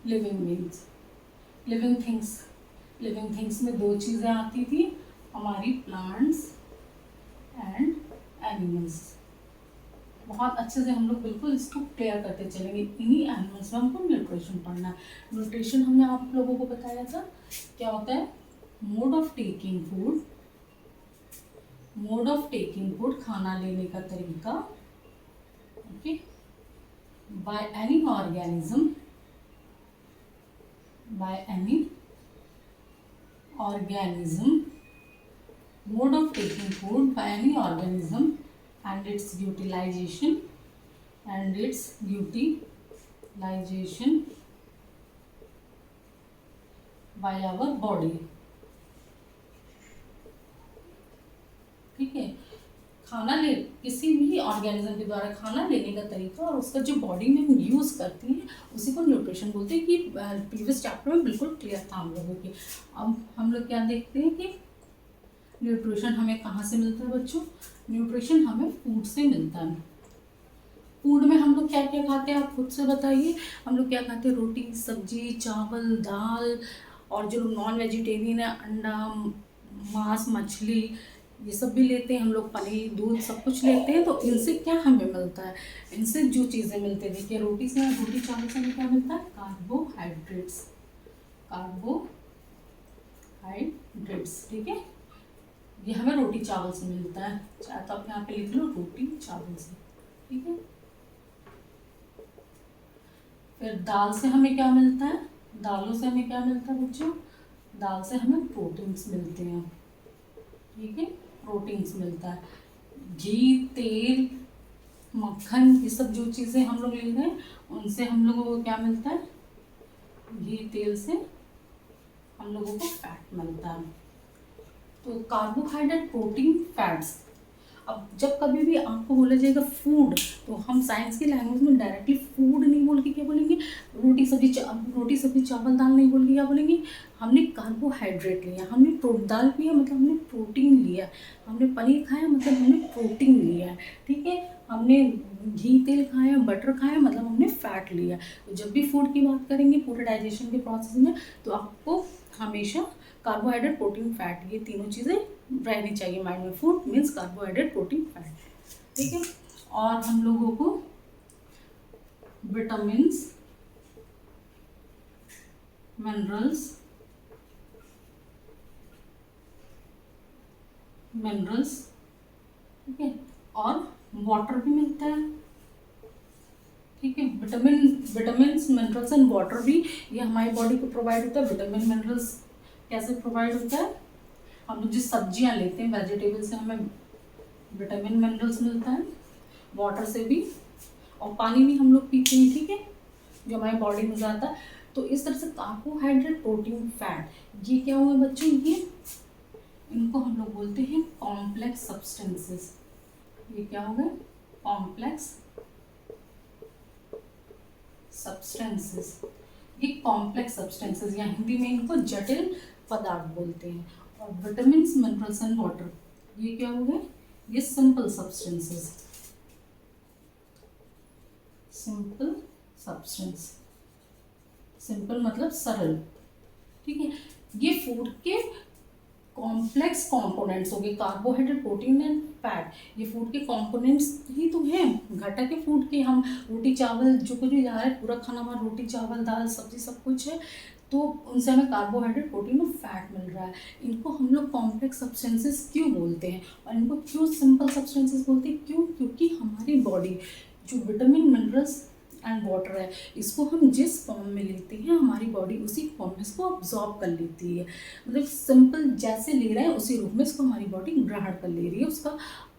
Living beings, living things में दो चीज़ें आती थी हमारी, प्लांट्स एंड एनिमल्स। बहुत अच्छे से हम लोग बिल्कुल इसको क्लियर करते चलेंगे। इन्हीं एनिमल्स में हमको न्यूट्रिशन पढ़ना है। न्यूट्रिशन हमने आप लोगों को बताया था क्या होता है, मोड ऑफ टेकिंग फूड, खाना लेने का तरीका, okay, by any organism, mode of taking food by any organism and its utilization by our body। ठीक है, खाना ले किसी भी ऑर्गेनिज्म के द्वारा खाना लेने का तरीका और उसका जो बॉडी में हम यूज़ करते हैं उसी को न्यूट्रिशन बोलते हैं। कि प्रीवियस चैप्टर में बिल्कुल क्लियर था हम लोगों की। अब हम लोग क्या देखते हैं कि न्यूट्रिशन हमें कहाँ से मिलता है बच्चों। न्यूट्रिशन हमें फूड से मिलता है। फूड में हम लोग क्या क्या खाते हैं, आप खुद से बताइए। हम लोग क्या खाते हैं, रोटी सब्जी चावल दाल, और जो लोग नॉन वेजिटेरियन है अंडा मांस मछली ये सब भी लेते हैं हम लोग, पनीर दूध सब कुछ लेते हैं। तो इनसे क्या हमें मिलता है, इनसे जो चीज़ें मिलती हैं, देखिए रोटी चावल से हमें क्या मिलता है, कार्बोहाइड्रेट्स। ठीक है, ये हमें रोटी चावल से मिलता है। चाहे तो आप यहाँ पे लिख लो रोटी चावल से। ठीक है, फिर दाल से हमें क्या मिलता है, दालों से हमें क्या मिलता है बच्चों, दाल से हमें प्रोटीन्स मिलते हैं। ठीक है, प्रोटीन्स मिलता है। घी तेल मक्खन ये सब जो चीज़ें हम लोग ले रहे हैं उनसे हम लोगों को क्या मिलता है, घी तेल से हम लोगों को फैट मिलता है। तो कार्बोहाइड्रेट प्रोटीन फैट्स। अब जब कभी भी आपको बोला जाएगा फूड, तो हम साइंस की लैंग्वेज में डायरेक्टली फूड नहीं बोल के क्या बोलेंगे, रोटी सब्जी चावल दाल नहीं बोल के क्या बोलेंगे, हमने कार्बोहाइड्रेट लिया, हमने दाल पिया मतलब हमने प्रोटीन लिया, हमने पनीर खाया मतलब हमने प्रोटीन लिया है। ठीक है, हमने घी तेल खाया बटर खाया मतलब हमने फैट लिया। तो जब भी फूड की बात करेंगे पूरे डाइजेशन के प्रोसेस में, तो आपको हमेशा कार्बोहाइड्रेट प्रोटीन फैट ये तीनों चीज़ें रहनी चाहिए माइंड में। Food means carbohydrate protein fat. ठीक है, और हम लोगों को विटामिन्स मिनरल्स ठीक है, और वाटर भी मिलता है। ठीक है, विटामिन्स मिनरल्स एंड वाटर भी ये हमारी बॉडी को प्रोवाइड होता है। विटामिन मिनरल्स कैसे प्रोवाइड होता है, हम लोग जिस सब्जियां लेते हैं वेजिटेबल से हमें विटामिन मिनरल्स मिलता है, वाटर से भी, और पानी भी हम लोग पीते हैं। ठीक है, जो हमारी बॉडी में जाता है। तो इस तरह से कार्बोहाइड्रेट प्रोटीन फैट ये क्या हुआ बच्चों, ये इनको हम लोग बोलते हैं कॉम्प्लेक्स सब्सटेंसेस। ये क्या हो गए, कॉम्प्लेक्स सब्सटेंसेस। ये कॉम्प्लेक्स सब्सटेंसेस या हिंदी में इनको जटिल पदार्थ बोलते हैं। और विटामिन मिनरल्स एंड वाटर ये क्या हो गए, ये सिंपल सब्सटेंसेस। सिंपल मतलब सरल। ठीक है, ये फूड के कॉम्प्लेक्स कंपोनेंट्स हो गए, कार्बोहाइड्रेट प्रोटीन एंड फैट। ये फूड के कंपोनेंट्स ही तो हैं, घटक है फूड के। हम रोटी चावल जो कुछ भी जा रहा है पूरा खाना हमारा रोटी चावल दाल सब्जी सब कुछ है, तो उनसे हमें कार्बोहाइड्रेट प्रोटीन और फैट मिल रहा है। इनको हम लोग कॉम्प्लेक्स सब्सटेंसेस क्यों बोलते हैं और इनको क्यों सिंपल सब्सटेंसेस बोलते हैं, क्यों, क्योंकि हमारी बॉडी जो विटामिन मिनरल्स एंड वाटर है इसको हम जिस फॉर्म में लेते हैं हमारी बॉडी उसी फॉर्म में इसको अब्जॉर्ब कर लेती है। मतलब सिंपल जैसे ले रहे हैं उसी रूप में इसको हमारी बॉडी ग्रहण कर ले रही है, उसका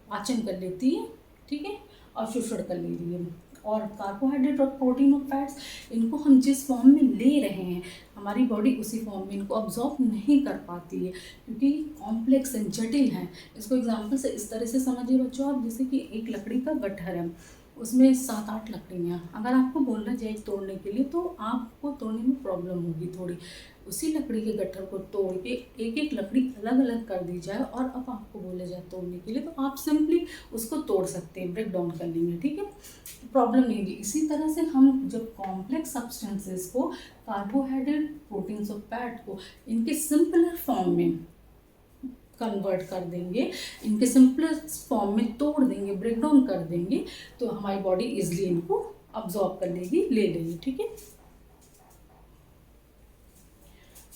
पाचन कर लेती है। ठीक है, और शोषण कर ले रही है। और कार्बोहाइड्रेट और प्रोटीन और फैट्स इनको हम जिस फॉर्म में ले रहे हैं हमारी बॉडी उसी फॉर्म में इनको अब्जॉर्ब नहीं कर पाती है, क्योंकि कॉम्प्लेक्स एंड जटिल हैं। इसको एग्जाम्पल से इस तरह से समझिए बच्चों आप, जैसे कि एक लकड़ी का गट्ठर है, उसमें 7-8 लकड़ियाँ, अगर आपको बोलना जाए तोड़ने के लिए तो आपको तोड़ने में प्रॉब्लम होगी थोड़ी। उसी लकड़ी के गट्ठर को तोड़ के एक एक लकड़ी अलग अलग कर दी जाए और अब आपको बोला जाए तोड़ने के लिए तो आप सिंपली उसको तोड़ सकते हैं, ब्रेक डाउन कर लेंगे, ठीक है, प्रॉब्लम नहीं होगी। इसी तरह से हम जब कॉम्प्लेक्स सब्सटेंसेस को, कार्बोहाइड्रेट, प्रोटीन्स और फैट को इनके सिंपलर फॉर्म में कन्वर्ट कर देंगे, इनके सिंपलेस्ट फॉर्म में तोड़ देंगे, ब्रेक डाउन कर देंगे, तो हमारी बॉडी इजिली इनको अब्जॉर्ब कर लेगी, ले लेगी, ठीक है।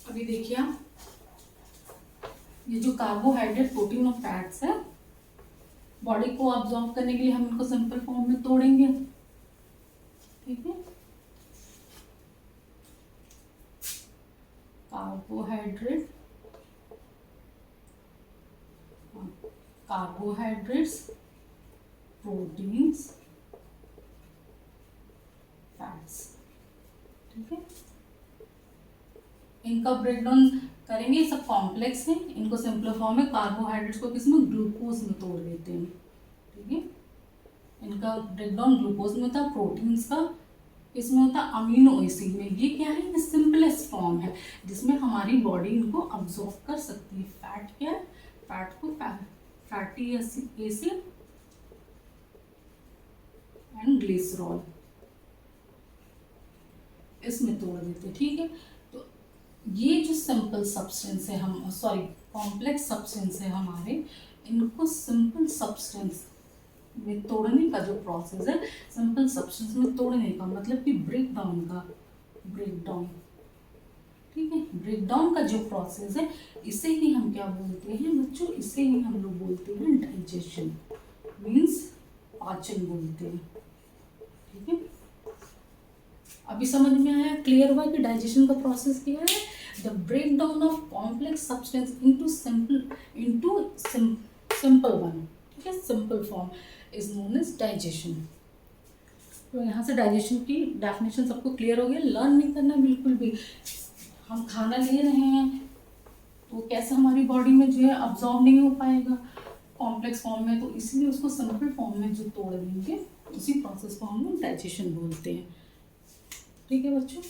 अभी देखिए आप, ये जो कार्बोहाइड्रेट, प्रोटीन और फैट्स है, बॉडी को अब्जॉर्ब करने के लिए हम इनको सिंपल फॉर्म में तोड़ेंगे, ठीक है। कार्बोहाइड्रेट्स, प्रोटीन्स, फैट्स, ठीक है। इनका ब्रेकडाउन करेंगे, सब कॉम्प्लेक्स है, इनको सिंपल फॉर्म में कार्बोहाइड्रेट्स को किसमें, ग्लूकोज में तोड़ देते हैं, ठीक है। इनका ब्रेकडाउन ग्लूकोज में होता है, प्रोटीन्स का इसमें होता है अमीनो एसिड में। ये क्या है, ये सिंपलेस्ट फॉर्म है जिसमें हमारी बॉडी इनको अब्जॉर्ब कर सकती है। फैट क्या है, फैट को फैटी एसिड एंड ग्लिसरॉल इसमें तोड़ देते, ठीक है। तो ये जो सिंपल सब्सटेंस है, हम सॉरी कॉम्प्लेक्स सब्सटेंस है हमारे, इनको सिंपल सब्सटेंस में तोड़ने का जो प्रोसेस है, सिंपल सब्सटेंस में तोड़ने का मतलब कि ब्रेक डाउन का, ब्रेक डाउन, ठीक है, ब्रेक डाउन का जो प्रोसेस है, इसे ही हम क्या बोलते हैं बच्चों, इसे ही हम लोग बोलते हैं डाइजेशन, मीन्स पाचन बोलते हैं, ठीक है। अभी समझ में आया, क्लियर हुआ कि डाइजेशन का प्रोसेस क्या है, the break down of complex substance into simple one, ठीक है, simple form is known as digestion. तो यहाँ से डाइजेशन की डेफिनेशन सबको क्लियर हो गया, लर्न नहीं करना बिल्कुल भी। हम खाना ले रहे हैं तो कैसे हमारी बॉडी में जो है अब्जॉर्ब नहीं हो पाएगा कॉम्प्लेक्स फॉर्म में, तो इसलिए उसको सिंपल फॉर्म में जो तोड़ देंगे उसी प्रोसेस को हम लोग डाइजेशन बोलते हैं, ठीक है बच्चों।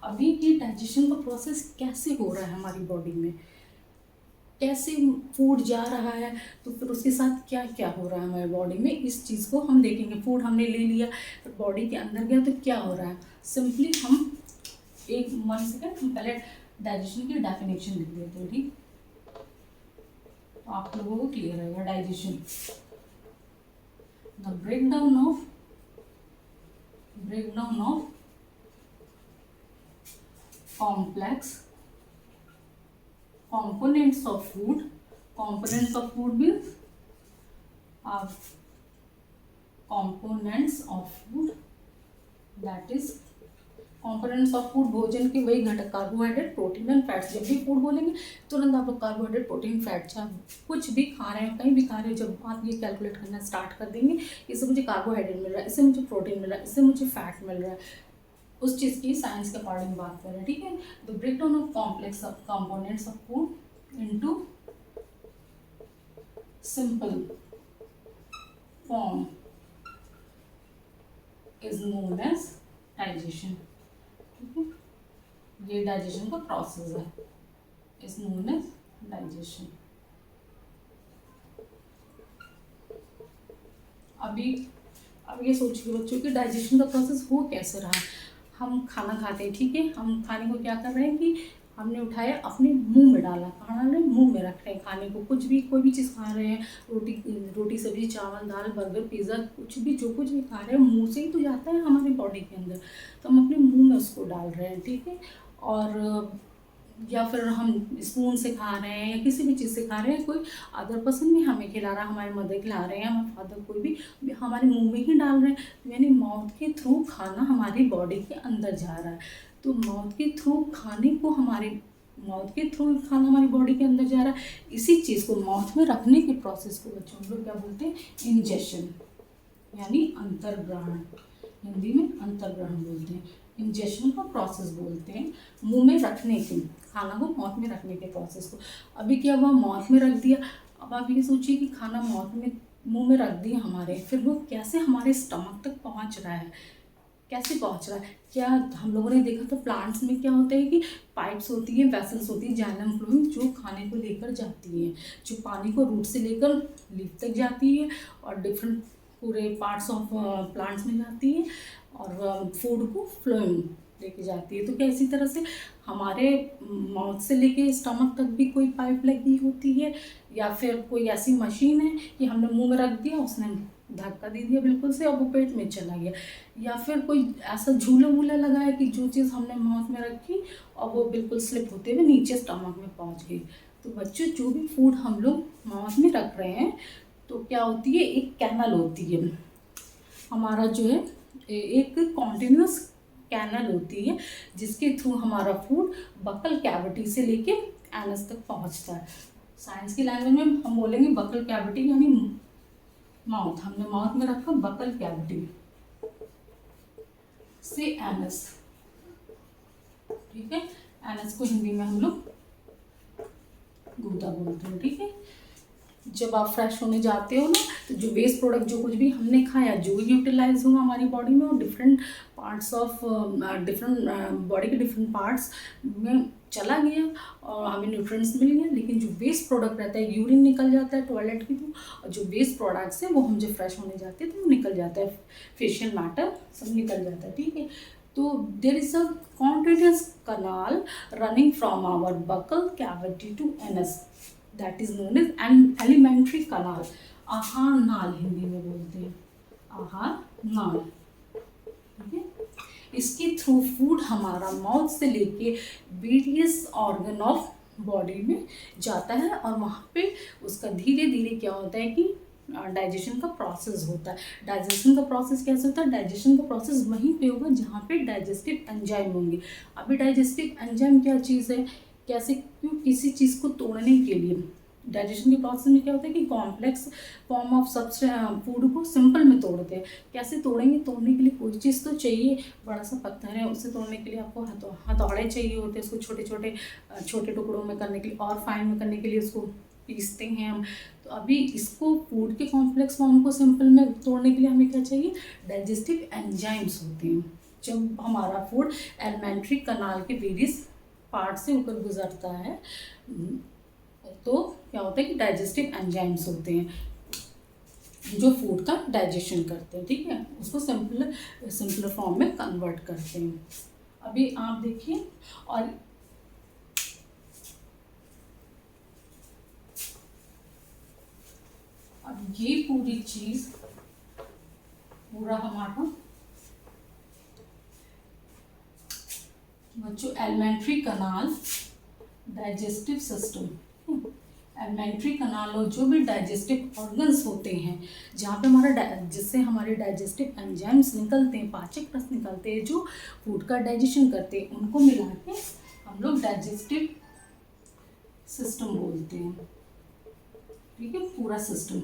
अभी ये डाइजेशन का प्रोसेस कैसे हो रहा है हमारी बॉडी में, कैसे फूड जा रहा है, तो फिर उसके साथ क्या क्या हो रहा है हमारी बॉडी में, इस चीज़ को हम देखेंगे। फूड हमने ले लिया, फिर बॉडी के अंदर गया तो क्या हो रहा है, सिंपली हम एक 1 सेकेंड हम पहले डाइजेशन की डेफिनेशन लिख देते हैं, ठीक, तो आप लोगों को क्लियर रहेगा। Digestion, the breakdown of complex components of food means components of food, that is components of food, भोजन के वही घटक कार्बोहाइड्रेट, प्रोटीन एंड फैट्स। जब भी फूड बोलेंगे तुरंत आप लोग कार्बोहाइड्रेट, प्रोटीन, फैट, चाहे कुछ भी खा रहे हैं, कहीं भी खा रहे हैं, जब आप ये कैलकुलेट करना स्टार्ट कर देंगे, इससे मुझे कार्बोहाइड्रेट मिल रहा है, इससे मुझे प्रोटीन मिल रहा है, इससे मुझे फैट मिल रहा है, उस चीज़ की साइंस के अकॉर्डिंग बात कर रहे हैं, ठीक है। The breakdown of complex components of food into simple form is known as digestion, ठीक है, ये डाइजेशन का प्रोसेस है, is known as digestion। अब ये सोचिए बच्चों कि डाइजेशन का प्रोसेस हो कैसे रहा। हम खाना खाते हैं, ठीक है, हम खाने को क्या कर रहे हैं कि हमने उठाया अपने मुंह में डाला, खाना मुंह में रख रहे हैं, खाने को कुछ भी कोई भी चीज़ खा रहे हैं, रोटी सब्जी, चावल, दाल, बर्गर, पिज़्ज़ा, कुछ भी जो कुछ भी खा रहे हैं मुंह से ही तो जाता है हमारी बॉडी के अंदर, तो हम अपने मुंह में उसको डाल रहे हैं, ठीक है। और या फिर हम स्पून से खा रहे हैं या किसी भी चीज़ से खा रहे हैं, कोई अदर पर्सन भी हमें खिला रहा है, हमारे मदर खिला रहे हैं, हमारे फादर, कोई भी हमारे मुंह में ही डाल रहे हैं, यानी माउथ के थ्रू खाना हमारी बॉडी के अंदर जा रहा है। तो माउथ के थ्रू खाने को माउथ के थ्रू खाना हमारी बॉडी के अंदर जा रहा है, इसी चीज़ को माउथ में रखने के प्रोसेस को बच्चों हम लोग क्या बोलते हैं, इंजेशन, यानी अंतर्ग्रहण, हिंदी में अंतर्ग्रहण बोलते हैं, इंजेशन का प्रोसेस बोलते हैं, मुंह में रखने के, खाना को माउथ में रखने के प्रोसेस को। अभी क्या हुआ, माउथ में रख दिया, अब आप ये सोचिए कि खाना माउथ में मुंह में रख दिया हमारे, फिर वो कैसे हमारे स्टमक तक पहुंच रहा है, कैसे पहुंच रहा है। क्या हम लोगों ने देखा था प्लांट्स में क्या होता है कि पाइप्स होती है, वेसल्स होती है, जाइलम फ्लोएम, जो खाने को लेकर जाती है, जो पानी को रूट से लेकर लीफ तक जाती है और डिफरेंट पूरे पार्ट्स ऑफ प्लांट्स में जाती है, और फूड को फ्लोएम लेके जाती है। तो क्या इसी तरह से हमारे माउथ से लेके स्टमक तक भी कोई पाइप लगी होती है, या फिर कोई ऐसी मशीन है कि हमने मुंह में रख दिया, उसने धक्का दे दिया बिल्कुल से और वो पेट में चला गया, या फिर कोई ऐसा झूला वूला लगा है कि जो चीज़ हमने माउथ में रखी और वो बिल्कुल स्लिप होते हुए नीचे स्टमक में पहुंच गई। तो बच्चों, जो भी फूड हम लोग माउथ में रख रहे हैं, तो क्या होती है, एक कैनल होती है हमारा, जो है एक कॉन्टिन्यूस कैनल होती है, जिसके थ्रू हमारा फूड बकल कैविटी से लेके एनस तक पहुंचता है। साइंस की लैंग्वेज में हम बोलेंगे बकल कैविटी, यानी माउथ, हमने माउथ में रखा बकल कैविटी से एनस, ठीक है। एनस को हिंदी में हम लोग गूदा बोलते हैं, ठीक है। जब आप फ्रेश होने जाते हो ना, तो जो वेस्ट प्रोडक्ट, जो कुछ भी हमने खाया, जो यूटिलाइज हुआ हमारी बॉडी में, और different parts of different body के डिफरेंट पार्ट्स में चला गया और हमें न्यूट्रिएंट्स मिल गया, लेकिन जो वेस्ट प्रोडक्ट रहता है, यूरिन निकल जाता है टॉयलेट की थ्रू, और जो वेस्ट प्रोडक्ट्स हैं वो हम जब फ्रेश होने जाते हैं तो वो निकल जाता है, फेशियल मैटर सब निकल जाता है, ठीक है। तो there is a continuous canal running from our buccal cavity to anus, that is known as an alimentary canal, आहार नाल हिंदी में बोलते हैं, आहार नाल, ठीक है। इसके थ्रू फूड हमारा माउथ से लेके वेरियस ऑर्गन ऑफ बॉडी में जाता है, और वहाँ पे उसका धीरे धीरे क्या होता है कि डाइजेशन का प्रोसेस होता है। डाइजेशन का प्रोसेस कैसे होता है? डाइजेशन का प्रोसेस वहीं पे होगा जहाँ पे डाइजेस्टिव एंजाइम होंगे। अभी डाइजेस्टिव एंजाइम क्या चीज़ है? कैसे, क्यों किसी चीज़ को तोड़ने के लिए डाइजेशन के प्रोसेस में क्या होता है कि कॉम्प्लेक्स फॉर्म ऑफ फूड को सिंपल में तोड़ते हैं। कैसे तोड़ेंगे? तोड़ने के लिए कोई चीज़ तो चाहिए, बड़ा सा पत्थर है, उसे तोड़ने के लिए आपको हथौड़े चाहिए होते हैं, उसको छोटे छोटे टुकड़ों में करने के लिए और फाइन में करने के लिए उसको पीसते हैं हम। तो अभी इसको फूड के कॉम्प्लेक्स फॉर्म को सिंपल में तोड़ने के लिए हमें क्या चाहिए? डाइजेस्टिव एंजाइम्स होते हैं। जब हमारा फूड एलिमेंट्री कनाल के वेरियस पार्ट से होकर गुजरता है तो क्या होता है कि डाइजेस्टिव एंजाइम्स होते हैं जो फूड का डाइजेशन करते हैं, ठीक है, उसको सिंपलर फॉर्म में कन्वर्ट करते हैं। अभी आप देखिए, और अब ये पूरी चीज पूरा हमारा बच्चों एलिमेंट्री कनाल, डाइजेस्टिव सिस्टम, एलिमेंट्री कनाल और जो भी डाइजेस्टिव ऑर्गन्स होते हैं जहाँ पे हमारा जिससे हमारे डाइजेस्टिव एंजाइम्स निकलते हैं, पाचक रस निकलते हैं जो फूड का डाइजेशन करते हैं, उनको मिला के हम लोग डाइजेस्टिव सिस्टम बोलते हैं, ठीक है। पूरा सिस्टम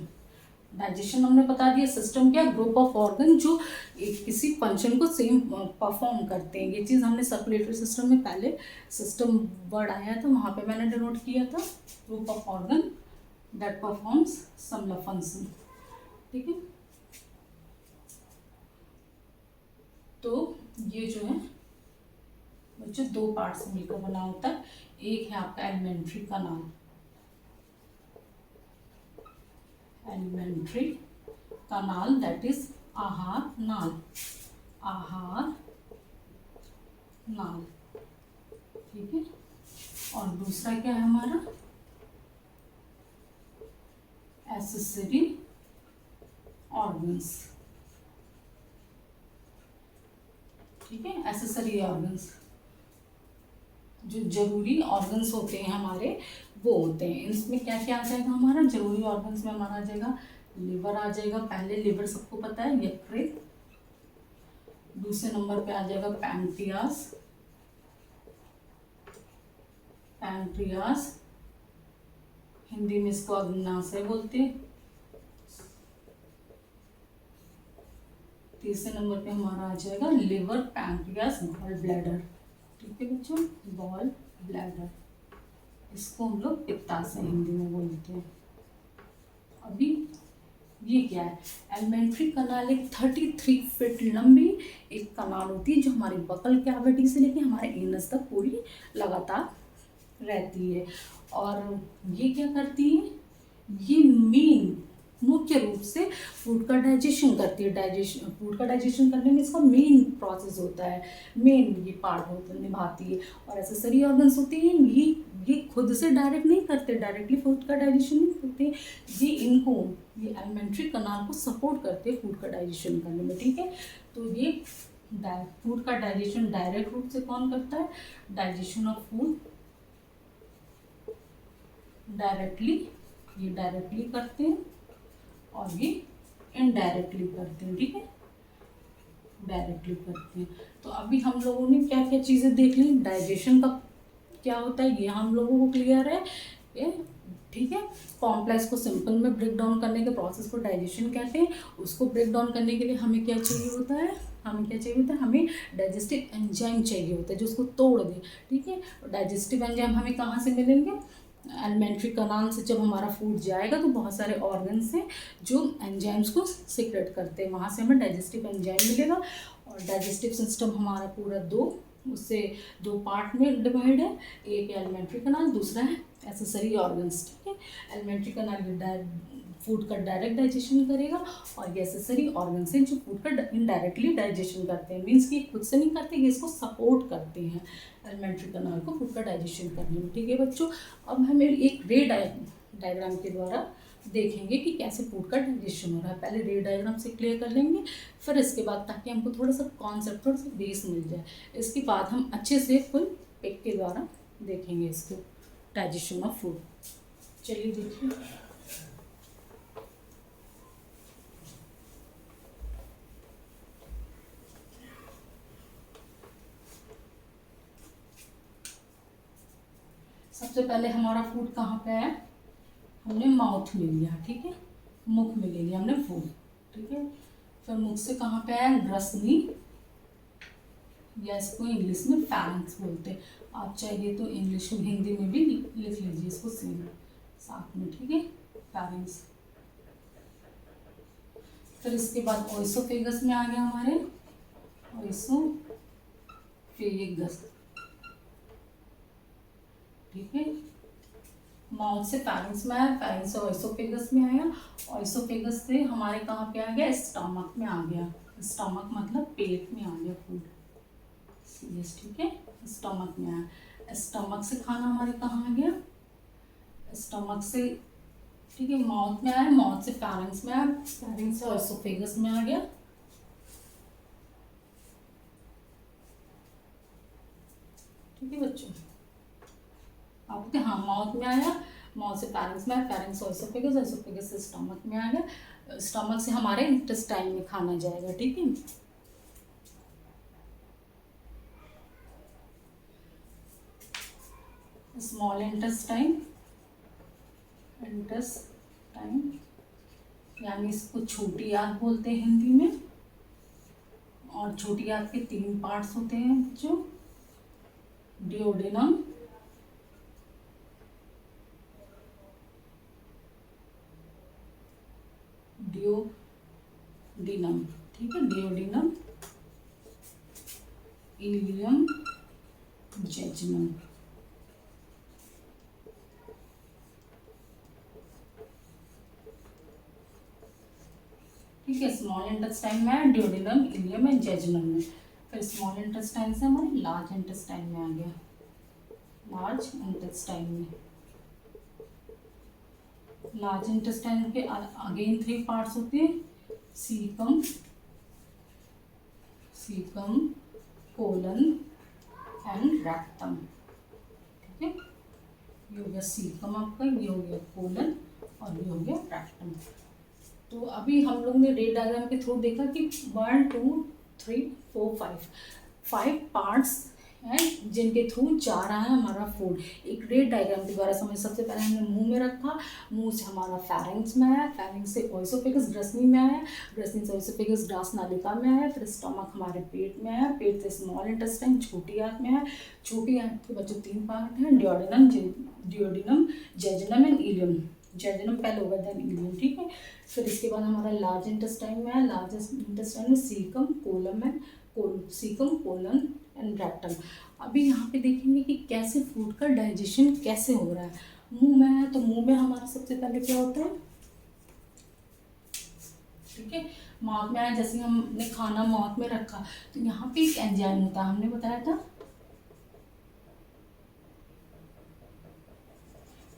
डाइजेशन हमने बता दिया। सिस्टम क्या? ग्रुप ऑफ ऑर्गन जो किसी फंक्शन को सेम परफॉर्म करते हैं। ये चीज़ हमने सर्कुलेटरी सिस्टम में पहले सिस्टम वर्ड आया था, वहाँ पे मैंने डिनोट किया था, group of organ that performs similar function, ठीक है। तो ये जो है बच्चों दो पार्ट से मिलकर बना होता है। एक है आपका elementary kanal, elementary kanal that is आहार नाल, आहार नाल, ठीक है। और दूसरा क्या है हमारा? एक्सेसरी ऑर्गन्स, ठीक है। एक्सेसरी ऑर्गन्स जो जरूरी ऑर्गन्स होते हैं हमारे वो होते हैं। इसमें क्या क्या आ जाएगा हमारा? जरूरी ऑर्गन्स में हमारा आ जाएगा लिवर आ जाएगा। पहले लिवर सबको पता है, यकृत। दूसरे नंबर पे आ जाएगा पैंक्रियास, पैंक्रियास हिंदी में इसको अग्नाशय बोलते हैं। तीसरे नंबर पे हमारा आ जाएगा लिवर, पैंक्रियास, गॉल ब्लैडर, ठीक है बच्चों, गॉल ब्लैडर, इसको हम लोग पित्ताशय हिंदी में बोलते हैं। अभी ये क्या है? एलिमेंट्री कनाल एक 33 फीट लंबी एक कनाल होती है जो हमारी बकल कैविटी से लेके हमारे एनस तक पूरी लगातार रहती है। और ये क्या करती है? ये मेन मुख्य रूप से फूड का डाइजेशन करती है। डाइजेशन, फूड का डाइजेशन करने में इसका मेन प्रोसेस होता है, मेन ये पार्ट होता निभाती है। और एक्सेसरी ऑर्गन्स होते हैं, ये खुद से डायरेक्ट नहीं करते, डायरेक्टली फूड का डाइजेशन नहीं करते, ये एलिमेंट्री कनाल को सपोर्ट करते हैं फूड का डाइजेशन करने में, ठीक है। तो ये फूड का डाइजेशन डायरेक्ट रूप से कौन करता है? डाइजेशन ऑफ फूड डायरेक्टली, ये डायरेक्टली करते हैं और ये इनडायरेक्टली करते हैं, ठीक है, डायरेक्टली करते हैं। तो अभी हम लोगों ने क्या क्या चीज़ें देख ली, डाइजेशन का क्या होता है ये हम लोगों को क्लियर है, ये ठीक है। कॉम्प्लेक्स को सिंपल में ब्रेक डाउन करने के प्रोसेस को डाइजेशन कहते हैं। उसको ब्रेक डाउन करने के लिए हमें क्या चाहिए होता है? हमें डाइजेस्टिव एंजाइम चाहिए होता है जो उसको तोड़ दे, ठीक है। डाइजेस्टिव एंजाइम हमें कहाँ से मिलेंगे? एलिमेंट्री कनाल से जब हमारा फूड जाएगा तो बहुत सारे ऑर्गन्स हैं जो एंजाइम्स को सीक्रेट करते हैं, वहाँ से हमें डाइजेस्टिव एंजाइम मिलेगा। और डाइजेस्टिव सिस्टम हमारा पूरा दो पार्ट में डिवाइड है, एक है एलिमेंट्री कनाल, दूसरा है एक्सेसरी ऑर्गन्स, ठीक है। एलिमेंट्री कनाल फूड का डायरेक्ट डाइजेशन करेगा और ये एक्सेसरी ऑर्गन्स हैं जो फूड का इनडायरेक्टली डाइजेशन करते हैं, मीन्स कि खुद से नहीं करते, ये इसको सपोर्ट करते हैं एलिमेंट्री कनाल को फूड का डाइजेशन करने में, ठीक है बच्चों। अब हमें एक रे डायग्राम के द्वारा देखेंगे कि कैसे फूड का डाइजेशन हो रहा है। पहले रे डायग्राम से क्लियर कर लेंगे, फिर इसके बाद ताकि हमको थोड़ा सा कॉन्सेप्ट, थोड़ा सा बेस मिल जाए, इसके बाद हम अच्छे से फुल पिक के द्वारा देखेंगे इसको, डाइजेशन ऑफ फूड। चलिए देखिए, सबसे पहले हमारा फूड कहाँ पे है? हमने माउथ में लिया, ठीक है, मुख में ले लिया हमने फूड, ठीक है। फिर मुख से कहाँ पे आया? ग्रसनी, या इसको इंग्लिश में फैरिंक्स बोलते हैं। आप चाहिए तो इंग्लिश में, हिंदी में भी लिख लीजिए इसको सेम साथ में, ठीक है, फैरिंक्स। फिर इसके बाद ओइसोफेगस में आ गया हमारे, ओइसोफेगस, ठीक है। माउथ से फैरिंक्स में आया, फैरिंक्स से ओइसोफेगस में आया, ओइसोफेगस से हमारे कहाँ पे आ गया? स्टमक में आ गया। स्टमक मतलब पेट में आ गया फूड, यस, ठीक है, स्टमक में आया। स्टमक से खाना हमारे कहाँ आ गया? स्टमक से, ठीक है, माउथ में आया, माउथ से फैरिंक्स में आया, फैरिंक्स से ओइसोफेगस में आ गया, ठीक है बच्चों। आपके हाँ, माउथ में आया, माउथ से फैरिंक्स में आया, फैरिंक्स से ओइसोफेगस, ओइसोफेगस से स्टमक में आ गया, स्टमक से हमारे इंटेस्टाइन में खाना जाएगा, ठीक है। स्मॉल इंटेस्टाइन यानी इसको छोटी आंत बोलते हैं हिंदी में। और छोटी आंत के 3 पार्ट्स होते हैं बच्चों, डिओडेनम, ठीक है, डिओडेनम, इलियम, जेजुनम, ठीक है। स्मॉल इंटेस्टाइन में डिओडेनम, इलियम एंड जेजुनम में। फिर स्मॉल इंटेस्टाइन से हमारे लार्ज इंटेस्टाइन में आ गया, लार्ज इंटेस्टाइन में। लार्ज इंटेस्टाइन के अगेन 3 पार्ट्स होते हैं, सीकम, कोलन एंड रेक्टम, ठीक है। ये हो गया सीकम आपका, ये हो गया कोलन और ये हो गया रेक्टम। तो अभी हम लोग ने रे डायग्राम के थ्रू देखा कि 1 2 3 4 5 पार्ट्स हैं जिनके थ्रू जा रहा है हमारा फूड। एक रे डायग्राम के द्वारा समझ, सबसे पहले हमने मुंह में रखा, मुंह से हमारा फैरिंक्स में आया, फैरिंक्स से ओइसोफेगस ग्रसनी में आया, ग्रसनी से ओइसोफेगस ग्रास नालिका में आया, फिर स्टमक हमारे पेट में आया, पेट से स्मॉल इंटेस्टाइन छोटी आंत में आया, छोटी आंत के बच्चों 3 पार्ट हैं, duodenum, jejunum and ileum, jejunum पहले होगा देन इलियम, ठीक है। फिर इसके बाद हमारा लार्ज इंटेस्टाइन में है, लार्ज इंटेस्टाइन में caecum, colon and caecum, colon and rectum. अभी यहाँ पे देखेंगे कि कैसे फूड का डाइजेशन कैसे हो रहा है। मुंह में है तो मुंह में हमारा सबसे पहले क्या होता है, ठीक है, माउथ में आया, जैसे हमने खाना माउथ में रखा तो यहाँ पे एक एंजाइम होता है, हमने बताया था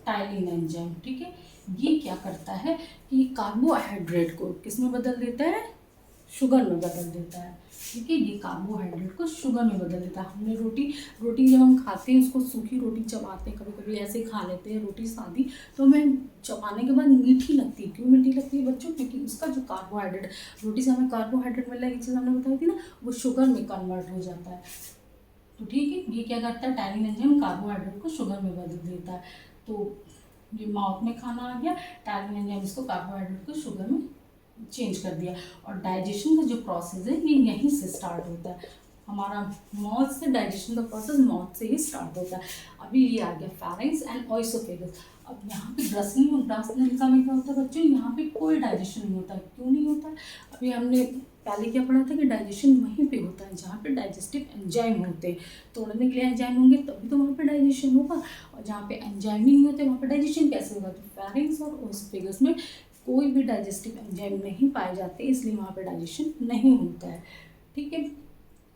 टाइलिन एंजाइम, ठीक है। ये क्या करता है कि कार्बोहाइड्रेट को किस में बदल देता है, शुगर में बदल देता है, ठीक है। ये कार्बोहाइड्रेट को शुगर में बदल देता है। हमने रोटी जब हम खाते हैं उसको सूखी रोटी चबाते हैं, कभी कभी ऐसे ही खा लेते हैं रोटी सादी, तो हमें चबाने के बाद मीठी लगती है। क्यों मीठी लगती है बच्चों, क्योंकि उसका जो कार्बोहाइड्रेट, रोटी से हमें कार्बोहाइड्रेट मिल रहा है, ये चीज़ हमने बताई थी ना, वो शुगर में कन्वर्ट हो जाता है। तो ठीक है, ये क्या करता है, टाइलिन एंजाइम कार्बोहाइड्रेट को शुगर में बदल देता है। तो ये माउथ में खाना आ गया, टाइलिन एंजाइम इसको कार्बोहाइड्रेट को शुगर में चेंज कर दिया। और डाइजेशन का जो प्रोसेस है ये यहीं से स्टार्ट होता है, हमारा माउथ से डाइजेशन का प्रोसेस माउथ से ही स्टार्ट होता है। अभी ये आ गया फेरिंक्स एंड ओइसोफेगस। अब यहाँ पे ग्रसनलिका में क्या होता है बच्चों, यहाँ पे कोई डाइजेशन नहीं होता है। क्यों नहीं होता है, अभी हमने पहले क्या पढ़ा था कि डाइजेशन वहीं पे होता है जहाँ पे डाइजेस्टिव एंजाइम होते हैं। तोड़ने के लिए एंजाइम होंगे तभी तो वहाँ पे डाइजेशन होगा, और जहाँ पे एंजाइम नहीं होते वहाँ पे डाइजेशन कैसे होगा। तो फेरिंक्स और ओइसोफेगस में कोई भी डाइजेस्टिव एंजाइम नहीं पाए जाते, इसलिए वहाँ पे डाइजेशन नहीं होता है, ठीक है।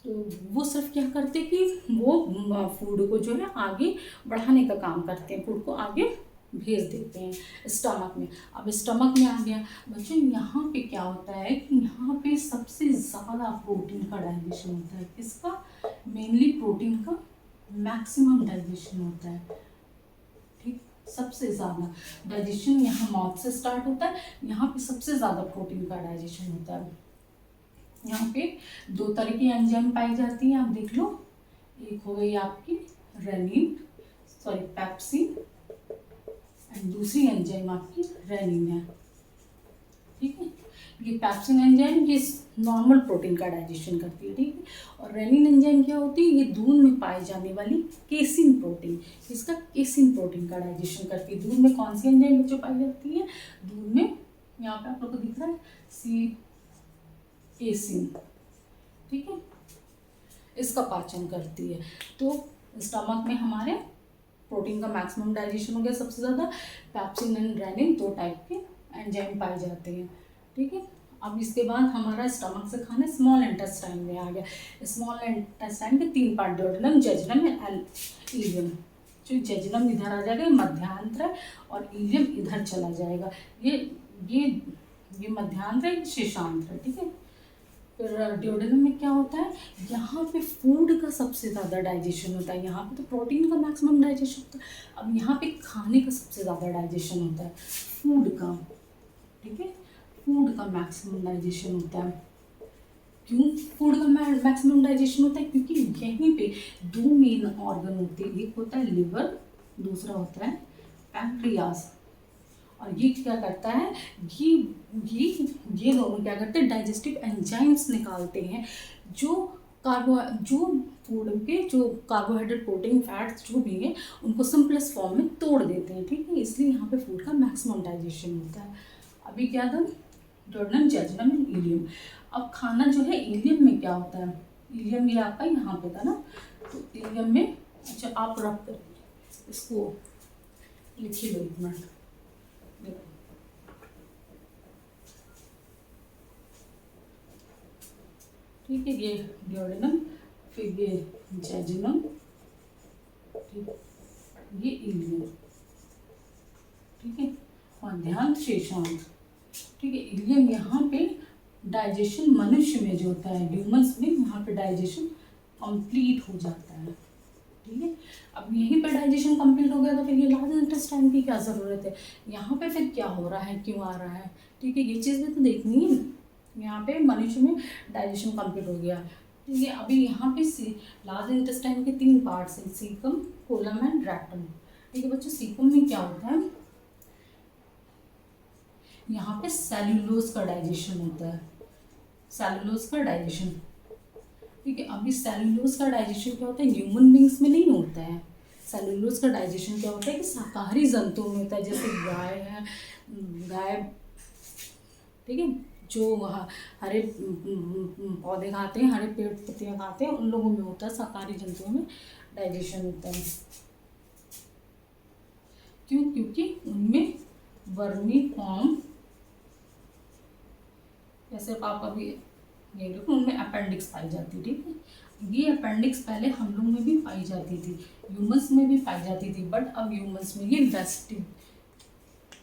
तो वो सिर्फ क्या करते कि वो फूड को जो है आगे बढ़ाने का काम करते हैं, फूड को आगे भेज देते हैं स्टमक में। अब स्टमक में आ गया बच्चों, यहाँ पे क्या होता है कि यहाँ पे सबसे ज़्यादा प्रोटीन का डाइजेशन होता है। किसका, मेनली प्रोटीन का मैक्सिमम डाइजेशन होता है, ठीक। सबसे ज़्यादा डाइजेशन यहाँ माउथ से स्टार्ट होता है, यहाँ पे सबसे ज़्यादा प्रोटीन का डाइजेशन होता है। यहाँ पे 2 तरह की एंजाइम पाई जाती हैं, आप देख लो। एक हो गई आपकी पेप्सिन, एंड दूसरी एंजाइम आपकी रेनिन है, ठीक है। ये पेप्सिन एंजाइम ये नॉर्मल प्रोटीन का डाइजेशन करती है, ठीक है। और रेनिन एंजाइम क्या होती है, ये दूध में पाई जाने वाली केसिन प्रोटीन, इसका केसिन प्रोटीन का डाइजेशन करती है। दूध में कौन सी एंजाइम बच्चों पाई जाती है, दूध में यहाँ पे आप लोग को दिख रहा है केसिन, ठीक है, इसका पाचन करती है। तो स्टमक में हमारे प्रोटीन का मैक्सिमम डाइजेशन हो गया सबसे ज़्यादा। पेप्सिन एंड रेनिन 2 टाइप के एंजाइम पाए जाते हैं, ठीक है। अब इसके बाद हमारा स्टमक से खाना स्मॉल इंटेस्टाइन में आ गया। स्मॉल इंटेस्टाइन के 3 part, duodenum, jejunum and ileum. जो जेजुनम इधर आ जाएगा, मध्यांतर, और इलियम इधर चला जाएगा। ये मध्यांतर है, शेषांतर है, ठीक है। फिर ड्यूडेनम में क्या होता है, यहाँ पे फूड का सबसे ज़्यादा डाइजेशन होता है। यहाँ पे तो प्रोटीन का मैक्सिमम डाइजेशन होता है, अब यहाँ पे खाने का सबसे ज़्यादा डाइजेशन होता है, फूड का, ठीक है। फूड का मैक्सिमम डाइजेशन होता है। क्यों फूड का मैक्सिमम डाइजेशन होता है, क्योंकि यहीं पे 2 मेन ऑर्गन होते हैं, एक होता है लिवर, दूसरा होता है पैंक्रियास। और ये क्या करता है, ये दोनों क्या करते हैं, डाइजेस्टिव एंजाइम्स निकालते हैं, जो फूड के जो कार्बोहाइड्रेट, प्रोटीन, फैट्स जो भी हैं उनको सिंपलेस्ट फॉर्म में तोड़ देते हैं, ठीक है। इसलिए यहाँ पे फूड का मैक्सिमम डाइजेशन होता है। अभी क्या था, ड्यूडेनम, जेजुनम एंड इलियम। अब खाना जो है इलियम में क्या होता है, इलियम ये आपका यहाँ पे था ना, तो इलियम में, अच्छा आप रख कर इसको लिखिए लो 1 मिनट, ठीक है। ये ड्यूडेनम, फिर ये जेजुनम, ठीक, ये इलियम, ठीक है। मध्यांत, शेषांत, ठीक है। इलियम यहाँ पे डाइजेशन मनुष्य में जो होता है, ह्यूमंस में, यहाँ पे डाइजेशन कंप्लीट हो जाता है, ठीक है। अब यहीं पर डाइजेशन कंप्लीट हो गया तो फिर ये लार्ज इंटेस्टाइन की क्या ज़रूरत है, यहाँ पे फिर क्या हो रहा है, क्यों आ रहा है, ठीक है। ये चीज़ भी तो देखनी है। यहाँ पे मनुष्य में डाइजेशन कंप्लीट हो गया, ठीक है। अभी यहाँ पे लार्ज इंटेस्टाइन के 3 पार्ट्स हैं, सीकम, कोलम एंड रेक्टम, ठीक है बच्चों। सीकम में क्या होता है, यहाँ पे सेल्यूलोज का डाइजेशन होता है, सेल्यूलोज का डाइजेशन, ठीक है। अभी सेल्यूलोज का डाइजेशन क्या होता है, ह्यूमन बींग्स में नहीं होता है, सेलुलोज का डाइजेशन क्या होता है कि शाकाहारी जंतुओं में होता है, जैसे गाय है, गाय, ठीक है, जो हरे पौधे खाते हैं, हरे पेड़ पत्तियाँ खाते हैं, उन लोगों में होता है, शाकाहारी जंतुओं में डाइजेशन होता है। क्यों? क्योंकि उनमें वर्मी फॉर्म, जैसे पापा भी ये देखो, उनमें अपेंडिक्स पाई जाती, ठीक है। ये अपेंडिक्स पहले हम लोग में भी पाई जाती थी, ह्यूमंस में भी पाई जाती थी, बट अब ह्यूमंस में ये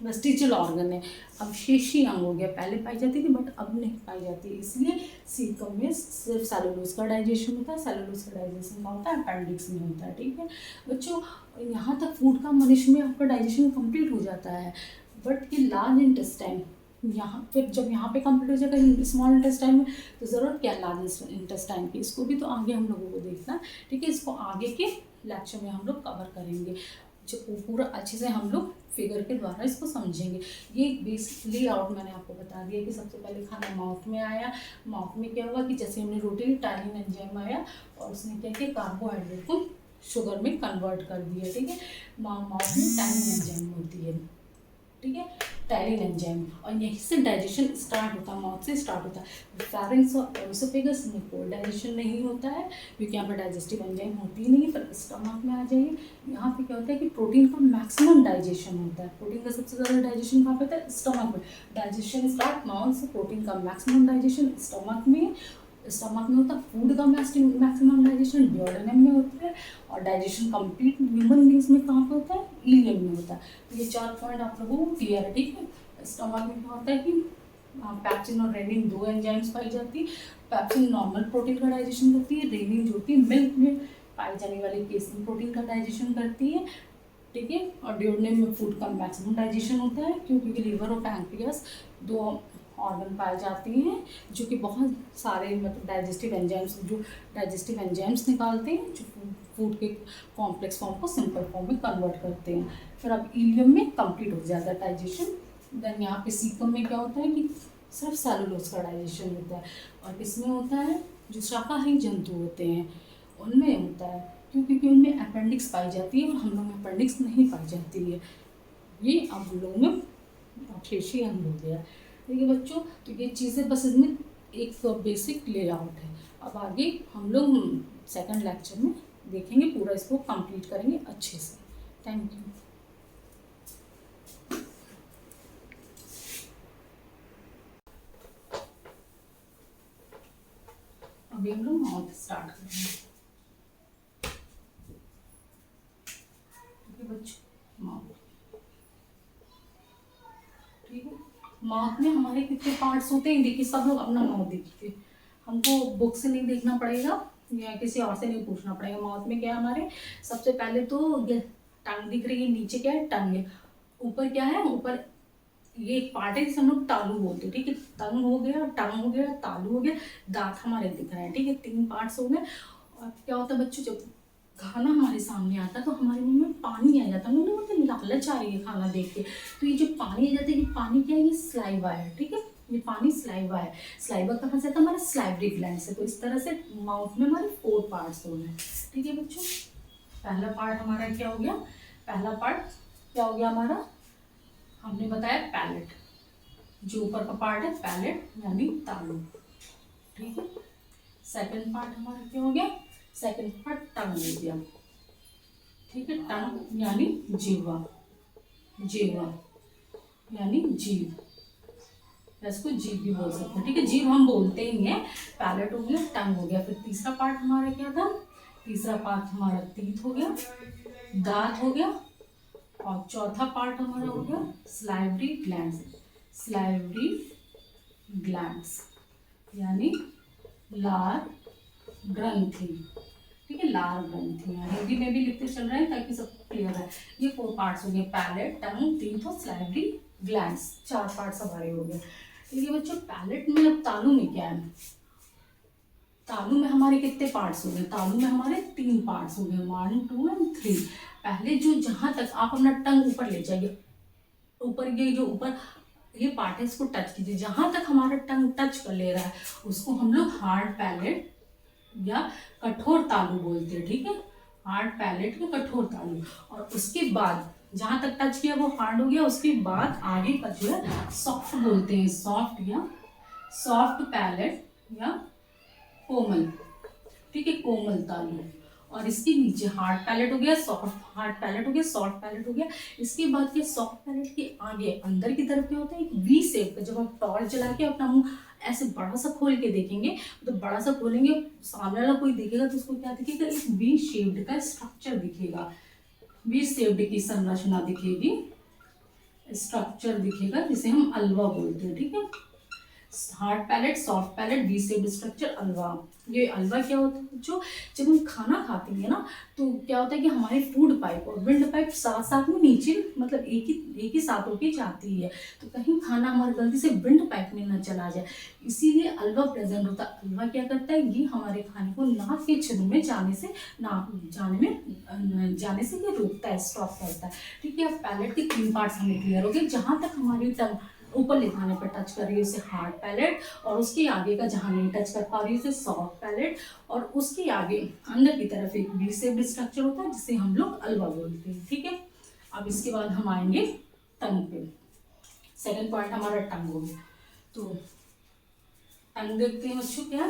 वेस्टिजियल ऑर्गन है, अवशेषी अंग हो गया। पहले पाई जाती थी बट अब नहीं पाई जाती, इसलिए सीकम में सिर्फ सेलुलोज का डाइजेशन होता है। सेलुलोज का डाइजेशन का होता है अपेंडिक्स में होता है, ठीक है बच्चों। यहाँ तक फूड का मनुष्य में आपका डाइजेशन कंप्लीट हो जाता है, बट ये लार्ज इंटेस्टाइन यहाँ पे, जब यहाँ पे कंप्लीट हो जाएगा स्मॉल इंटेस्टाइन में, तो ज़रूरत क्या लार्ज इंटेस्टाइन की, इसको भी तो आगे हम लोगों को देखना, ठीक है। इसको आगे के लेक्चर में हम लोग कवर करेंगे, जो पूरा अच्छे से हम लोग फिगर के द्वारा इसको समझेंगे। ये बेसिक लेआउट मैंने आपको बता दिया कि सबसे पहले खाना माउथ में आया, माउथ में क्या हुआ कि जैसे हमने रोटी ली, टाइलिन एंजाइम आया और उसने क्या किया, कार्बोहाइड्रेट को शुगर में कन्वर्ट कर दिया, ठीक है। माउथ में टाइलिन एंजाइम होती है, ठीक है, टाइलिन एंजाइम, और यहीं से डाइजेशन स्टार्ट होता है, माउथ से स्टार्ट होता है। फेरिंक्स और एसोफेगस में कोई डाइजेशन नहीं होता है, क्योंकि यहाँ पर डाइजेस्टिव एंजाइम होती ही नहीं है। पर स्टमक में आ जाइए, यहाँ पे क्या होता है कि प्रोटीन का मैक्सिमम डाइजेशन होता है। प्रोटीन का सबसे ज़्यादा डाइजेशन कहाँ पे होता है, स्टमक में। डाइजेशन स्टार्ट माउथ से, प्रोटीन का मैक्सिमम डाइजेशन स्टमक में, स्टमक में होता है। फूड का मैक्सिमम डाइजेशन ड्यूडेनम में होता है, और डाइजेशन कंप्लीट ह्यूमन बींग्स में कहाँ पे होता है, इलियम में होता है। तो ये 4 पॉइंट आप लोगों को क्लियर है, ठीक है। स्टमक में क्या होता है कि पैप्सिन और रेनिन 2 एंजाइम्स पाई जाती है। पैप्सिन नॉर्मल प्रोटीन का डाइजेशन करती है, रेनिन जो होती है मिल्क में पाई जाने वाली केसिन प्रोटीन का डाइजेशन करती है, ठीक है। और ड्यूडेनम में फूड का मैक्सिमम डाइजेशन होता है, क्योंकि लीवर और पैंक्रियास 2 ऑर्गन पाए जाते हैं, जो कि बहुत सारे मतलब डाइजेस्टिव एंजाइम्स निकालते हैं, जो फूड के कॉम्प्लेक्स फॉर्म को सिंपल फॉर्म में कन्वर्ट करते हैं। फिर अब इलियम में कंप्लीट हो जाता है डाइजेशन। देन यहाँ पे सीकम में क्या होता है कि सिर्फ सेलुलोज का डाइजेशन होता है, और किसमें होता है, जो शाकाहारी जंतु होते हैं उनमें होता है, क्योंकि उनमें अपेंडिक्स पाई जाती है और हम लोग में अपेंडिक्स नहीं पाई जाती है। ये अब हम लोगों में अवशेषी अंग हो गया, ठीक है बच्चों। तो ये चीज़ें बस इसमें एक बेसिक लेआउट है। अब आगे हम लोग सेकंड लेक्चर में देखेंगे, पूरा इसको कंप्लीट करेंगे अच्छे से। Thank you. अभी हम लोग माउथ स्टार्ट करेंगे, ठीक है बच्चों। माउथ, ठीक है। माउथ में हमारे कितने पार्ट्स होते हैं, देखिए सब लोग अपना माउथ देखिए, हमको बुक से नहीं देखना पड़ेगा या किसी और से नहीं पूछना पड़ेगा। माउथ में क्या है हमारे, सबसे पहले तो ये टंग दिख रही है, नीचे क्या है, टंग है, ऊपर क्या है, ऊपर ये एक पार्ट है जिसे हम लोग तालू बोलते हैं, ठीक है। तंग हो गया, टंग हो गया, तालू हो गया, दांत हमारे दिख रहे हैं, ठीक है। 3 पार्ट्स हो गए। और क्या होता है बच्चों, जब खाना हमारे सामने आता है तो हमारे मुंह में पानी आ जाता है, मुझे मतलब लालच आ रही है खाना देख के, तो ये जो पानी आ जाता है, ये पानी क्या है, ये स्लाइवा है, ठीक है। ये पानी स्लाइवा है। स्लाइवा कहाँ से आता है, हमारे स्लाइवरी ग्लैंड से। तो इस तरह से माउथ में हमारे 4 पार्ट्स हो गए, ठीक है बच्चों। पहला पार्ट हमारा क्या हो गया, पहला पार्ट क्या हो गया हमारा, हमने बताया पैलेट, जो ऊपर का पार्ट है पैलेट यानी तालू, ठीक है। सेकंड पार्ट हमारा क्या हो गया, सेकंड पार्ट टंग हो गया, ठीक है। टंग यानी जीवा, जीवा यानी जीव, इसको जीव भी बोल सकते हैं, ठीक है। जीव हम बोलते ही हैं। पैलेट हो गया, टंग हो गया। फिर तीसरा पार्ट हमारा क्या था, तीसरा पार्ट हमारा टीथ हो गया, दांत हो गया, और चौथा पार्ट हमारा हो गया स्लाइवरी ग्लैंड्स, स्लाइवरी ग्लैंड्स यानी लार ग्रंथि, ठीक है। लार ग्रंथि हिंदी में भी लिखते चल रहे हैं ताकि सबको क्लियर है। ये 4 पार्ट्स हो गए, पैलेट, टंग, टीथ और स्लाइवरी ग्लैंड्स, 4 पार्ट्स हमारे हो गए, ठीक है बच्चों। पैलेट में अब तालू में क्या है, तालू में हमारे कितने पार्ट्स हो गए, तालू में हमारे 3 पार्ट्स हो गए, 1 2 और 3। पहले जो जहां तक आप अपना टंग ऊपर ले जाइए, ऊपर ये जो ऊपर ये पार्ट है इसको टच कीजिए, जहां तक हमारा टंग टच कर ले रहा है उसको हम लोग हार्ड पैलेट या कठोर तालू बोलते हैं, ठीक है। हार्ड पैलेट या कठोर तालु। और उसके बाद जहाँ तक टच किया वो हार्ड हो गया, उसके बाद आगे का जो है सॉफ्ट बोलते हैं, सॉफ्ट या सॉफ्ट पैलेट या कोमल, ठीक है, कोमल तालु। और इसके नीचे हार्ड पैलेट हो गया, सॉफ्ट हार्ड पैलेट हो गया, सॉफ्ट पैलेट हो गया। इसके बाद के सॉफ्ट पैलेट के आगे अंदर की तरफ क्या होता है, एक वी शेप का। जब आप टॉर्च जला के अपना मुंह ऐसे बड़ा सा खोल के देखेंगे, तो बड़ा सा खोलेंगे, सामने वाला कोई देखेगा तो उसको क्या दिखेगा, एक वी शेप्ड का स्ट्रक्चर दिखेगा, वी शेप्ड की संरचना दिखेगी, स्ट्रक्चर दिखेगा, जिसे हम अलवा बोलते हैं, ठीक है। Hard palate, soft palate, V shaped structure, अलवा। ये अलवा क्या होता है बच्चों, जब हम खाना खाते हैं ना, तो क्या होता है कि हमारे फूड पाइप और विंड पाइप साथ साथ में नीचे, मतलब एक ही साथ होके जाती है, तो कहीं खाना हमारा गलती से विंड पाइप में ना चला जाए, इसीलिए अलवा प्रेजेंट होता है। अलवा क्या करता है, ये हमारे खाने को नाक के छिद्र में जाने से ये रोकता है, स्टॉप करता है, ठीक है। अब पैलेट के 3 पार्ट्स हमें क्लियर हो गए। जहाँ तक हमारी टंग ऊपर लिखाने पर टच कर रही है उसे हार्ड पैलेट, और उसके आगे का जहाँ नहीं टच कर पा रही है उसे सॉफ्ट पैलेट, और उसके आगे अंदर की तरफ एक वी शेप्ड स्ट्रक्चर होता है जिसे हम लोग अलवा बोलते हैं, ठीक है। अब इसके बाद हम आएंगे टंग पे। सेकंड पॉइंट हमारा टंग हो गया। तो टंग देखते हैं बच्चों, क्या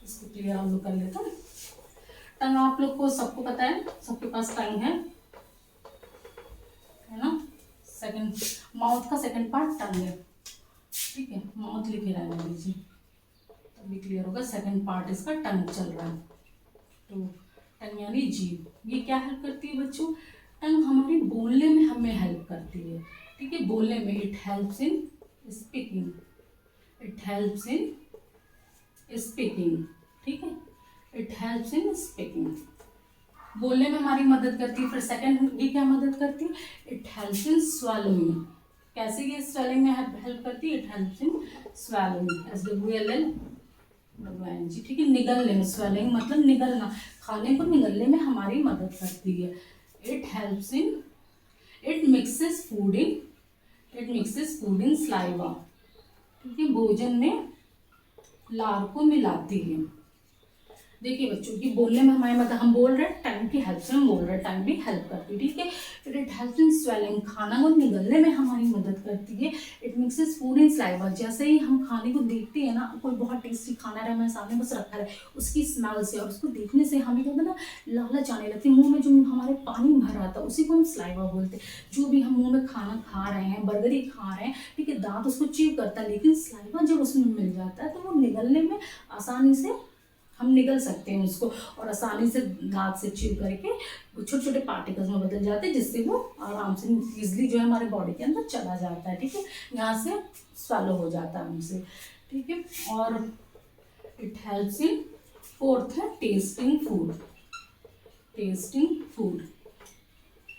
इसको क्लियर हम लोग कर लेते हैं। टंग आप लोग को सबको पता है, सबके पास टंग है ना। सेकंड माउथ का सेकंड पार्ट टंग है, ठीक है, माउथ लिखे रहने दीजिए तभी क्लियर होगा। सेकंड पार्ट इसका टंग चल रहा है। तो टंग यानी जीभ, ये क्या हेल्प करती है बच्चों, टंग हमारी बोलने में हमें हेल्प करती है, ठीक है, बोलने में। It helps in speaking, it helps in speaking, ठीक है, इट हेल्प्स इन स्पीकिंग, बोलने में हमारी मदद करती है। फिर सेकंड ये क्या मदद करती है, इट हेल्प्स इन स्वेलोइंग। कैसे ये स्वेलिंग में हेल्प करती है, it helps in swallowing, SWLLWING, ठीक है, निगलने में। स्वेलिंग मतलब निगलना, खाने को निगलने में हमारी मदद करती है। It helps in, it mixes food in saliva, ठीक है, भोजन में लार को मिलाती है। देखिए बच्चों की बोलने में हमारी मदद, हम बोल रहे हैं टंग की हेल्प से हम बोल रहे हैं, टंग भी हेल्प करती है, ठीक है। फिर इट हेल्प्स इन स्वेलिंग, खाना को निगलने में हमारी मदद करती है। It mixes food in saliva, जैसे ही हम खाने को देखते हैं ना, कोई बहुत टेस्टी खाना रहा हमारे सामने बस रखा है, उसकी स्मेल से और उसको देखने से हमें क्या होता है ना, लालच आने लगती है, मुंह में जो हमारे पानी भर आता है उसी को हम स्लाइवा बोलते हैं। जो भी हम मुंह में खाना खा रहे हैं, बर्गर ही खा रहे हैं, ठीक है, दांत उसको च्यू करता है, लेकिन स्लाइवा जब उसमें मिल जाता है तो वो निगलने में आसानी से हम निगल सकते हैं उसको, और आसानी से दांत से च्यू करके छोटे छोटे पार्टिकल्स में बदल जाते हैं, जिससे वो आराम से इजली जो है हमारे बॉडी के अंदर चला जाता है, ठीक है, यहाँ से स्वैलो हो जाता है हमसे, ठीक है। और इट हेल्प्स इन, फोर्थ है टेस्टिंग फूड, टेस्टिंग फूड।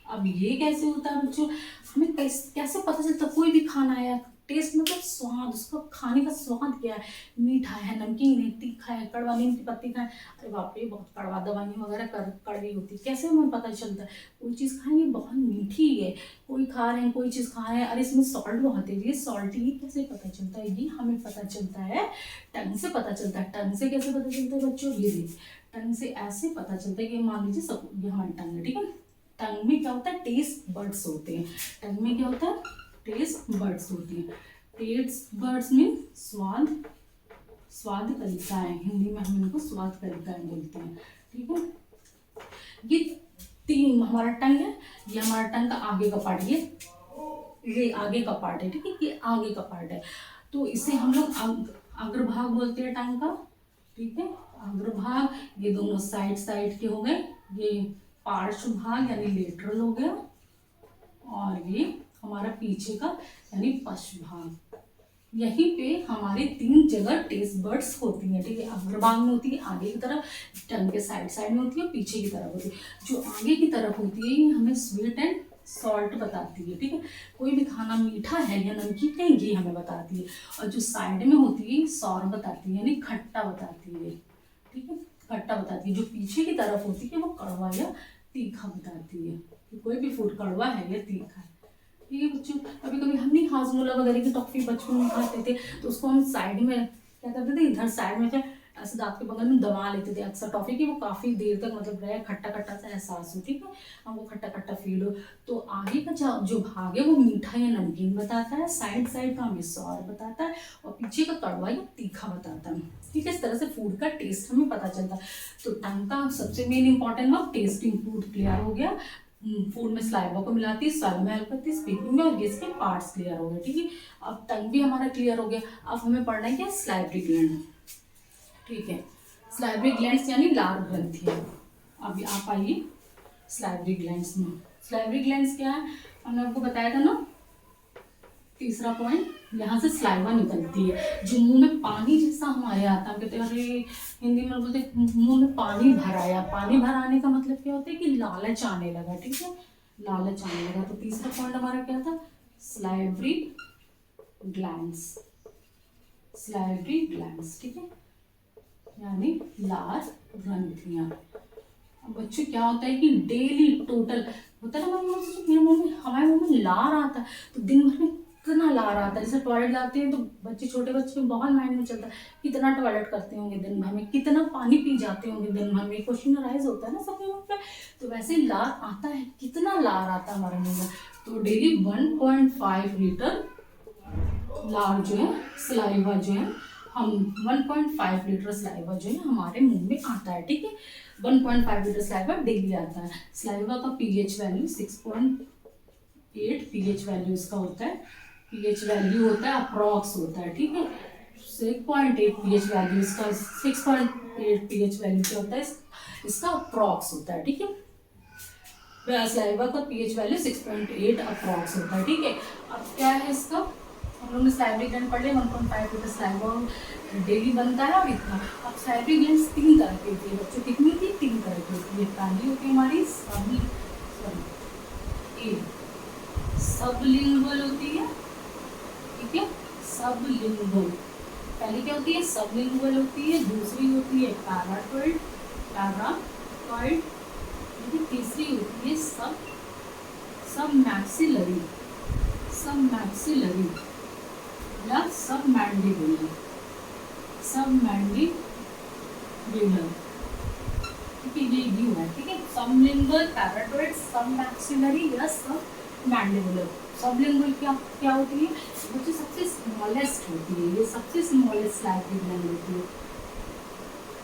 अब ये कैसे होता है बच्चों, हमें कैसे पता चलता कोई भी खाना है, टेस्ट मतलब स्वाद, उसका खाने का स्वाद क्या है, मीठा है, नमकीन है, तीखा है, कड़वा, नीम की पत्ती खाए, अरे बाप रे बहुत कड़वा, दवाइयाँ वगैरह कड़वी होती है, कैसे हमें पता चलता है। कोई चीज़ खाएंगे बहुत मीठी है, कोई खा रहे हैं, कोई चीज़ खा रहे हैं, अरे इसमें सॉल्ट बहुत है, ये सॉल्टी, ये कैसे पता चलता है, ये हमें पता चलता है टंग से पता चलता है। टंग से कैसे पता चलता है बच्चों, ये देखिए, टंग से ऐसे पता चलता है कि मान लीजिए सब ये हमारी टंग है, ठीक है। टंग में क्या होता है, टेस्ट बर्ड्स होते हैं, टंग में क्या होता है, टेस्ट बर्ड्स होती हैं। टेस्ट बर्ड्स में स्वाद कलिकाएं, हिंदी में हम इनको स्वाद कलिकाएं बोलते हैं, ठीक है। ये 3 हमारा टंग है, ये हमारा टंग का आगे का पार्ट, ये आगे का पार्ट है, ठीक है, ये आगे का पार्ट है। तो इसे हम लोग अग्रभाग बोलते हैं टंग का, ठीक है, अग्रभाग। ये दोनों साइड के हो गए, ये पार्श्व भाग यानी लेटरल हो गया, और ये हमारा पीछे का यानी पश्च भाग। यहीं पे हमारे 3 जगह टेस्ट बर्ड्स होती हैं, ठीक है, अग्रभाग में होती है आगे की तरफ, टंग के साइड में होती है, पीछे की तरफ होती है। जो आगे की तरफ होती है ये हमें स्वीट एंड सॉल्ट बताती है, ठीक है, कोई भी खाना मीठा है या नमकीन है ये हमें बताती है। और जो साइड में होती है सौर बताती है यानी खट्टा बताती है, ठीक है, खट्टा बताती है। जो पीछे की तरफ होती है वो कड़वा या तीखा बताती है, कि कोई भी फूड कड़वा है या तीखा है, ठीक है बच्चों। कभी कभी हम नहीं हाजमोला वगैरह की टॉफी बचपन में खाते थे, तो उसको हम साइड में क्या करते थे, इधर साइड में ऐसे दांत के बगल में दबा लेते थे अक्सर टॉफी की, वो काफी देर तक मतलब रहे, खट्टा खट्टा सा एहसास हो, ठीक है, हमको खट्टा खट्टा फील हो। तो आगे का जो भाग है वो मीठा या नमकीन बताता है, साइड साइड का हमें सॉर बताता है, और पीछे का कड़वा या तीखा बताता है, ठीक है। इस तरह से फूड का टेस्ट हमें पता चलता है। तो टंग का सबसे main important work testing, food clear हो गया, फूड में सलाइवा को मिलाती है, स्वाद में हेल्प करती है, स्पीकिंग में, और इसके पार्ट्स क्लियर हो गए, ठीक है। अब टंग भी हमारा क्लियर हो गया। अब हमें पढ़ना है क्या, स्लाइवरी ग्लैंड, ठीक है। स्लाइवरी ग्लैंड्स यानी लार ग्रंथियां। अभी आप आइए स्लाइवरी ग्लैंड्स में। स्लाइवरी ग्लैंड्स क्या है, हमने आपको बताया था ना, तीसरा पॉइंट, यहाँ से स्लाइवा निकलती है, जो मुंह में पानी जैसा हमारे आता है, कहते हैं अरे हिंदी में बोलते मुंह में पानी भराया। पानी भराने का मतलब क्या होता है कि लालच आने लगा, ठीक है, लालच आने लगा। तो तीसरा पॉइंट हमारा क्या था, स्लाइवरी ग्लैंड्स, स्लाइवरी ग्लैंड्स, ठीक है, यानी लार ग्रंथियां। अब बच्चों क्या होता है कि डेली टोटल होता है ना, हमारे मुंह में लार आता है, तो दिन भर में कितना लार आता है। जैसे टॉयलेट जाते हैं तो बच्चे, छोटे बच्चे बहुत माइंड में चलता है कितना टॉयलेट करते होंगे दिन भर में, कितना पानी पी जाते होंगे दिन भर में, क्वेश्चन राइज होता है ना सबके मुंह पे। तो वैसे लार आता है, कितना लार आता है हमारे मुंह में, तो डेली 1.5 लीटर लार जो है, सलाइवा जो है, हम 1.5 लीटर सलाइवा जो है हमारे मुंह में आता है, ठीक है। 1.5 लीटर सलाइवा डेली आता है। सलाइवा का पीएच वैल्यू 6.8 पीएच वैल्यू इसका होता है, पीएच वैल्यू होता है अप्रॉक्स होता है, ठीक है। 6.8 पीएच वैल्यू इसका, 6.8 पीएच वैल्यू क्या होता है, इसका अप्रॉक्स होता है, ठीक है। सलाइवा का पीएच वैल्यू 6.8 अप्रॉक्स होता है, ठीक है। अब क्या है इसका, हम लोग ने स्लाइवरी ग्लैंड पढ़ लिया, 1.5 लीटर सलाइवा डेली बनता है, और इतना। अब स्लाइवरी ग्लैंड्स 3 तरह की होती है बच्चों, कितनी थी, 3 तरह की होती है। पहली होती है हमारी सबलिंगुअल होती है, ठीक है, सबलिंगुअल। पहली क्या होती है, सबलिंगुअल होती है, दूसरी होती है पैराटॉइड, पैराटॉइड, तीसरी होती है सब मैक्सिलरी, सब मैक्सिलरी या सब मैंडिबुलर, सब मैंडिबुलर, ठीक है, ये व्यू है, ठीक है। सबलिंगुअल, पैराटॉइड, सब मैक्सिलरी या सब मैंडिबुलर। सबलिंगुअल क्या क्या होती है, वो जो सबसे स्मॉलेस्ट होती है, ये सबसे स्मॉलेस्ट स्लाइवरी ग्लैंड होती है,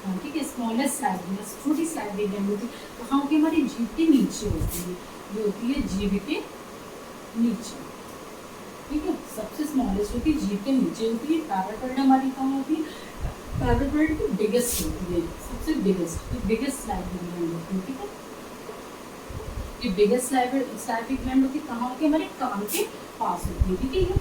हाँ, ठीक है, स्मॉलेस्ट स्लाइवरी, छोटी स्लाइवरी ग्लैंड होती है, कहाँ होती है, हमारी जीभ के नीचे होती है, ये होती है जीभ के नीचे, ठीक है, सबसे स्मॉलेस्ट होती है, जीभ के नीचे होती है। पैराटॉइड हमारी कहाँ होती है, पैराटॉइड की बिगेस्ट होती है, सबसे बिगेस्ट स्लाइवरी ग्लैंड होती है, ठीक है। ये बिगेस्ट स्लाइवरी ग्लैंड होती है, कहाँ होती है, हमारे कान के पास होती है, ठीक है, ये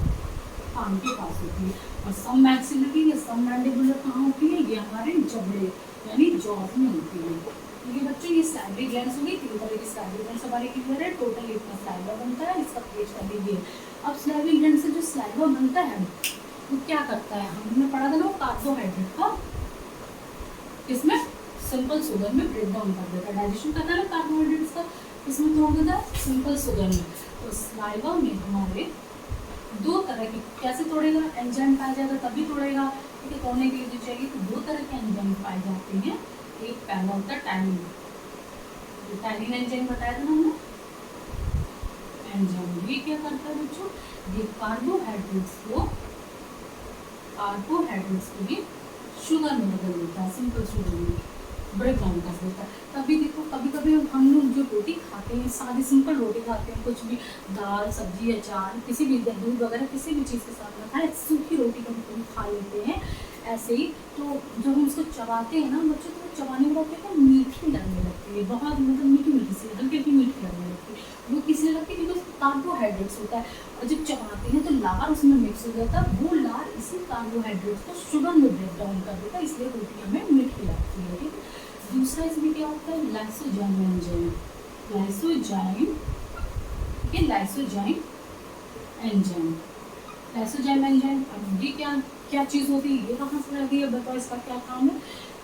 कान के पास होती है। और सब मैक्सिलरी या सब मैंडिबुलर कहाँ होती है, ये हमारे जबड़े यानी जॉज में होती है, ठीक है बच्चों। ये स्लाइवरी ग्लैंड्स होगी, 3 तरह की स्लाइवरी ग्लैंड्स हमारे क्लियर है, टोटल इतना स्लाइवा बनता है, इसका पेज कर लीजिए। अब स्लाइवरी ग्लैंड से जो स्लाइवा बनता है वो क्या करता है, हमने पढ़ा था ना, वो कार्बोहाइड्रेट का इसमें सिंपल शुगर में ब्रेक डाउन कर देता है, डाइजेशन करता है ना कार्बोहाइड्रेट्स का, इसमें तोड़ देता है सिंपल शुगर में। तो स्लाइवा में हमारे 2 तरह की, कैसे तोड़ेगा, एंजाइम पाया जाएगा तभी तोड़ेगा, ठीक है, तोड़ने के लिए जो चाहिए, तो 2 तरह के एंजाइम पाए जाते हैं। एक पहला होता है टैनिन, टैनिन एंजाइम बताया था ना हमने, एंजाइम ये क्या करता है बच्चों, ये कार्बोहाइड्रेट्स को भी शुगर में बदल देता है, सिंपल शुगर में ब्रेक डाउन कर देता है। तभी देखो कभी कभी हम लोग जो रोटी खाते हैं, सादी सिंपल रोटी खाते हैं, कुछ भी दाल सब्जी अचार किसी भी दूध वगैरह किसी भी चीज़ के साथ में खाए, सूखी रोटी कभी कभी खा लेते हैं ऐसे ही। तो जब हम उसको चबाते हैं ना बच्चों, तो चबाने में क्या मीठी लगने लगती है, बहुत मतलब मीठी मीठी सी, हल्की हल्की मीठी लगने लगती है। वो किस लिए लगती है, बिकॉज कार्बोहाइड्रेट्स होता है, और जब चबाते हैं तो लार उसमें मिक्स हो जाता है, वो लार इसी कार्बोहाइड्रेट्स को शुगर में ब्रेक डाउन कर देता है, इसलिए रोटी हमें मीठी लगती है, ठीक है। दूसरा इसमें क्या होता है, लाइसोजाइम एंजाइम, लाइसोजाइम, ठीक है, लाइसोजाइम एंजाइम, लाइसोजाइम एंजाइम। अब ये क्या चीज़ होती है, ये कहाँ से रहती है, बताओ इसका क्या काम है।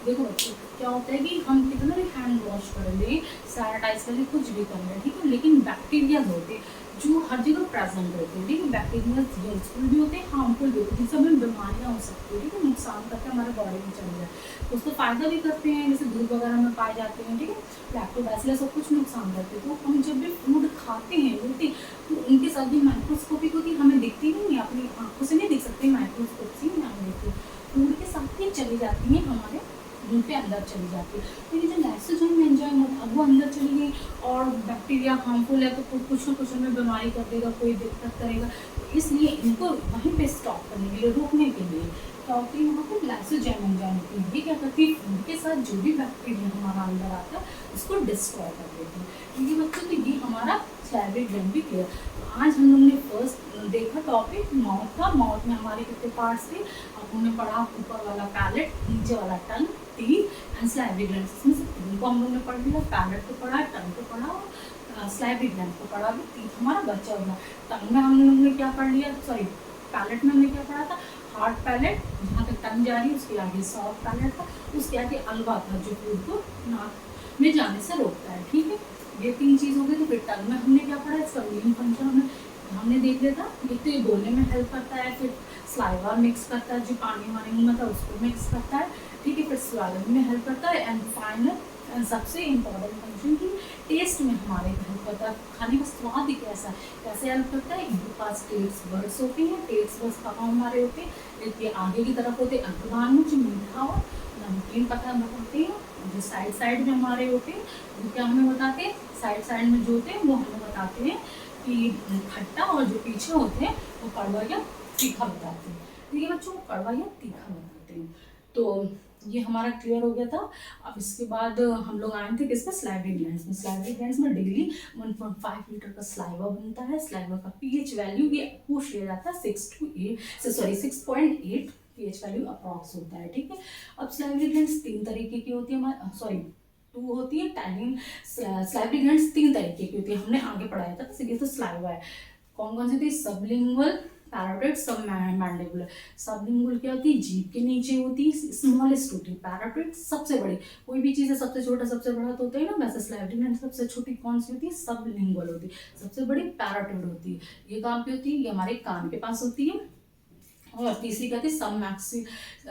देखो बच्चों क्या होता है कि हम कितना भी हैंड वॉश कर लें, सैनिटाइज कर लें, कुछ भी कर लें, ठीक है, लेकिन बैक्टीरिया होते हैं, जो हर जगह प्रेजेंट रहते हैं, ठीक है। बैक्टीरिया यूजफुल भी होते हैं, हार्मफुल भी होते हैं, जिससे हमें बीमारियाँ हो सकती है, ठीक है, नुकसान करके हमारे बॉडी में चले जाए, तो उसको फ़ायदा भी करते हैं, जैसे दूध वगैरह में पाए जाते हैं, ठीक है। लैक्टोबैसिलस सब कुछ नुकसान करते हैं। तो हम जब भी फूड खाते हैं लेते हैं, तो उनके साथ भी माइक्रोस्कोपिक होती है, हमें दिखती नहीं है, अपनी आँखों से नहीं दिख सकते, माइक्रोस्कोप से हमें देखते हैं, फूड के साथ ही चली जाती हैं, हमारे मुंह के अंदर चली जाती है। तो ये जो लाइसोजाइम एंजाइम होता है, अब वो अंदर चली गई और बैक्टीरिया हार्मफुल है, तो कुछ ना कुछ हमें बीमारी कर देगा, कोई दिक्कत करेगा, तो इसलिए इनको वहीं पे स्टॉप करने के लिए, रोकने के लिए क्या होती है, यहाँ पर लाइसोजाइम एंजाइम होती है। ये क्या करती है, फूड के साथ जो भी बैक्टीरिया हमारा अंदर आता है उसको डिस्ट्रॉय कर देती है। क्योंकि बच्चों, तो ये हमारा सैलरी ग्लैंड भी क्लियर। आज हम लोग ने फर्स्ट देखा टॉपिक माउथ का। माउथ में हमारे कितने पार्ट्स थे, अब हमने पढ़ा ऊपर वाला पैलेट, नीचे वाला टंग, टीथ एंड सलाइवरी ग्लैंड। इसमें से तीन को हम लोग ने पढ़ लिया, पैलेट को पढ़ा, टंग को पढ़ा और सलाइवरी ग्लैंड को पढ़ा। अभी टीथ हमारा बच्चा हुआ। टंग में हम लोग ने क्या पढ़ लिया, सॉरी पैलेट में हमने क्या पढ़ा था, हार्ड पैलेट, जहाँ तक टंग जा रही है उसके आगे सॉफ्ट पैलेट था, उसके आगे अलवा था जो फूड को नाक में जाने से रोकता है, ठीक है। ये तीन चीज़ हो गई। तो फिर टंग में हमने क्या पढ़ा, इसका मेन फंक्शन हमने देख लिया था। एक तो ये बोलने में हेल्प करता है, फिर स्लाइवा मिक्स करता है, जो पानी हमारे मुंह में था उसको मिक्स करता है, ठीक है, फिर स्लाइवा में हेल्प करता है, एंड फाइनल सबसे इम्पोर्टेंट फंक्शन की टेस्ट में हमारे हेल्प करता है। खाने का स्वाद ही कैसा है, कैसे हेल्प करता है। इनके पास टेस्ट बर्ड्स होते हैं, टेस्ट बर्ड्स कहाँ हमारे होते हैं, इसके आगे की तरफ होते हैं अंतर्भाग में, जो मीठा और नमकीन पता बताते हैं। जो साइड में हमारे होते हैं वो क्या हमें बताते हैं, साइड में जो होते हैं वो हमें बताते हैं कि खट्टा, और जो पीछे होते हैं वो कड़वा या तीखा बताते हैं, ठीक है बच्चों, कड़वा या तीखा बताते हैं। तो ये हमारा क्लियर हो गया था। अब इसके बाद हम लोग आए थे किसमें, स्लाइवरी ग्लैंड्स में। स्लाइवरी ग्लैंड्स में डेली 1.5 लीटर का स्लाइवा बनता है। स्लाइवा का पीएच वैल्यू ये पूछ लिया जाता है 6.8 पीएच वैल्यू अप्रॉक्स होता है, ठीक है। अब स्लाइवरी ग्लैंड्स तीन तरीके की होती है, हमारे सॉरी टू होती है टैनिन। स्लाइवरी ग्लैंड्स तीन तरीके की होती है, हमने आगे पढ़ाया था, ये तो स्लाइवा है। कौन कौन सी थी, सबलिंगुअल, पैराटोइड, सब मैंडिबुलर। सबलिंगुअल क्या होती है, जीभ के नीचे होती है, स्मॉलेस्ट होती है। पैराटोइड सबसे बड़ी, कोई भी चीज़ है सबसे छोटा सबसे बड़ा तो होता है ना, वैसे स्लाइवरी ग्लैंड सबसे छोटी कौन सी होती है, सबलिंगुअल होती है। सबसे बड़ी पैराटोइड होती है। ये कहाँ पे होती है, ये हमारे कान के पास होती है। और तीसरी कहती है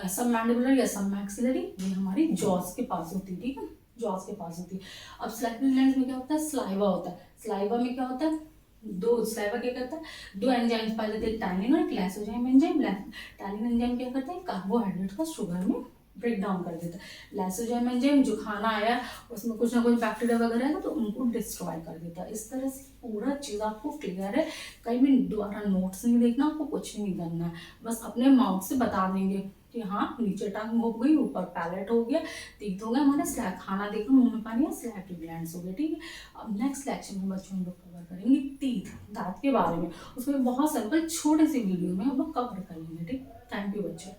सब मैंडिबुलर या सब मैक्सिलरी, ये हमारी जॉस के पास होती है, ठीक है, जॉस के पास होती है। अब स्लाइवरी ग्लैंड में क्या होता है, स्लाइवा होता है। स्लाइवा में क्या होता है, दो स्लाइवा क्या करता है, दो एंजाइम्स पाए जाते हैं, टैनिन और एक लाइसोजाइम एंजाइम। टैनिन एंजाइम क्या करता है, कार्बोहाइड्रेट का शुगर में ब्रेक डाउन कर देता है। लाइसोजाइम एंजाइम जो खाना आया उसमें कुछ ना कुछ बैक्टीरिया वगैरह है तो उनको डिस्ट्रॉय कर देता है। इस तरह से पूरा चीज़ आपको क्लियर है, कहीं भी दोबारा नोट्स नहीं देखना, आपको कुछ नहीं करना है, बस अपने माउथ से बता देंगे कि हाँ नीचे टंग हो गई, ऊपर पैलेट हो गया, टीथ हो गया, हमारे स्लैग खाना देखो मुंह में पानी है, स्लैग ग्लैंड्स हो गए, ठीक है। अब नेक्स्ट लेक्चर में बच्चों हम लोग कवर करेंगे टीथ, दांत के बारे में। उसमें बहुत सिंपल छोटे से वीडियो में हम लोग कवर करेंगे, ठीक। थैंक यू बच्चों।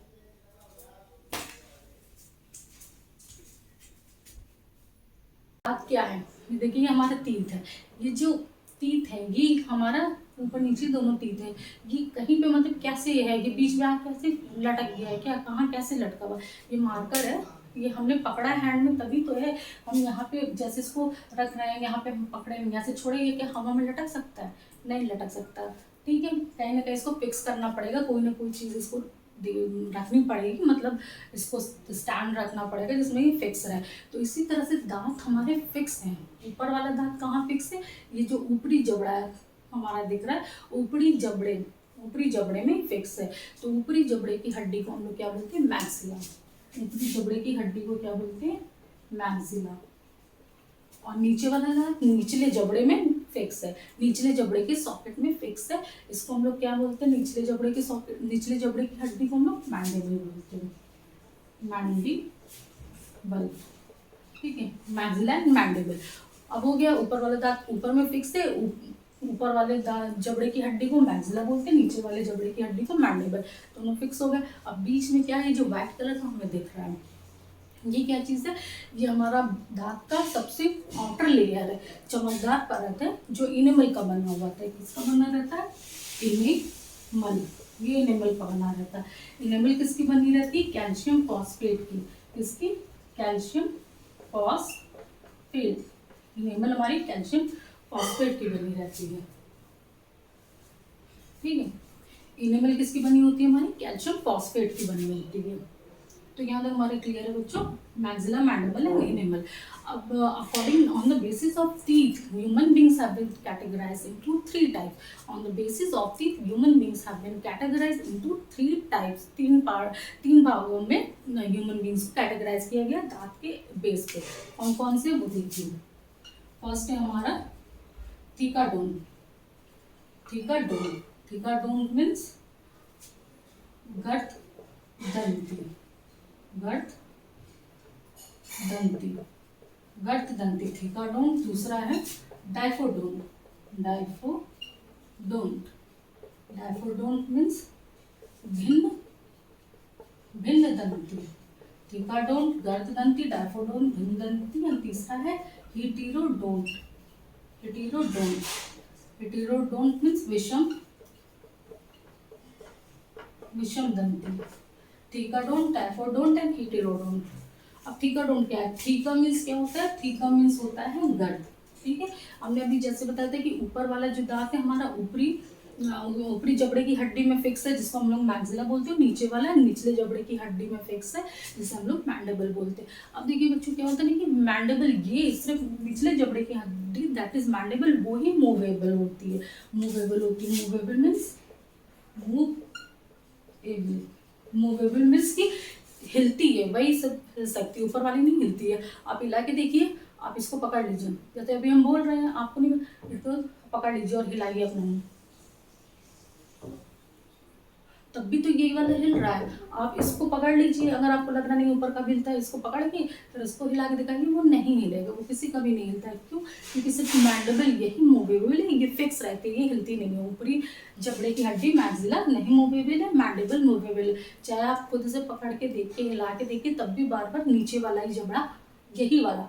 दांत क्या है, देखिए हमारा टीथ है, ये जो टीथ है ये हमारा ऊपर नीचे दोनों टीथ है, ये कहीं पे मतलब कैसे है, ये बीच में आके कैसे लटक गया है क्या, कहाँ कैसे लटका हुआ, ये मार्कर है, ये हमने पकड़ा है हैंड में तभी तो है। हम यहाँ पे जैसे इसको रख रहे हैं, यहाँ पे हम पकड़े, यहाँ से छोड़े, ये क्या हवा में लटक सकता है, नहीं लटक सकता, ठीक है। कहीं ना कहीं इसको फिक्स करना पड़ेगा, कोई ना कोई चीज़ इसको रखनी पड़ेगी, मतलब इसको स्टैंड रखना पड़ेगा जिसमें ये फिक्स रहे। तो इसी तरह से दांत हमारे फिक्स हैं। ऊपर वाला दांत कहाँ फिक्स है, ये जो ऊपरी जबड़ा है हमारा दिख रहा है, ऊपरी जबड़े में फिक्स है। तो ऊपरी जबड़े की हड्डी को हम लोग क्या बोलते हैं, मैक्सिला। ऊपरी जबड़े की हड्डी को क्या बोलते हैं, मैक्सिला। और नीचे वाला दांत निचले जबड़े में फिक्स है, निचले जबड़े के सॉकेट में फिक्स है। इसको हम लोग क्या बोलते हैं, निचले जबड़े के सॉकेट, निचले जबड़े की हड्डी को हम लोग मैंडिबल बोलते हैं, मैंडिबल, ठीक है, मैक्सिला एंड मैंडिबल। अब हो गया, ऊपर वाला दांत ऊपर में फिक्स है, ऊपर वाले जबड़े की हड्डी को मैक्सिला बोलते हैं, नीचे वाले जबड़े की हड्डी को मैंडिबल, दोनों फिक्स हो गए। अब बीच में क्या है, जो व्हाइट कलर का हमें दिख रहा है, ये क्या चीज़ है, ये हमारा दांत का सबसे आउटर लेयर है, चमकदार परत है, जो इनेमल का बना हुआ था। किसका बना रहता है, इनेमल, ये इनेमल का बना रहता है। इनेमल किसकी बनी रहती है, कैल्शियम फॉस्फेट की, किसकी, कैल्शियम फॉस्फेट, इनेमल हमारी कैल्शियम फॉस्फेट की बनी रहती है, ठीक है। इनेमल किसकी बनी होती है हमारी, कैल्शियम फॉस्फेट की बनी होती है। तो यहाँ तक हमारे क्लियर है बच्चों, मैक्सिला, मैंडिबल एंड इनेमल। अब according on the basis of teeth human beings have been categorised into 3 types. On the basis of teeth human beings have been categorised into 3 types. 3 भागों में ह्यूमन बींग्स को categorise किया गया दांत के base पे। कौन कौन से वो देखिए। फर्स्ट है हमारा थीकाडोन। थीकाडोन, थीकाडोन मीन्स गर्त दंती, गर्त दंती, गर्त दंती थीकाडोन। दूसरा है डाइफोडोन, डाइफोडोन, डाइफोडोन मीन्स भिन्न भिन्न दंती। थीकाडोन गर्त दंती, डाइफोडोन भिन्न दंती। और तीसरा है हीटेरोडोंट, हीटेरोडोंट, हीटेरोडोंट मीन्स विषम विषम दंती। थीकाडोंट, डाइफोडोंट एंड हीटेरोडोंट। अब थीकाडोंट क्या है, थीका मीन्स क्या होता है, थीका मीन्स होता है गर्द, ठीक है। हमने अभी जैसे बताया था कि ऊपर वाला जो दांत है हमारा ऊपरी जबड़े की हड्डी में फिक्स है, जिसको हम लोग मैक्सिला बोलते हैं। नीचे वाला निचले जबड़े की हड्डी में फिक्स है, जिसे हम लोग मैंडिबल बोलते हैं। अब देखिए बच्चों क्या होता है ना कि मैंडिबल ये सिर्फ निचले जबड़े की हड्डी दैट इज मैंडिबल वो ही मूवेबल होती है। मूवेबल होती है, मूवेबल मीन्स मूवेबल मीन्स की हिलती है, वही सब हिल सकती है, ऊपर वाली नहीं हिलती है। आप हिला के देखिए, आप इसको पकड़ लीजिए, जैसे अभी हम बोल रहे हैं आपको नहीं, इसको पकड़ लीजिए और हिलाइए अपना मुंह, तब भी तो यही वाला हिल रहा है। आप इसको पकड़ लीजिए, अगर आपको लग रहा नहीं ऊपर का हिलता है, इसको पकड़ के फिर इसको हिला के दिखाइए, वो नहीं हिलेगा, वो किसी का भी नहीं हिलता है। क्यों? क्योंकि सिर्फ मैंडिबल यही मूवेबल है, ये फिक्स रहती है, ये हिलती नहीं है। ऊपरी जबड़े की हड्डी मैक्सिला नहीं मूवेबल है, मैंडिबल मूवेबल है। चाहे आप खुद से पकड़ के देखिए, हिला के देखिए, तब भी बार बार नीचे वाला ही जबड़ा, यही वाला,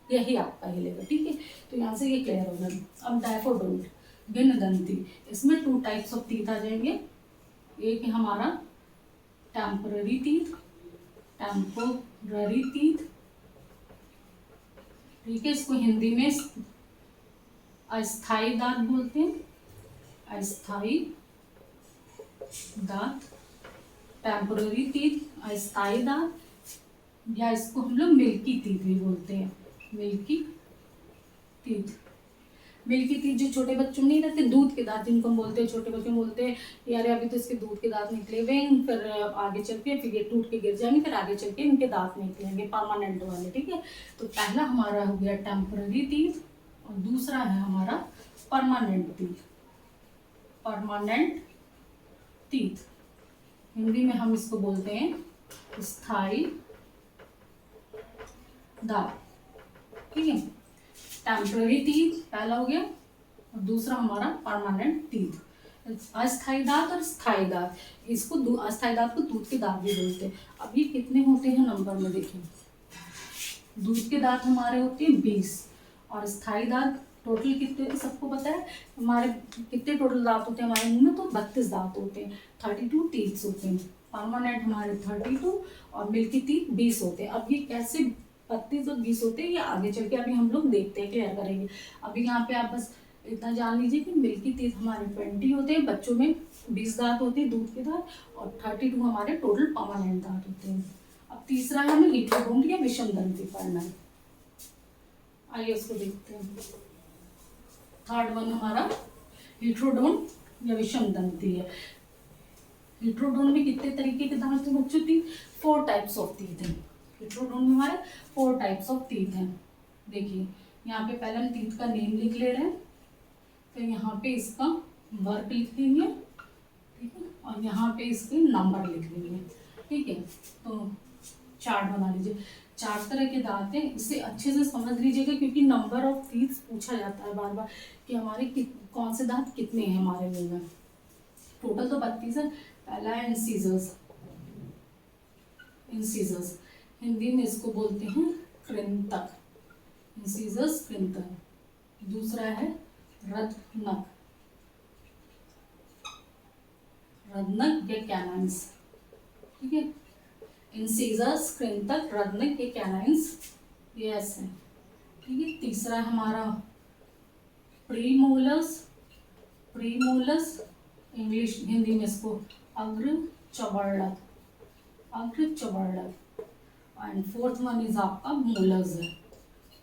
यही आपका हिलेगा, ठीक है। तो यहाँ से ये क्लियर हो गया। अब डाइफोडोंट भिन्न दंती, इसमें 2 टाइप्स ऑफ टीथ आ जाएंगे। एक है हमारा टेम्पररी टीथ, टेम्पोररी टीथ, ठीक है। इसको हिंदी में अस्थाई दांत बोलते हैं, अस्थाई दांत, टेम्पररी टीथ, अस्थाई दांत, या इसको हम लोग मिल्की टीथ भी बोलते हैं, मिल्की टीथ। मिल्की टीथ जो छोटे बच्चों में नहीं रहते, दूध के दांत जिनको हम बोलते हैं, छोटे बच्चों बोलते हैं यार अभी तो इसके दूध के दांत निकले हुए हैं, फिर आगे चल के फिर ये टूट के गिर जाएंगे, फिर आगे चल के इनके दांत निकलेंगे परमानेंट वाले, ठीक है। तो पहला हमारा हो गया टेम्पररी टीथ और दूसरा है हमारा permanent teeth, permanent teeth. Hindi में हम इसको बोलते हैं स्थायी दांत, ठीक है। टेम्पररी टीथ पहला हो गया और दूसरा हमारा परमानेंट टीथ। अस्थायी दांत और स्थायी दांत, इसको अस्थायी दांत को दूध के दांत भी बोलते हैं। अब ये कितने होते हैं नंबर में देखिए, दूध के दांत हमारे होते हैं 20 और स्थायी दांत टोटल कितने होते सबको पता है हमारे कितने टोटल दांत होते हैं हमारे मुंह में, तो 32 दांत होते हैं, 32 टीथ होते हैं। परमानेंट हमारे 32 और मिल्की टीथ 20 होते हैं। अब ये कैसे 32 और 20 होते हैं ये आगे चल के अभी हम लोग देखते हैं, क्लियर करेंगे। अभी यहाँ पे आप बस इतना जान लीजिए कि मिल्की टीथ हमारे 20 होते हैं, बच्चों में 20 दांत होते हैं दूध के दांत, और 32 हमारे टोटल परमानेंट दांत होते हैं। अब तीसरा है हमें हीटेरोडोंट या विषम दंती पढ़ना है, आइए उसको देखते हैं। थर्ड वन हमारा हीटेरोडोंट या विषम दंती है। हीटेरोडोंट में कितने तरीके के दांत हैं बच्चों? 4 टाइप्स ऑफ टीथ हैं। हीटेरोडोंट में हमारे 4 टाइप्स ऑफ टीथ हैं। देखिए यहाँ पे पहले हम टीथ का नेम लिख ले रहे हैं, फिर यहाँ पे इसका वर्क लिख लेंगे, ठीक है, और यहाँ पे इसके नंबर लिख लेंगे, ठीक है। तो चार्ट बना लीजिए। 4 तरह के दांत हैं, इसे अच्छे से समझ लीजिएगा क्योंकि नंबर ऑफ टीथ पूछा जाता है बार बार कि हमारे कौन से दांत कितने हैं हमारे मुंह में। टोटल तो 32 है। पहला है इंसीजर्स, इंसीजर्स हिंदी में इसको बोलते हैं कृंतक, इंसीजर्स कृंतक। दूसरा है रत्नक, रत्नक या कैनाइंस, ठीक है। इंसीजर्स कृंतक रत्नक या कैनाइंस ये ऐसे हैं, ठीक है। तीसरा हमारा प्रीमोलर्स, प्रीमोलस, इंग्लिश हिंदी में इसको अग्र चवर्णक, अग्र चवर्णक। एंड फोर्थ वन इज आपका मोलस है,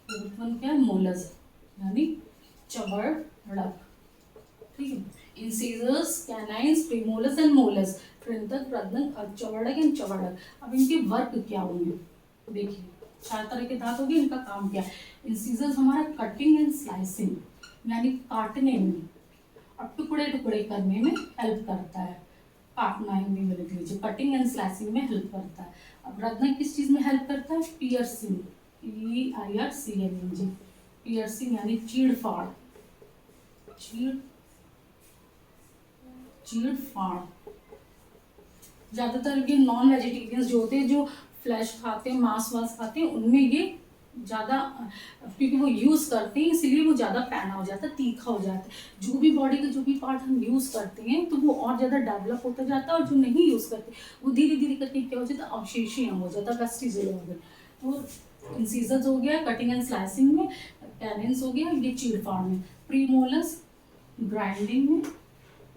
फोर्थ वन क्या है, मोलस यानी चवर्णक, ठीक है। Incisors, canines, premolars and molars, कृंतक, प्रदंत, चवर्णक एंड चवर्णक। अब इनके वर्क क्या होंगे, देखिए 4 तरह के दांत होंगे, इनका काम क्या है। इंसीजर्स हमारा कटिंग एंड स्लाइसिंग यानी काटने में और टुकड़े टुकड़े करने में हेल्प करता है, काटना हिंदी में लिख लीजिए, कटिंग एंड स्लाइसिंग में हेल्प करता है। अब प्रदंत किस चीज में हेल्प करता है, पियर्सिंग, PIRCING, पियर्सिंग यानी चीड़ फाड़, चीड़ फाड़। ज्यादातर ये नॉन वेजिटेरियंस जो होते हैं, जो फ्लैश खाते हैं, मांस वास खाते हैं, उनमें ये ज़्यादा, क्योंकि वो यूज़ करते हैं इसलिए वो ज़्यादा पैना हो जाता है, तीखा हो जाता है। जो भी बॉडी का जो भी पार्ट हम यूज़ करते हैं तो वो और ज़्यादा डेवलप होता जाता है, और जो नहीं यूज़ करते वो धीरे धीरे करके क्या हो जाता है, अवशेषीय हो जाता है, वेस्टिजियल हो गए। तो इंसीजर्स हो गया कटिंग एंड स्लाइसिंग में, कैनेंस हो गया ये चीड़फाड़ में, प्रीमोलस ग्राइंडिंग में,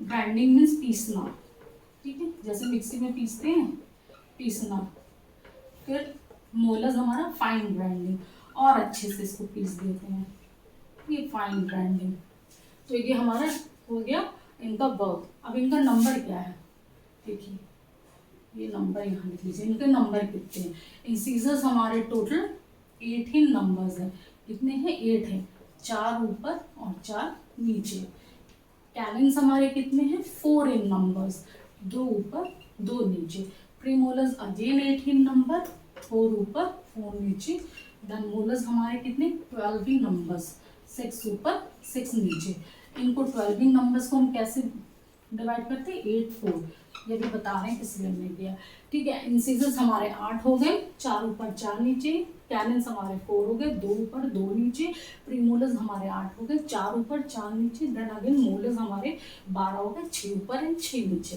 ग्राइंडिंग मीन्स पीसना, ठीक है, जैसे मिक्सी में पीसते हैं, पीसना। फिर मोलस हमारा फाइन ग्राइंडिंग, और अच्छे से इसको पीस देते हैं, ये फाइन ग्राइंडिंग। तो ये हमारा हो गया इनका वर्क। अब इनका नंबर क्या है, देखिए ये नंबर यहाँ लिख लीजिए, इनके नंबर कितने हैं। इंसीजर्स हमारे टोटल 18 नंबर्स हैं, कितने हैं, 8 हैं, 4 ऊपर और 4 नीचे। कैनिन्स हमारे कितने हैं, 4 इन नंबर्स, 2 ऊपर 2 नीचे। प्रीमोलस अगेन 18 नंबर, 4 ऊपर 4 नीचे। देन मोलस हमारे कितने, 12 नंबर्स, 6 ऊपर 6 नीचे। इनको 12 नंबर्स को हम कैसे डिवाइड करते हैं, 8 4, ये भी बता रहे हैं इसलिए हमने किया, ठीक है। इंसीजर्स हमारे 8 हो गए, 4 ऊपर 4 नीचे। कैनिन्स हमारे 4 हो गए, 2 ऊपर 2 नीचे। प्रीमोलस हमारे 8 हो गए, 4 ऊपर 4 नीचे। देन अगेन मोलस हमारे 12 हो गए, 6 ऊपर एंड 6 नीचे,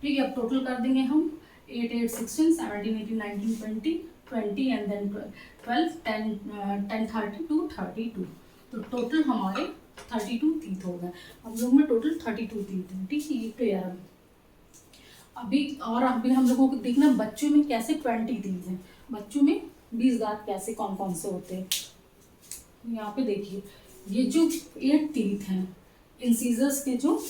ठीक है। अब टोटल कर देंगे हम, 8 8 16 17 18 19 20 20 एंड देन 12 10 10 32 32। तो टोटल हमारे 32 टीथ हो गए। हम लोग में टोटल 32 टीथ हैं, ठीक है, ये क्लियर है। अभी हम लोगों को देखना बच्चों में कैसे 20 टीथ हैं, बच्चों में 20 दांत कैसे कौन कौन से होते हैं। यहाँ पे देखिए ये जो 8 टीथ हैं, इंसीजर्स के जो,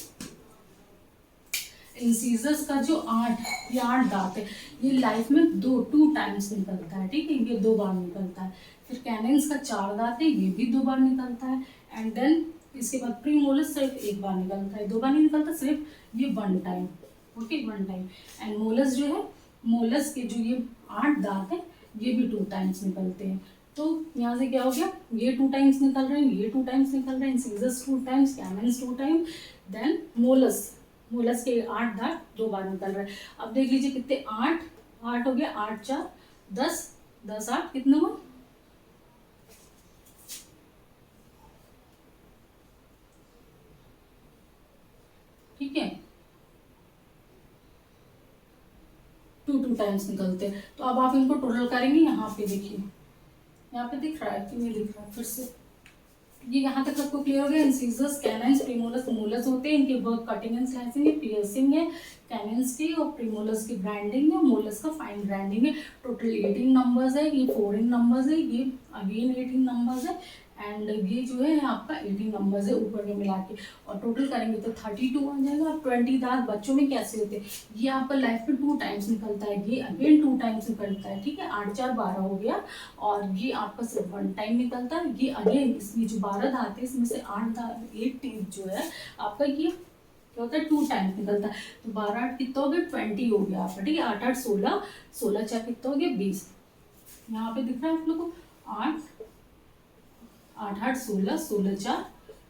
इंसीजर्स का जो 8 दांत है, ये लाइफ में 2 टाइम्स निकलता है, ठीक है, ये 2 बार निकलता है। फिर कैनिन्स का 4 दांत है, ये भी 2 बार निकलता है। एंड देन इसके बाद प्रीमोलस सिर्फ 1 बार निकलता है, 2 बार नहीं निकलता, सिर्फ ये 1 टाइम, ओके 1 टाइम। एंड मोलस जो है, मोलस के जो ये 8 दांत है, ये भी 2 टाइम्स निकलते हैं। तो यहाँ से क्या हो गया, ये 2 टाइम्स निकल रहे हैं, ये 2 टाइम्स निकल रहे हैं, इंसीजर्स 2 टाइम्स, कैनिन्स 2 टाइम। देन मोलस के 8 दांत 2 बार निकल रहे हैं। अब देख लीजिए कितने, 8 हो गया, 8 4 10 10 8 कितने हुआ, ठीक है, 2 टाइम्स निकलते हैं। तो अब आप इनको टोटल करेंगे, यहाँ पे देखिए, यहाँ पे दिख रहा है कि नहीं दिख रहा है, फिर से ये यहाँ तक सबको क्लियर हो गया। इंसीजर्स, कैनाइन्स, प्रीमोलस, मोलस होते हैं, इनके वर्क कटिंग एंड स्लाइसिंग है, पियर्सिंग है, कैनिन्स की, और प्रीमोलस की ग्राइंडिंग है, मोलस का फाइन ग्राइंडिंग है। टोटल 18 नंबर्स है, ये 4 इन नंबर्स है, ये अगेन 18 नंबर्स है, एंड ये जो है आपका 18 नंबर्स है ऊपर में मिला के, और टोटल करेंगे तो 32 आ जाएगा। 20 दांत बच्चों में कैसे होते हैं, ये आपका लाइफ में 2 टाइम्स निकलता है, ये अगेन 2 टाइम्स निकलता है, ठीक है, 8 4 12 हो गया। और ये आपका सिर्फ 1 टाइम निकलता है, ये अगेन इसमें जो 12 दांत है, इसमें से 8 टीथ जो है आपका, ये क्या होता है, 2 टाइम्स निकलता है। तो 12 8 कितना हो गया, 20 हो गया आपका, ठीक है। 8 8 16 16 4 कितना हो गया, 20। यहाँ पे दिख रहा है आप लोगों को, 8 8 16 16 4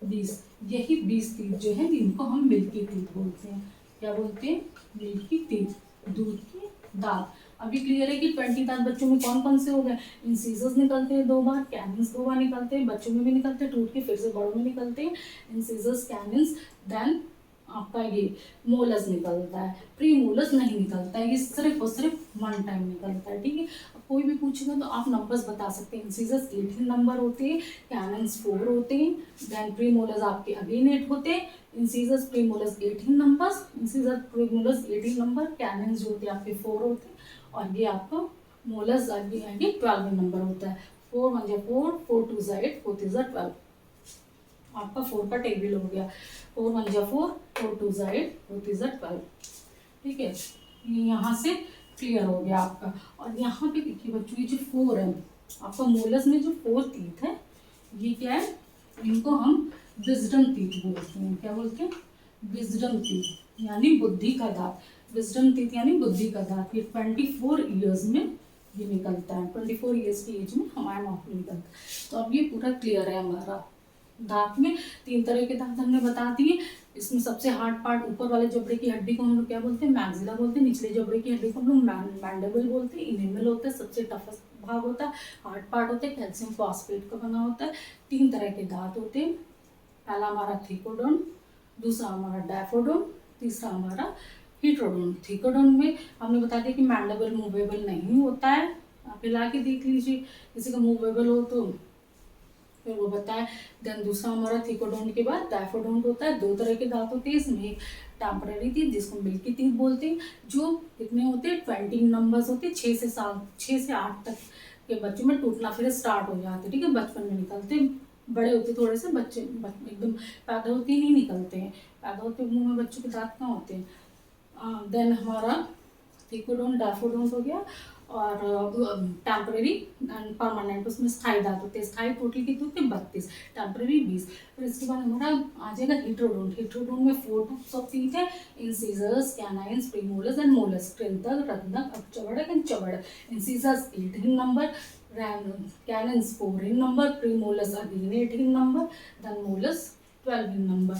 20, यही 20 टीथ जो है इनको हम मिल्की टीथ बोलते हैं। क्या बोलते हैं, मिल्की टीथ, दूध की दांत। अभी क्लियर है कि 20 दांत बच्चों में कौन कौन से हो गए, इंसीजर्स निकलते हैं 2 बार, कैनिन्स 2 बार निकलते हैं, बच्चों में भी निकलते हैं, टूट के फिर से बड़ों में निकलते हैं, इंसीजर्स, कैनिन्स। देन आपका ये मोलस निकलता है, प्रीमोलस नहीं निकलता है, ये सिर्फ और सिर्फ वन टाइम निकलता है। ठीक है, अब कोई भी पूछेगा तो आप नंबर्स बता सकते हैं। इंसिजर्स 18 नंबर होते हैं, कैनन्स 4 होते हैं, देन प्रीमोलस आपके अगेन 8 होते हैं। Incisors premolars 18 numbers, incisor premolars 18 number, canines जो होते हैं आपके 4 होते हैं, और ये आपका मोलस आगे 12 नंबर होता है। 4 1 4, 4 2 8, 4 3 12, आपका 4 का टेबल हो गया। 4 1 4, 4 2 8, 4 3 12। ठीक है, ये यहाँ से क्लियर हो गया आपका। और यहाँ पे देखिए बच्चों, ये जो 4 है आपका मोलस में, जो 4 टीथ है, ये क्या है, इनको हम विजडम टीथ बोलते हैं। क्या बोलते हैं? विजडम टीथ, यानी बुद्धि का दांत। विजडम टीथ यानी बुद्धि का दांत। ये 24 ईयर्स में ये निकलता है, 24 ईयर्स की एज में हमारे माउथ में निकलता है। तो अब ये पूरा क्लियर है हमारा। दांत में 3 तरह के दांत हमने बता दिए। इसमें सबसे हार्ड पार्ट, ऊपर वाले जबड़े की हड्डी को हम लोग क्या बोलते हैं? मैक्सिला बोलते हैं। निचले जबड़े की हड्डी को हम लोग मैंडिबल बोलते हैं। इनेमल होता है, सबसे टफेस्ट भाग होता है। हार्ड पार्ट होता है, कैल्शियम फॉस्फेट का बना होता है। 3 तरह के दांत होते हैं। पहला हमारा थिकोडोन, दूसरा हमारा डायफोडोन, तीसरा हमारा हीट्रोडोन। थिकोडोन में हमने बता दिया कि मैंडिबल मूवेबल नहीं होता है। आप हिला के देख लीजिए, किसी का मूवेबल हो तो फिर वो बताए। देन दूसरा हमारा थिकोडोन के बाद डायफोडोन होता है। 2 तरह के दांत होते हैं इसमें। एक टेम्पररी टीथ, जिसको मिल्की टीथ बोलते हैं, जो कितने होते हैं? 20 नंबर्स होते हैं। 6 से 8 तक के बच्चों में टूटना फिर स्टार्ट हो जाते हैं। ठीक है, बचपन में निकलते हैं, बड़े होते थोड़े से, बच्चे एकदम पैदा होते ही नहीं निकलते हैं। पैदा होते मुंह में बच्चों के दांत कहाँ होते हैं। देन हमारा थिकोडोन डायफोडोन हो गया, और टेम्पररी एंड परमानेंट, उसमें स्थायी दांत होते हैं। स्थायी टोटल कितने होते हैं? 32, टेम्पररी 20। फिर इसके बाद हमारा आ जाएगा हीट्रोडोन। हीट्रोडोन में 4 टाइप्स ऑफ टीथ है, incisors, canines, premolars and molars. कृंतक, रत्नक, अपचवड़क एंड चवड़क। Incisors 18 number, canines 14 number, premolars again 18 number, then molars 12 number.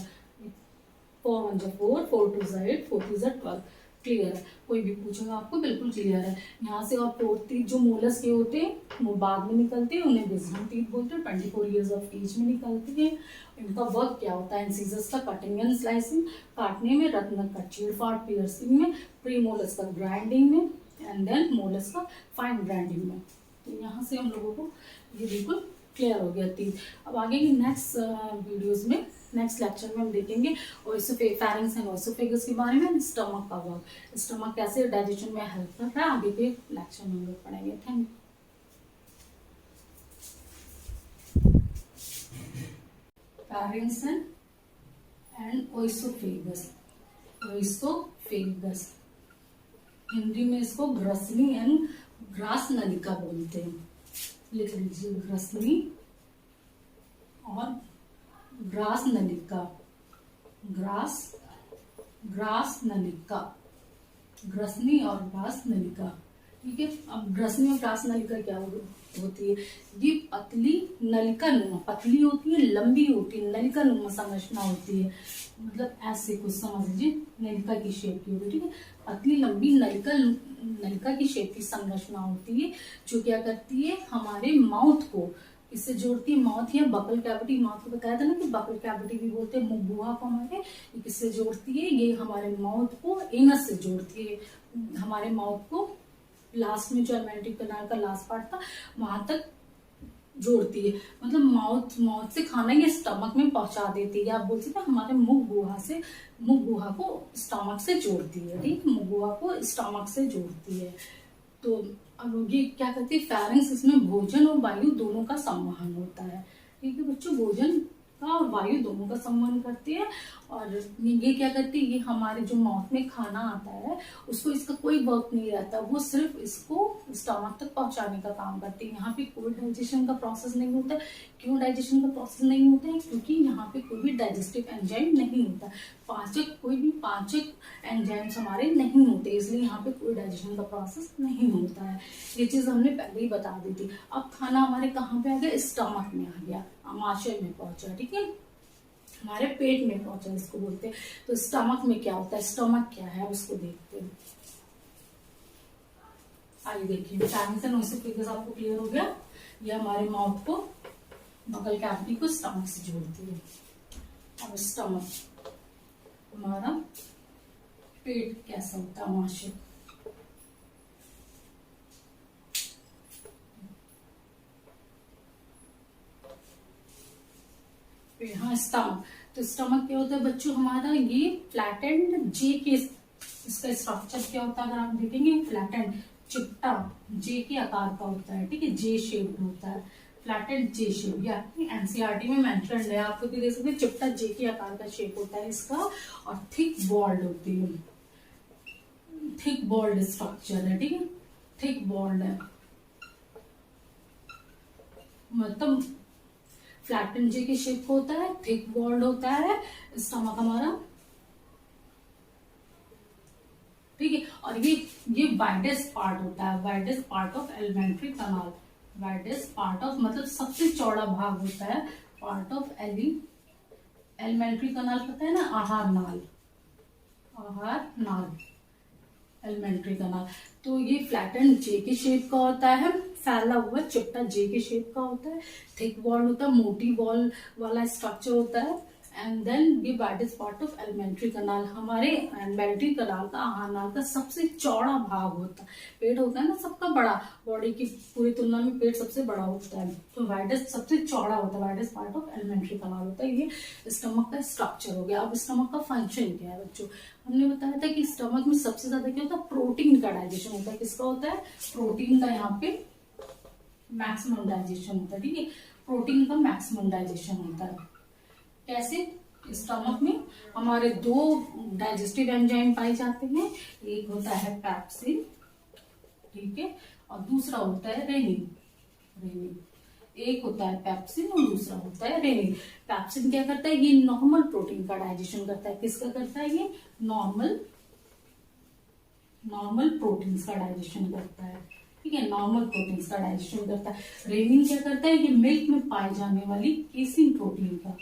4 1 4, 4 2 8, 4 3 12। Clear है? कोई भी पूछेगा आपको बिल्कुल क्लियर है। यहाँ से और 4 टीथ जो मोलस के होते हैं वो बाद में निकलते हैं, उन्हें विजडम टीथ बोलते हैं। 24 ईयर्स ऑफ एज में निकलती है। इनका वर्क क्या होता है? इंसिजर्स का कटिंग एंड स्लाइसिंग, काटने में, रत्नक का चीरफाड़ पियर्सिंग में, प्रीमोलस का ग्राइंडिंग में, एंड देन मोलस का फाइन ग्राइंडिंग में। तो यहाँ से हम लोगों को ये बिल्कुल क्लियर हो गया टीथ। अब आगे की नेक्स्ट वीडियोज़ में, नेक्स्ट लेक्चर में हम देखेंगे फेरिंग्स एंड ओसोफेगस के बारे में, स्टमक का वर्क, स्टमक कैसे डाइजेशन में हेल्प कर रहा है, आगे के लेक्चर में हम लोग पढ़ेंगे। Thank you. Pharynx and oesophagus. Oesophagus Hindi में इसको ग्रसनी एंड ग्रास नलिका बोलते हैं। लिख लीजिए, ग्रसनी और ग्रास नलिका। ग्रास नलिका, ग्रसनी और ग्रास नलिका। ठीक है, अब ग्रसनी और ग्रास नलिका क्या होती है? ये पतली नलिका नुमा, पतली होती है, लंबी होती है, नलिका नुमा संरचना होती है। मतलब ऐसे कुछ समझ लीजिए, नलिका की शेप की होती है। ठीक है, पतली लंबी नलिका की शेप की संरचना होती है, जो क्या करती है? हमारे माउथ को इससे जोड़ती है। माउथ या बकल कैविटी, माउथ को बताया था ना कि बकल कैविटी भी बोलते हैं, मुंह बुआ को हमारे, ये किससे जोड़ती है? ये हमारे माउथ को एनस से जोड़ती है। हमारे माउथ को लास्ट में जो एलिमेंट्री कैनाल का लास्ट पार्ट था वहां तक जोड़ती है। मतलब माउथ से खाना ये स्टमक में पहुंचा देती है। आप बोल सकते हैं हमारे मुंह गुहा को स्टमक से जोड़ती है। ठीक, मुंह गुहा को स्टमक से जोड़ती है। तो अब ये क्या करती है? फेरिंग्स, इसमें भोजन और वायु दोनों का संवहन होता है। ठीक है बच्चों, भोजन का और वायु दोनों का संवहन करती है। और ये क्या करती है? ये हमारे जो माउथ में खाना आता है उसको, इसका कोई वर्क नहीं रहता, वो सिर्फ इसको स्टमक तक पहुंचाने का काम करती है। यहाँ पे कोई डाइजेशन का प्रोसेस नहीं होता। क्यों डाइजेशन का प्रोसेस नहीं होता है? क्योंकि यहाँ पे कोई भी डाइजेस्टिव एंजाइम नहीं होता। कोई भी पाचक एंजाइम्स हमारे नहीं होते, इसलिए यहाँ पे कोई डाइजेशन का प्रोसेस नहीं होता है। ये चीज हमने पहले ही बता दी थी। अब खाना हमारे कहाँ पे आ गया? स्टमक में आ गया, आमाशय में पहुंचा। ठीक है, हमारे पेट में पहुंचा, इसको बोलते हैं। तो स्टमक में क्या होता है? स्टमक क्या है उसको देखते हैं। आइए देखिए, फेरिंग्स एंड ओसोफेगस आपको क्लियर हो गया। ये हमारे माउथ को, बकल कैविटी को स्टमक से जोड़ती है। अब स्टमक, हमारा पेट कैसा होता है, महाशय। हाँ, स्टमक। तो स्टमक क्या होता है बच्चों हमारा, ये फ्लैटेंड जे के, इसका स्ट्रक्चर क्या होता है अगर आप देखेंगे, फ्लैटेंड चिपटा जे के आकार का होता है, ठीक है, जे शेप होता है, फ्लैटेंड जे शेप। या एनसीईआरटी में मेंशन है, आपको भी देख सकते हैं, चिपटा जे के आकार का शेप होता है इसका, और थिक बॉल्ड होती है, थिक बॉल्ड स्ट्रक्चर है, ठीक है, थिक बॉल्ड है, मतलब फ्लैटेंड जे के शेप का होता है, थिक बॉल्ड होता है स्टमक हमारा, ठीक है। और ये वाइडेस्ट पार्ट होता है, widest part of alimentary kanal, widest part of मतलब सबसे चौड़ा भाग होता है, पार्ट ऑफ एलिमेंट्री कनाल, पता है ना, आहार नाल, आहार नाल, एलिमेंट्री कनाल। तो ये फ्लैटेंड जे के शेप का होता है, फैला हुआ चिपटा जे के शेप का होता है, थिक वॉल होता है, मोटी वॉल वाला स्ट्रक्चर होता है, एंड देन ये वाइडेस्ट पार्ट ऑफ एलिमेंट्री कनाल, हमारे एलिमेंट्री कनाल का, आहार नाल का सबसे चौड़ा भाग होता है। पेट होता है ना सबका बड़ा, बॉडी की पूरी तुलना में पेट सबसे बड़ा होता है, तो वाइडेस्ट सबसे चौड़ा होता है, widest part of alimentary canal होता है। ये स्टमक का स्ट्रक्चर हो गया। अब स्टमक का फंक्शन क्या है बच्चों, हमने बताया था कि स्टमक में सबसे ज्यादा क्या होता है, प्रोटीन का डाइजेशन होता है। किसका होता है, प्रोटीन का, यहाँ पे मैक्सिमम डाइजेशन होता है, ठीक है, प्रोटीन का मैक्सिमम डाइजेशन होता है। कैसे, स्टमक में हमारे दो डाइजेस्टिव एंजाइम पाए जाते हैं, एक होता है पैप्सिन, ठीक है, और दूसरा होता है रेनिन, रेनिन, एक होता है पैप्सिन और दूसरा होता है रेनिन। पैप्सिन क्या करता है, ये नॉर्मल प्रोटीन का डाइजेशन करता है। किसका करता है, ये नॉर्मल प्रोटीन्स का डाइजेशन करता है, ठीक है, नॉर्मल प्रोटीन्स का डाइजेशन करता है। रेनिन क्या करता है, ये मिल्क में पाए जाने वाली केसिन प्रोटीन का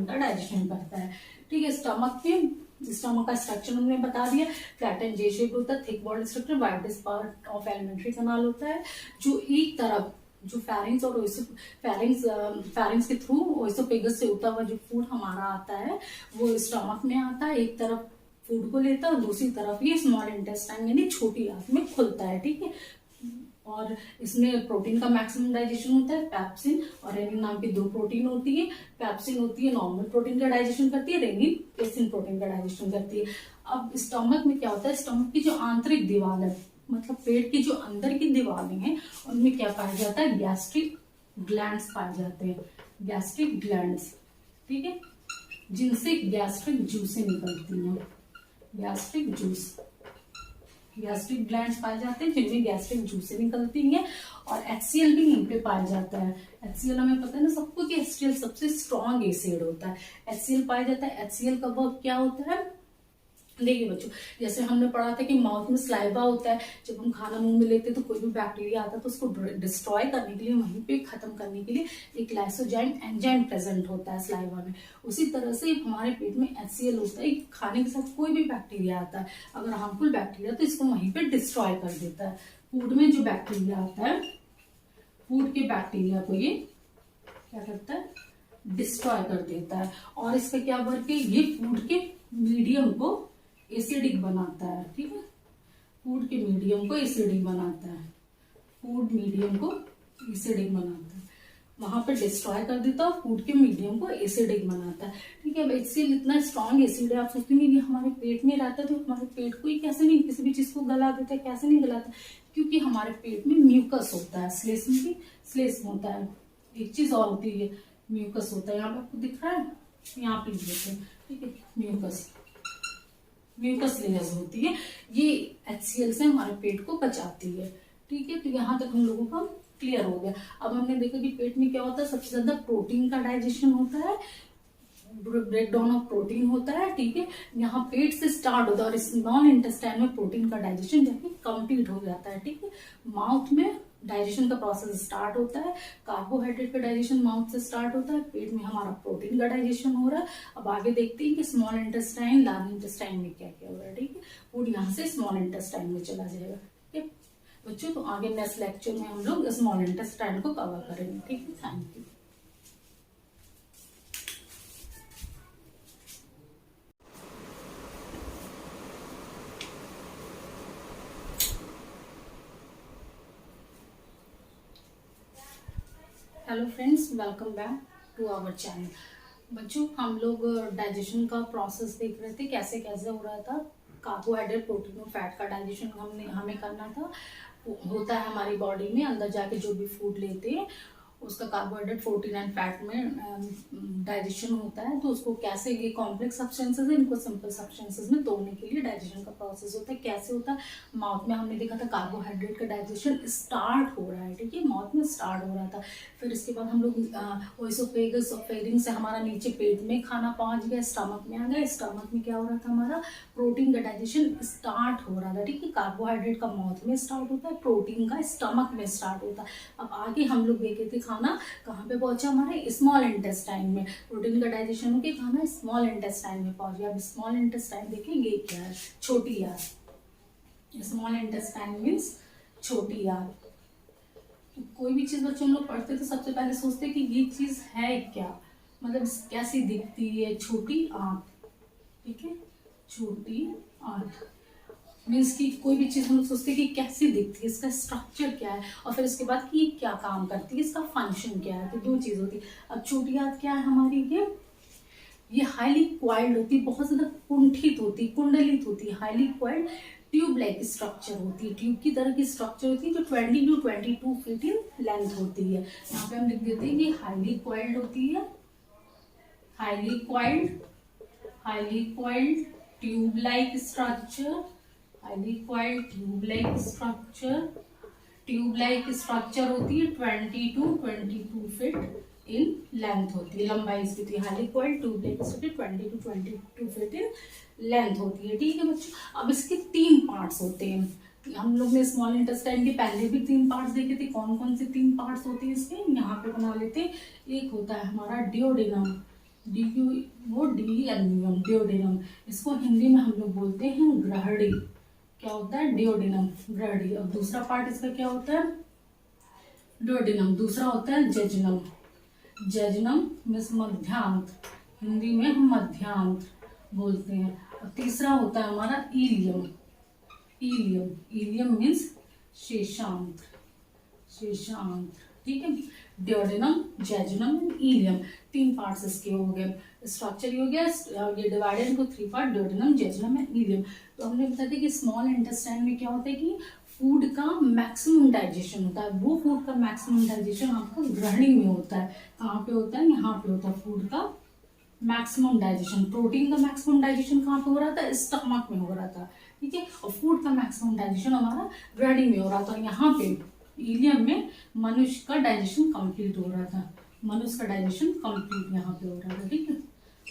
डाइजेशन करता है, ठीक है। स्टमक का स्ट्रक्चर हमने बता दिया, फ्लैटेंड जे शेप होता है, thick walled structure, widest part of alimentary canal होता है, जो एक तरफ जो फेरिंग्स और फेरिंग्स के थ्रू ओएसोफेगस से होता हुआ जो फूड हमारा आता है वो स्टमक में आता है, एक तरफ फूड को लेता है और दूसरी तरफ ये स्मॉल इंटेस्टाइन यानी छोटी आंत में खुलता है, ठीक है। और इसमें प्रोटीन का मैक्सिमम डाइजेशन होता है, पैप्सिन और रेनिन नाम की दो प्रोटीन होती है। पैप्सिन होती है नॉर्मल प्रोटीन का डाइजेशन करती है, रेनिन केसिन प्रोटीन का डाइजेशन करती है। अब स्टमक में क्या होता है, स्टमक की जो आंतरिक दीवार है, मतलब पेट की जो अंदर की दीवारें हैं, उनमें क्या पाया जाता है, गैस्ट्रिक ग्लैंड्स पाए जाते हैं, गैस्ट्रिक ग्लैंड्स, ठीक है, जिनसे गैस्ट्रिक जूसें निकलती हैं, गैस्ट्रिक ग्लैंड्स पाए जाते हैं जिनमें गैस्ट्रिक जूसें निकलती हैं। और HCl भी यहीं पे पाया जाता है। HCl हमें पता है ना सबको कि HCl सबसे स्ट्रॉन्ग एसिड होता है, HCl पाया जाता है। HCl का वर्क क्या होता है, देखिए बच्चों, जैसे हमने पढ़ा था कि माउथ में स्लाइवा होता है, जब हम खाना मुंह में लेते हैं तो कोई भी बैक्टीरिया आता है तो उसको डिस्ट्रॉय करने के लिए, वहीं पे खत्म करने के लिए एक लाइसोजाइम एंजाइम प्रेजेंट होता है स्लाइवा में। उसी तरह से हमारे पेट में HCl होता है, खाने के साथ कोई भी बैक्टीरिया आता है, अगर हार्मफुल बैक्टीरिया तो इसको वहीं पे डिस्ट्रॉय कर देता है। फूड में जो बैक्टीरिया आता है, फूड के बैक्टीरिया को ये क्या करता है, डिस्ट्रॉय कर देता है। और इसका क्या वर्क है, ये फूड के मीडियम को एसिडिक बनाता है, ठीक है, फूड के मीडियम को एसिडिक बनाता है, फूड मीडियम को एसिडिक बनाता है, वहां पे डिस्ट्रॉय कर देता है और फूड के मीडियम को एसिडिक बनाता है, ठीक है। HCl इतना स्ट्रॉन्ग एसिड है, आप सोचते हैं कि हमारे पेट में रहता है तो हमारे पेट को ही कैसे नहीं किसी भी चीज को गला देता है, कैसे नहीं गलाता, क्योंकि हमारे पेट में म्यूकस होता है, श्लेष्म होता है। एक चीज और होती है, म्यूकस होता है, यहाँ पे आपको दिख रहा है, यहाँ पे देते हैं, ठीक है, म्यूकस लेयर्स होती है, ये HCl से हमारे पेट को बचाती है, ठीक है। तो यहाँ तक हम लोगों का क्लियर हो गया। अब हमने देखा कि पेट में क्या होता है, सबसे ज्यादा प्रोटीन का डाइजेशन होता है, ब्रेक डाउन ऑफ प्रोटीन होता है, ठीक है, यहाँ पेट से स्टार्ट होता है और स्मॉल इंटेस्टाइन में प्रोटीन का डाइजेशन जाके कंप्लीट हो जाता है, ठीक है। माउथ में डाइजेशन का प्रोसेस स्टार्ट होता है, कार्बोहाइड्रेट का डाइजेशन माउथ से स्टार्ट होता है, पेट में हमारा प्रोटीन का डाइजेशन हो रहा है। अब आगे देखते हैं कि स्मॉल इंटेस्टाइन, लार्ज इंटेस्टाइन में क्या क्या हो रहा है, ठीक है। फूड यहाँ से स्मॉल इंटेस्टाइन में चला जाएगा, ठीक है बच्चों। तो आगे नेक्स्ट लेक्चर में हम लोग स्मॉल इंटेस्टाइन को कवर करेंगे, ठीक है। Thank you. Hello friends, welcome back to our channel. बच्चों, हम लोग डाइजेशन का प्रोसेस देख रहे थे, कैसे कैसे हो रहा था। कार्बोहाइड्रेट, प्रोटीन और फैट का डाइजेशन हमें करना था। होता है हमारी बॉडी में, अंदर जाके जो भी फूड लेते हैं उसका कार्बोहाइड्रेट, प्रोटीन एंड फैट में डाइजेशन होता है। तो उसको कैसे, ये कॉम्प्लेक्स सब्सटेंसेस है, इनको सिंपल सब्सटेंसेस में तोड़ने के लिए डाइजेशन का प्रोसेस होता है। कैसे होता है? माउथ में हमने देखा था कार्बोहाइड्रेट का डाइजेशन स्टार्ट हो रहा है, ठीक है, माउथ में स्टार्ट हो रहा था। फिर इसके बाद हम लोग ओइसोफेगस और फेरिंग से हमारा नीचे पेट में खाना पहुंच गया, स्टमक में आ गया। स्टमक में क्या हो रहा था? हमारा प्रोटीन का डाइजेशन स्टार्ट हो रहा था, ठीक है। कार्बोहाइड्रेट का माउथ में स्टार्ट होता है, प्रोटीन का स्टमक में स्टार्ट होता है। अब आगे हम लोग देखे थे खाना कहाँ पे पहुंचा? हमारे स्मॉल इंटेस्टाइन में। प्रोटीन का डाइजेशन होकर खाना स्मॉल इंटेस्टाइन में पहुंच गया। अब स्मॉल इंटेस्टाइन देखेंगे क्या है? छोटी आंत। स्मॉल इंटेस्टाइन मीन्स छोटी आंत। तो कोई भी चीज बच्चों हम लोग पढ़ते तो सबसे पहले सोचते कि ये चीज है क्या, मतलब कैसी दिखती है? छोटी आंत, ठीक है, छोटी आंत मीन्स कि कोई भी चीज हम लोग सोचते हैं कि कैसी दिखती है, इसका स्ट्रक्चर क्या है, और फिर इसके बाद कि ये क्या काम करती है, इसका फंक्शन क्या है। तो दो चीज होती है। अब छोटी आंत क्या है हमारी? ये हाईली क्वाइल्ड होती है, बहुत ज्यादा कुंठित होती, कुंडलित होती है। Highly coiled tube like structure होती है, ट्यूब की तरह की स्ट्रक्चर होती है, जो 20 to 22 फीट इन लेंथ होती है। यहाँ पे हम लिख देते हैं कि हाईली क्वाइल्ड होती है, highly coiled tube like structure, highly coiled tube like structure होती है, 20 to 22 फीट इन लेंथ होती है, लंबाई इसकी होती है। Highly coiled tube like structure 20 to 22 feet in length होती है, ठीक है बच्चों। अब इसके 3 पार्ट्स होते हैं। हम लोग ने स्मॉल इंटेस्टाइन के पहले भी 3 पार्ट्स देखे थे। कौन कौन से 3 पार्ट्स होते हैं इसके? यहाँ पे बना लेते हैं। एक होता है हमारा डिओडेनम, डिओडेनम। इसको हिंदी में हम लोग बोलते हैं ग्रहड़ी। क्या होता है? डिओडेनम, ग्रहड़ी। और दूसरा पार्ट इसका क्या होता है? डिओडेनम। दूसरा होता है जेजुनम। जेजुनम मीन्स मध्यांत, हिंदी में हम मध्यांत बोलते हैं। और तीसरा होता है हमारा इलियम। इलियम मीन्स शेषांत, ठीक है। Duodenum, jejunum and ileum, 3 parts इसके हो गए। स्ट्रक्चर हो गया, ये divided into 3 part, duodenum, jejunum and ileum. तो हमने बताया था कि स्मॉल इंटेस्टाइन में क्या होता है कि फूड का मैक्सिमम डाइजेशन होता है। वो फूड का मैक्सिमम डाइजेशन आपका ग्रहणी में होता है। कहाँ पे होता है? यहाँ पे होता है फूड का मैक्सिमम डाइजेशन। प्रोटीन का मैक्सिमम डाइजेशन कहाँ पे हो रहा था? स्टमक में हो रहा था, ठीक है। और फूड का मैक्सिमम डाइजेशन हमारा ग्रहणी में हो रहा था। यहाँ पे इलियम में मनुष्य का डाइजेशन कंप्लीट हो रहा था। मनुष्य का डाइजेशन कंप्लीट यहाँ पे हो रहा था, ठीक है।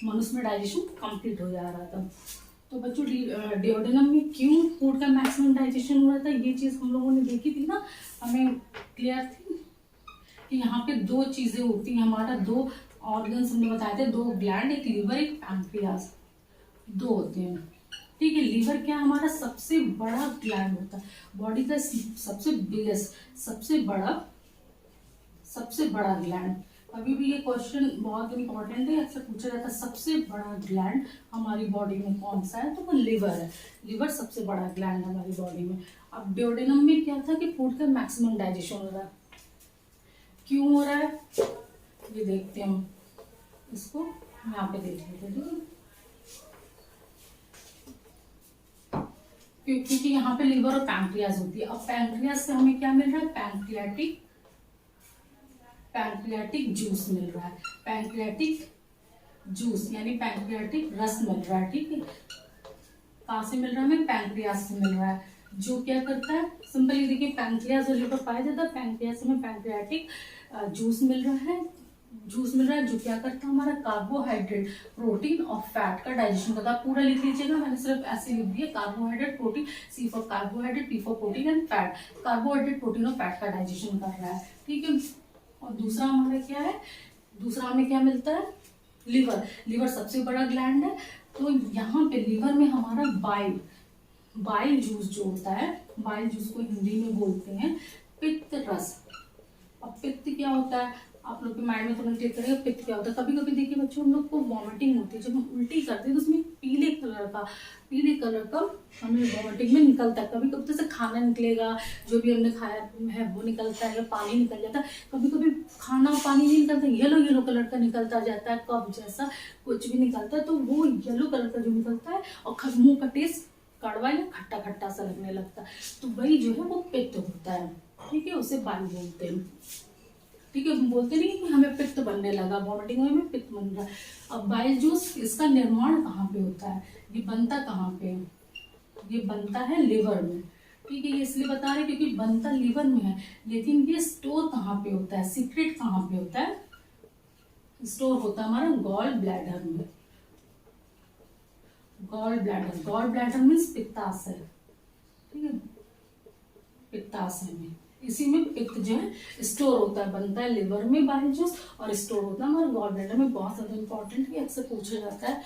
मनुष्य में डाइजेशन कंप्लीट हो जा रहा था। तो बच्चों, डिओडेनम में क्यों फूड का मैक्सिमम डाइजेशन हो रहा था, ये चीज हम लोगों ने देखी थी ना, हमें क्लियर थी कि यहाँ पे 2 चीजें होती हैं। हमारा 2 ऑर्गन्स हमने बताए थे, 2 ग्लैंड, एक लीवर एक पैंक्रियास, 2 होते हैं, ठीक है। लीवर क्या हमारा सबसे बड़ा ग्लैंड होता है, बॉडी का सबसे बिगेस्ट, सबसे बड़ा ग्लैंड। अभी भी ये क्वेश्चन बहुत इंपॉर्टेंट है, अक्सर पूछा जाता है सबसे बड़ा ग्लैंड हमारी बॉडी में कौन सा है? तो वो लिवर है। लिवर सबसे बड़ा ग्लैंड हमारी बॉडी में। अब डिओडेनम में क्या था कि फूड का मैक्सिमम डाइजेशन हो रहा है। क्यों हो रहा है ये देखते हैं हम, इसको यहाँ पे देख लेते हैं, क्योंकि यहाँ पे लिवर और पैंक्रियास होती है। अब पैंक्रियास से हमें क्या मिल रहा है? पैंक्रियाटिक जूस मिल रहा है, पैंक्रियाटिक जूस यानी पैंक्रियाटिक रस मिल रहा है, ठीक है। कहाँ से मिल रहा है? हमें पैंक्रियास से मिल रहा है। जो क्या करता है? सिंपली देखिए, पैंक्रियास और लिवर पाया जाता है। पैंक्रियास में पैंक्रियाटिक जूस मिल रहा है, जो क्या करता है? हमारा कार्बोहाइड्रेट, प्रोटीन और फैट का डाइजेशन करता है। पूरा लिख लीजिएगा, मैंने सिर्फ ऐसे लिख दिया, carbohydrate, protein, C for carbohydrate, P for protein and fat. Carbohydrate, protein और फैट का डाइजेशन कर रहा है, ठीक है। और दूसरा हमारा क्या है? दूसरा हमें क्या मिलता है? लिवर सबसे बड़ा ग्लैंड है। तो यहाँ पे लिवर में हमारा बाइल जूस जो होता है, बाइल जूस को हिंदी में बोलते हैं पित्त रस। अब पित्त क्या होता है? आप लोग के माइंड में तुरंत क्लिक करेगा पित्त क्या होता है। कभी कभी देखिए बच्चों, हम लोग को वॉमिटिंग होती है, जब हम उल्टी करते हैं तो उसमें पीले कलर का हमें वॉमिटिंग में निकलता है। कभी कभी जैसे खाना निकलेगा, जो भी हमने खाया है वो निकलता है, या पानी निकल जाता है। कभी कभी खाना पानी नहीं निकलता, येलो कलर का निकलता जाता है, कप जैसा कुछ भी निकलता है, तो वो येलो कलर का जो निकलता है और मुंह का टेस्ट कड़वा या खट्टा खट्टा सा लगने लगता है, तो वही जो है वो पित्त होता है। ठीक है, उसे बाइल बोलते हैं। ठीक है, हम बोलते नहीं कि हमें पित्त बनने लगा, वॉमिटिंग में हमें पित्त बन रहा है। अब बाइल जूस, इसका निर्माण कहाँ पे होता है, ये बनता कहाँ पे है? ये बनता है लिवर में। ठीक है, ये इसलिए बता रहे क्योंकि बनता लिवर में है, लेकिन ये स्टोर कहाँ पे होता है, सीक्रेट कहाँ पे होता है? स्टोर होता है हमारा गॉल ब्लैडर में। गॉल ब्लैडर मीन्स पित्ताशय। ठीक है, पित्ताशय में, इसी में पित्त जो है स्टोर होता है, बनता है लिवर में बाइल जूस और स्टोर होता है हमारे गॉल ब्लैडर में। बहुत ज़्यादा इंपॉर्टेंट है, अक्सर पूछा जाता है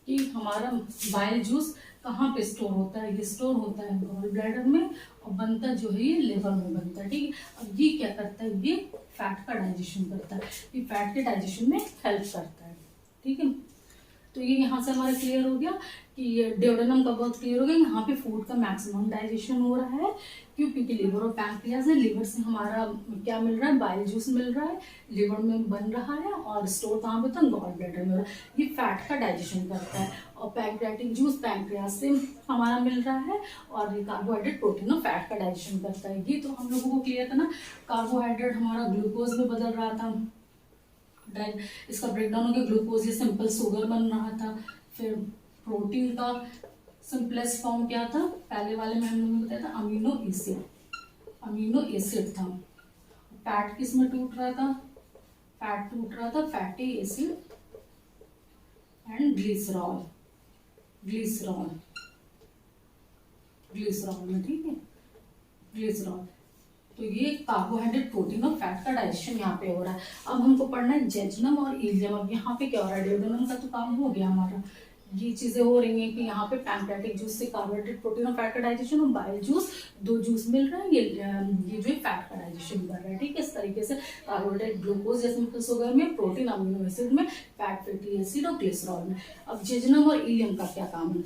कि हमारा बाइल जूस कहाँ पे स्टोर होता है। ये स्टोर होता है गॉल ब्लैडर में और बनता जो है ये लिवर में बनता है। ठीक है, अब ये क्या करता है, ये फैट का डाइजेशन करता है, ये फैट के डाइजेशन में हेल्प करता है। ठीक है, तो ये यहाँ से हमारा क्लियर हो गया कि ये ड्यूडेनम का वर्क क्लियर हो गया। यहाँ पे फूड का मैक्सिमम डाइजेशन हो रहा है, क्यों? क्योंकि लिवर और पैंक्रियाज है, लिवर से हमारा क्या मिल रहा है, बाइल जूस मिल रहा है, लिवर में बन रहा है और स्टोर कहाँ पे होता है, गॉल ब्लैडर में हो रहा है। ये फैट का डाइजेशन करता है और पैंक्रियाटिक जूस पैंक्रियाज से हमारा मिल रहा है और ये कार्बोहाइड्रेट प्रोटीन और फैट का डाइजेशन करता है। ये तो हम लोगों को क्लियर था ना, कार्बोहाइड्रेट हमारा ग्लूकोज में बदल रहा था, इसका ब्रेकडाउन हो गया, ग्लूकोज ये सिंपल शुगर बन रहा था। फिर प्रोटीन का सिंपलेस्ट फॉर्म क्या था, पहले वाले में हम लोगों ने बताया था अमीनो एसिड था। फैट किस में टूट रहा था, फैटी एसिड एंड ग्लिसरॉल में। ठीक है, ग्लिसरॉल। तो ये कार्बोहाइड्रेट प्रोटीन और फैट का डाइजेशन यहाँ पे हो रहा है। अब हमको पढ़ना है जेजुनम और इलियम। अब यहाँ पे क्या हो रहा है, ड्यूडेनम का तो काम हो गया हमारा, ये चीजें हो रही हैं कि यहाँ पे पैंक्रियाटिक जूस से कार्बोहाइड्रेट प्रोटीन और फैट का डाइजेशन और बाइल जूस, दो जूस मिल रहा है, ये जो है फैट का डाइजेशन कर रहा है। ठीक है, इस तरीके से कार्बोहाइड्रेट ग्लूकोज जैसे शुगर में, प्रोटीन अमीनो एसिड में, फैट फैटी एसिड और ग्लिसरॉल में। अब जेजुनम और इलियम का क्या काम है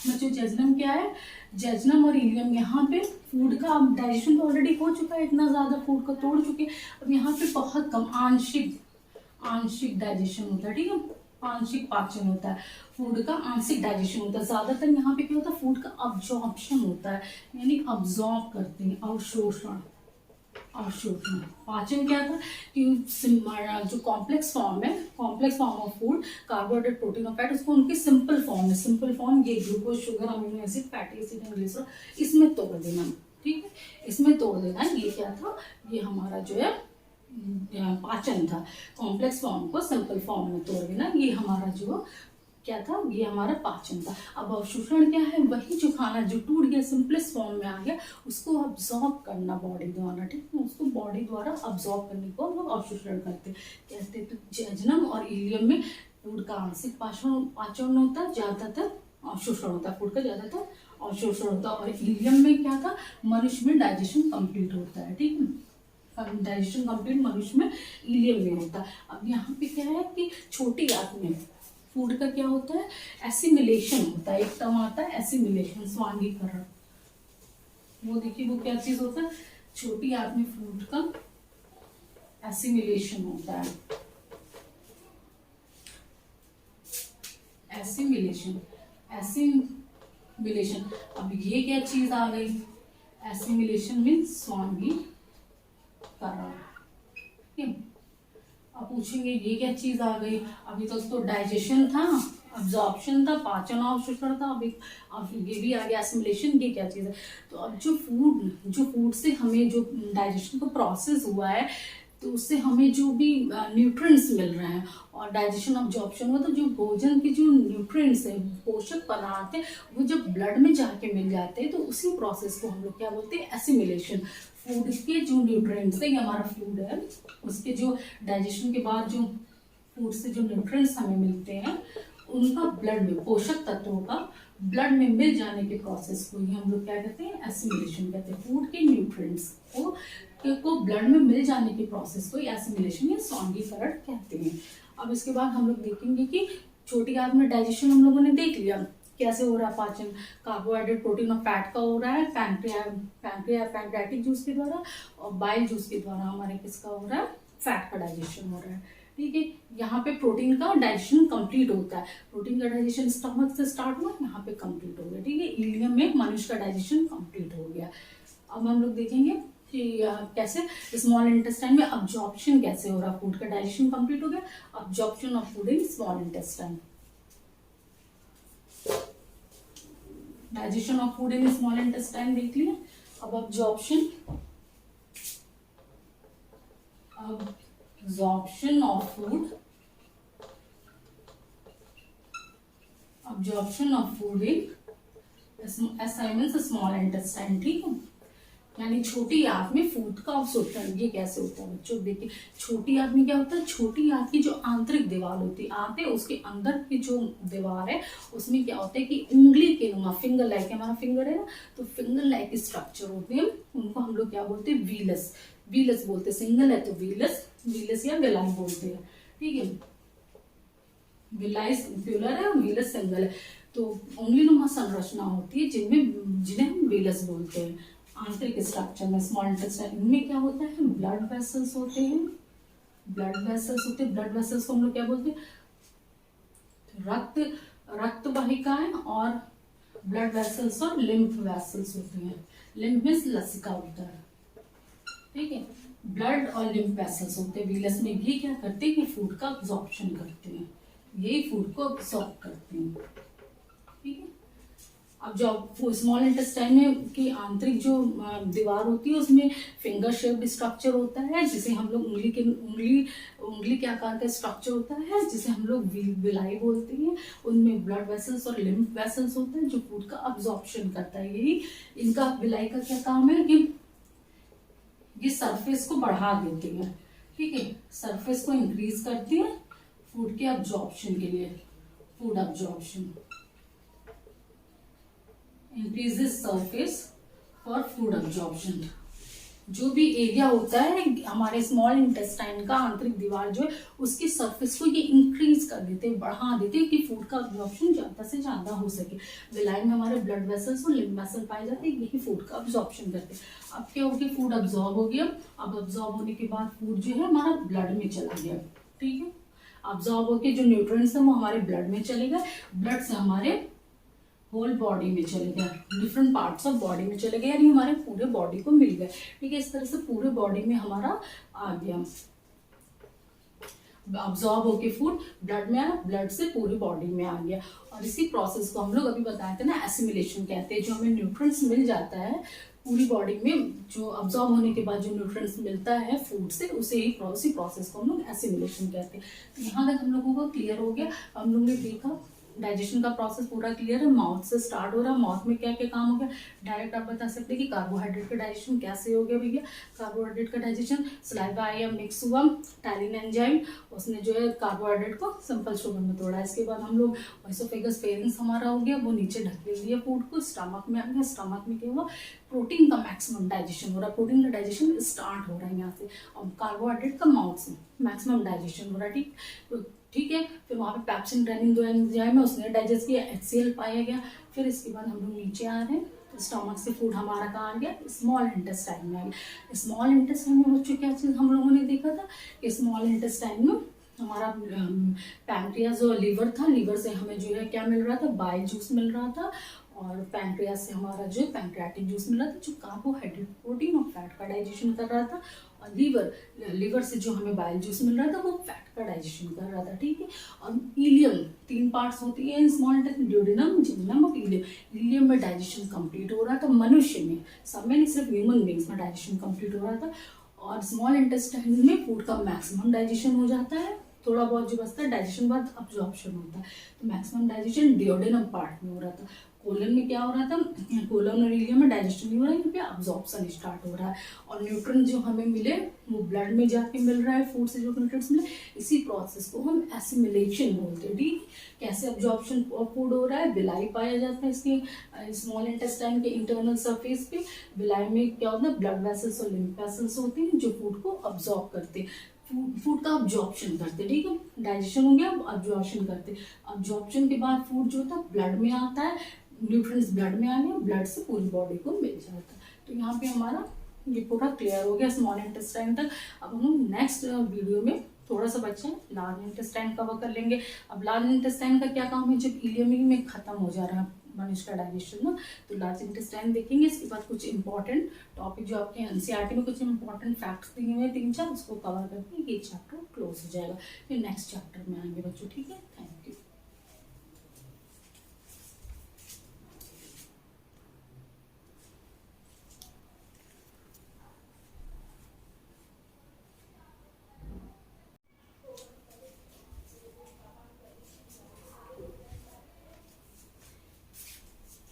बच्चों? जेजुनम क्या है, जेजुनम और इलियम यहाँ पे फूड का अब डाइजेशन तो ऑलरेडी हो चुका है, इतना ज़्यादा फूड का तोड़ चुके, अब यहाँ पे बहुत कम आंशिक डाइजेशन होता है। ठीक है, आंशिक पाचन होता है, फूड का आंशिक डाइजेशन होता है। ज़्यादातर यहाँ पे क्या होता है, फूड का अब्जॉर्प्शन होता है, यानी अब्जॉर्ब करते हैं, अवशोषण। पाचन क्या था कि जो complex form of food, carbohydrate protein और फैट, उसको उनकी सिंपल फॉर्म ये glucose sugar amino acid fatty acid and glycerol, इसमें तोड़ देना। ठीक है, इसमें तोड़ देना। ये क्या था, ये हमारा जो है पाचन था, कॉम्प्लेक्स फॉर्म को सिंपल फॉर्म में तोड़ देना, ये हमारा जो क्या था, ये हमारा पाचन था। अब अवशोषण क्या है, वही जो खाना जो टूट गया, सिंपलेस्ट फॉर्म में आ गया, उसको अब्जॉर्ब करना बॉडी द्वारा। ठीक है, उसको बॉडी द्वारा अब्जॉर्ब करने को हम लोग अवशोषण कहते। तो जेजुनम और इलियम में फूड का आंशिक पाचन होता है, ज्यादातर अवशोषण होता है, फूड का ज्यादातर अवशोषण होता है। और इलियम में क्या था, मनुष्य में डाइजेशन कंप्लीट होता है। ठीक है, डाइजेशन कंप्लीट मनुष्य में इलियम में होता है। अब यहाँ पे क्या है कि छोटी आंत में फूड का क्या होता है, एसिमिलेशन होता है। एक टर्म आता है एसिमिलेशन, स्वांगीकरण। वो देखिए वो क्या चीज होता है, छोटी आंत में फूड का एसिमिलेशन होता है। एसिमिलेशन। अब ये क्या चीज आ गई, एसिमिलेशन मीन्स स्वांगीकरण। ठीक है, अब पूछेंगे ये क्या चीज आ गई, अभी तक तो डाइजेशन था, अब्जॉर्प्शन था, पाचन अवशोषण था, अब ये भी आ गया एसिमिलेशन। ये क्या चीज है, तो अब जो फूड से हमें जो डाइजेशन का प्रोसेस हुआ है, तो उससे हमें जो भी न्यूट्रिएंट्स मिल रहे हैं और डाइजेशन अब्जॉर्प्शन हुआ, तो जो भोजन के जो न्यूट्रिएंट्स है, पोषक पदार्थ है, वो जब ब्लड में जाके मिल जाते हैं, तो उसी प्रोसेस को हम लोग क्या बोलते हैं, एसिमिलेशन। फूड के जो न्यूट्रिएंट्स है, ये हमारा फूड है, उसके जो डाइजेशन के बाद जो फूड से जो न्यूट्रिएंट्स हमें मिलते हैं, उनका ब्लड में, पोषक तत्वों का ब्लड में मिल जाने के प्रोसेस को ही हम लोग क्या कहते हैं, एसिमिलेशन कहते हैं। फूड के न्यूट्रिएंट्स को को ब्लड में मिल जाने की प्रोसेस को एसिमिलेशन या सौंदीकरण कहते हैं। अब इसके बाद हम लोग देखेंगे कि छोटी आंत में डाइजेशन हम लोगों ने देख लिया कैसे हो रहा है पाचन, कार्बोहाइड्रेट प्रोटीन और फैट का हो रहा है पैंक्रियाटिक जूस के द्वारा, और बाइल जूस के द्वारा हमारे किसका हो रहा है, फैट का डाइजेशन हो रहा है। ठीक है, यहाँ पे प्रोटीन का डाइजेशन कंप्लीट होता है, प्रोटीन का डाइजेशन स्टमक से स्टार्ट हुआ, यहाँ पे कंप्लीट हो गया। ठीक है, इलियम में मनुष्य का डाइजेशन कंप्लीट हो गया। अब हम लोग देखेंगे कि कैसे स्मॉल इंटेस्टाइन में अब्जॉर्प्शन कैसे हो रहा, फूड का डाइजेशन कंप्लीट हो गया, absorption of food in small intestine. Digestion of food in small intestine देख लिया। अब absorption of food in small intestine. ठीक है, यानी छोटी आंत में फूड का अवशोषण ये कैसे होता है बच्चों। देखिए छोटी आंत में क्या होता है, छोटी आंत की जो आंतरिक दीवार होती है, आंत है उसके अंदर की जो दीवार है उसमें क्या होता है कि उंगली के नुमा, फिंगर लाइक, हमारा फिंगर है ना, तो फिंगर लाइक स्ट्रक्चर होते हैं, उनको हम लोग क्या बोलते हैं, वीलस बोलते हैं। सिंगल है तो वीलस या विलाई बोलते हैं। ठीक है, विलाई प्लूरल है, वीलस सिंगल है। तो उंगली नुमा संरचना होती है जिन्हें हम वीलस बोलते हैं। आंतरिक स्ट्रक्चर में स्मॉल इंटेस्टाइन, इनमें क्या होता है, ब्लड वेसल्स होते हैं। ब्लड वेसल्स को हम लोग क्या बोलते हैं, रक्त वाहिकाएं, और ब्लड वेसल्स और लिम्फ वेसल्स होते हैं। लिम्फ में लसिका होता है। ठीक है, ब्लड और लिम्फ वेसल्स होते हैं वीलस में। ये क्या करते हैं कि फूड का अब्जॉर्प्शन करते हैं, यही फूड को अब्जॉर्ब करते हैं। ठीक है, अब जो स्मॉल इंटेस्टाइन में की आंतरिक जो दीवार होती है उसमें फिंगर शेप्ड स्ट्रक्चर होता है, जिसे हम लोग उंगली के आकार का स्ट्रक्चर होता है, जिसे हम लोग विलाई बोलते हैं। उनमें ब्लड वेसल्स और लिम्फ वेसल्स होते हैं जो फूड का अब्जॉर्प्शन करता है। यही इनका, विलाई का क्या काम है कि ये सरफेस को बढ़ा देती है। ठीक है, सरफेस को इंक्रीज करती है फूड के अब्जॉर्प्शन के लिए। Food absorption increases surface for food absorption। जो भी एरिया होता है हमारे स्मॉल इंटेस्टाइन का, आंतरिक दीवार जो है उसकी सरफेस को ये इंक्रीज कर देते हैं, बढ़ा देते हैं कि फूड का अब्जॉर्प्शन ज्यादा से ज्यादा हो सके। विलाई में हमारे ब्लड वेसल्स और लिम्फ वेसल पाए जाते हैं, यही फूड का अब्जॉर्प्शन करते हैं। अब क्या हो गया, फूड अब्जॉर्ब हो गया। अब अब्जॉर्ब होने के बाद फूड जो है हमारा ब्लड में चला गया। ठीक है, अब्जॉर्ब होकर जो न्यूट्रिएंट्स है वो हमारे ब्लड में चले गए, ब्लड से हमारे होल बॉडी में चले गए, डिफरेंट पार्ट्स ऑफ बॉडी में चले गए, यानी हमारे पूरे बॉडी को मिल गए। ठीक है, इस तरह से पूरे बॉडी में हमारा आ गया, अब्जॉर्ब होके फूड ब्लड में आया, ब्लड से पूरी बॉडी में आ गया। और इसी प्रोसेस को हम लोग अभी बताए थे ना, एसिमिलेशन कहते हैं। जो हमें न्यूट्रिएंट्स मिल जाता है पूरी बॉडी में, जो अब्जॉर्ब होने के बाद जो न्यूट्रिएंट्स मिलता है फूड से, उसी प्रोसेस को हम लोग एसिमिलेशन कहते हैं। तो यहाँ तक हम लोगों को क्लियर हो गया। हम लोग ने देखा डाइजेशन का प्रोसेस पूरा क्लियर है, माउथ से स्टार्ट हो रहा है। माउथ में क्या क्या काम हो गया, डायरेक्ट आप बता सकते हैं कि कार्बोहाइड्रेट का डाइजेशन कैसे हो गया भैया। कार्बोहाइड्रेट का डाइजेशन, सलाइवा आया, मिक्स हुआ, टैलिन एंजाइम, उसने जो है कार्बोहाइड्रेट को सिंपल शुगर में तोड़ा। इसके बाद हम लोग एसोफेगस फेरिंग्स हमारा हो गया, वो नीचे ढक दिया फूड को, स्टमक में आ गया। स्टमक में क्या हुआ, प्रोटीन का मैक्सिमम डाइजेशन हो रहा है, प्रोटीन का डाइजेशन स्टार्ट हो रहा है यहाँ से, और कार्बोहाइड्रेट का माउथ से मैक्सिमम डाइजेशन हो रहा है। ठीक है, फिर वहाँ पे पैप्सिन रेनिन दो एंजाइम है, उसने डाइजेस्ट किया, HCl पाया गया। फिर इसके बाद हम लोग नीचे आ रहे हैं, तो स्टमक से फूड हमारा कहाँ आ गया, स्मॉल इंटेस्टाइन में आ गया। स्मॉल इंटेस्टाइन में बच्चों क्या चीज़ हम लोगों ने देखा था कि स्मॉल इंटेस्टाइन में हमारा पैंक्रियाज और लीवर था, लीवर से हमें जो है क्या मिल रहा था, बाइल जूस मिल रहा था, और पैंक्रियाज से हमारा जो है पैंक्रियाटिक जूस मिल रहा था, जो कार्बोहाइड्रेट, प्रोटीन और फैट का डाइजेशन कर रहा था। और लीवर से जो हमें बाइल जूस मिल रहा था वो फैट का डाइजेशन कर रहा था। ठीक है, और इलियम, 3 पार्ट्स होती है स्मॉल इंटेस्टाइन, ड्यूडेनम, जिनम और इलियम। इलियम में डाइजेशन कंप्लीट हो रहा था, मनुष्य में, सब में नहीं, सिर्फ ह्यूमन बींग्स में डाइजेशन कंप्लीट हो रहा था। और स्मॉल इंटेस्टाइन में फूड का मैक्सिमम डाइजेशन हो जाता है, थोड़ा बहुत जो बचता है डाइजेशन बाद अब्जॉर्प्शन होता है। तो मैक्सिमम डाइजेशन डिओडेनम पार्ट में हो रहा था। कोलन में क्या हो रहा था, कोलन और इलियम में डाइजेशन नहीं हो रहा है, यहाँ पे अब्जॉर्प्शन स्टार्ट हो रहा है और न्यूट्रिएंट जो हमें मिले वो ब्लड में जाके मिल रहा है, फूड से जो न्यूट्रिएंट्स मिले, इसी प्रोसेस को हम एसिमिलेशन बोलते हैं। ठीक, कैसे अब्जॉर्प्शन ऑफ फूड हो रहा है, विलाई पाया जाता है इसके स्मॉल इंटेस्टाइन के इंटरनल सरफेस पे। विलाई में क्या होता है, ब्लड वेसल्स और लिम्फ वेसल्स होते हैं जो फूड को अब्जॉर्ब करते हैं, फूड का अब्जॉर्प्शन करते। ठीक है, डाइजेशन हो गया, अब्जॉर्प्शन करते। अब्जॉर्प्शन के बाद फूड जो होता है ब्लड में आता है, न्यूट्रिएंट्स ब्लड में आ गए, ब्लड से पूरी बॉडी को मिल जाता है। तो यहाँ पे हमारा ये पूरा क्लियर हो गया स्मॉल इंटेस्टाइन तक। अब हम लोग नेक्स्ट वीडियो में थोड़ा सा बच्चा है लार्ज इंटेस्टाइन कवर कर लेंगे। अब लार्ज इंटेस्टाइन का क्या काम है, जब इलियम में खत्म हो जा रहा है मनुष्य का डाइजेशन ना, तो लार्ज इंटेस्टाइन देखेंगे। इसके बाद कुछ इंपॉर्टेंट टॉपिक जो आपके एनसीईआरटी में कुछ इंपॉर्टेंट फैक्ट्स दिए हुए 3-4, उसको कवर करके ये चैप्टर क्लोज हो जाएगा। फिर नेक्स्ट चैप्टर में आएंगे बच्चों। ठीक है, thank you.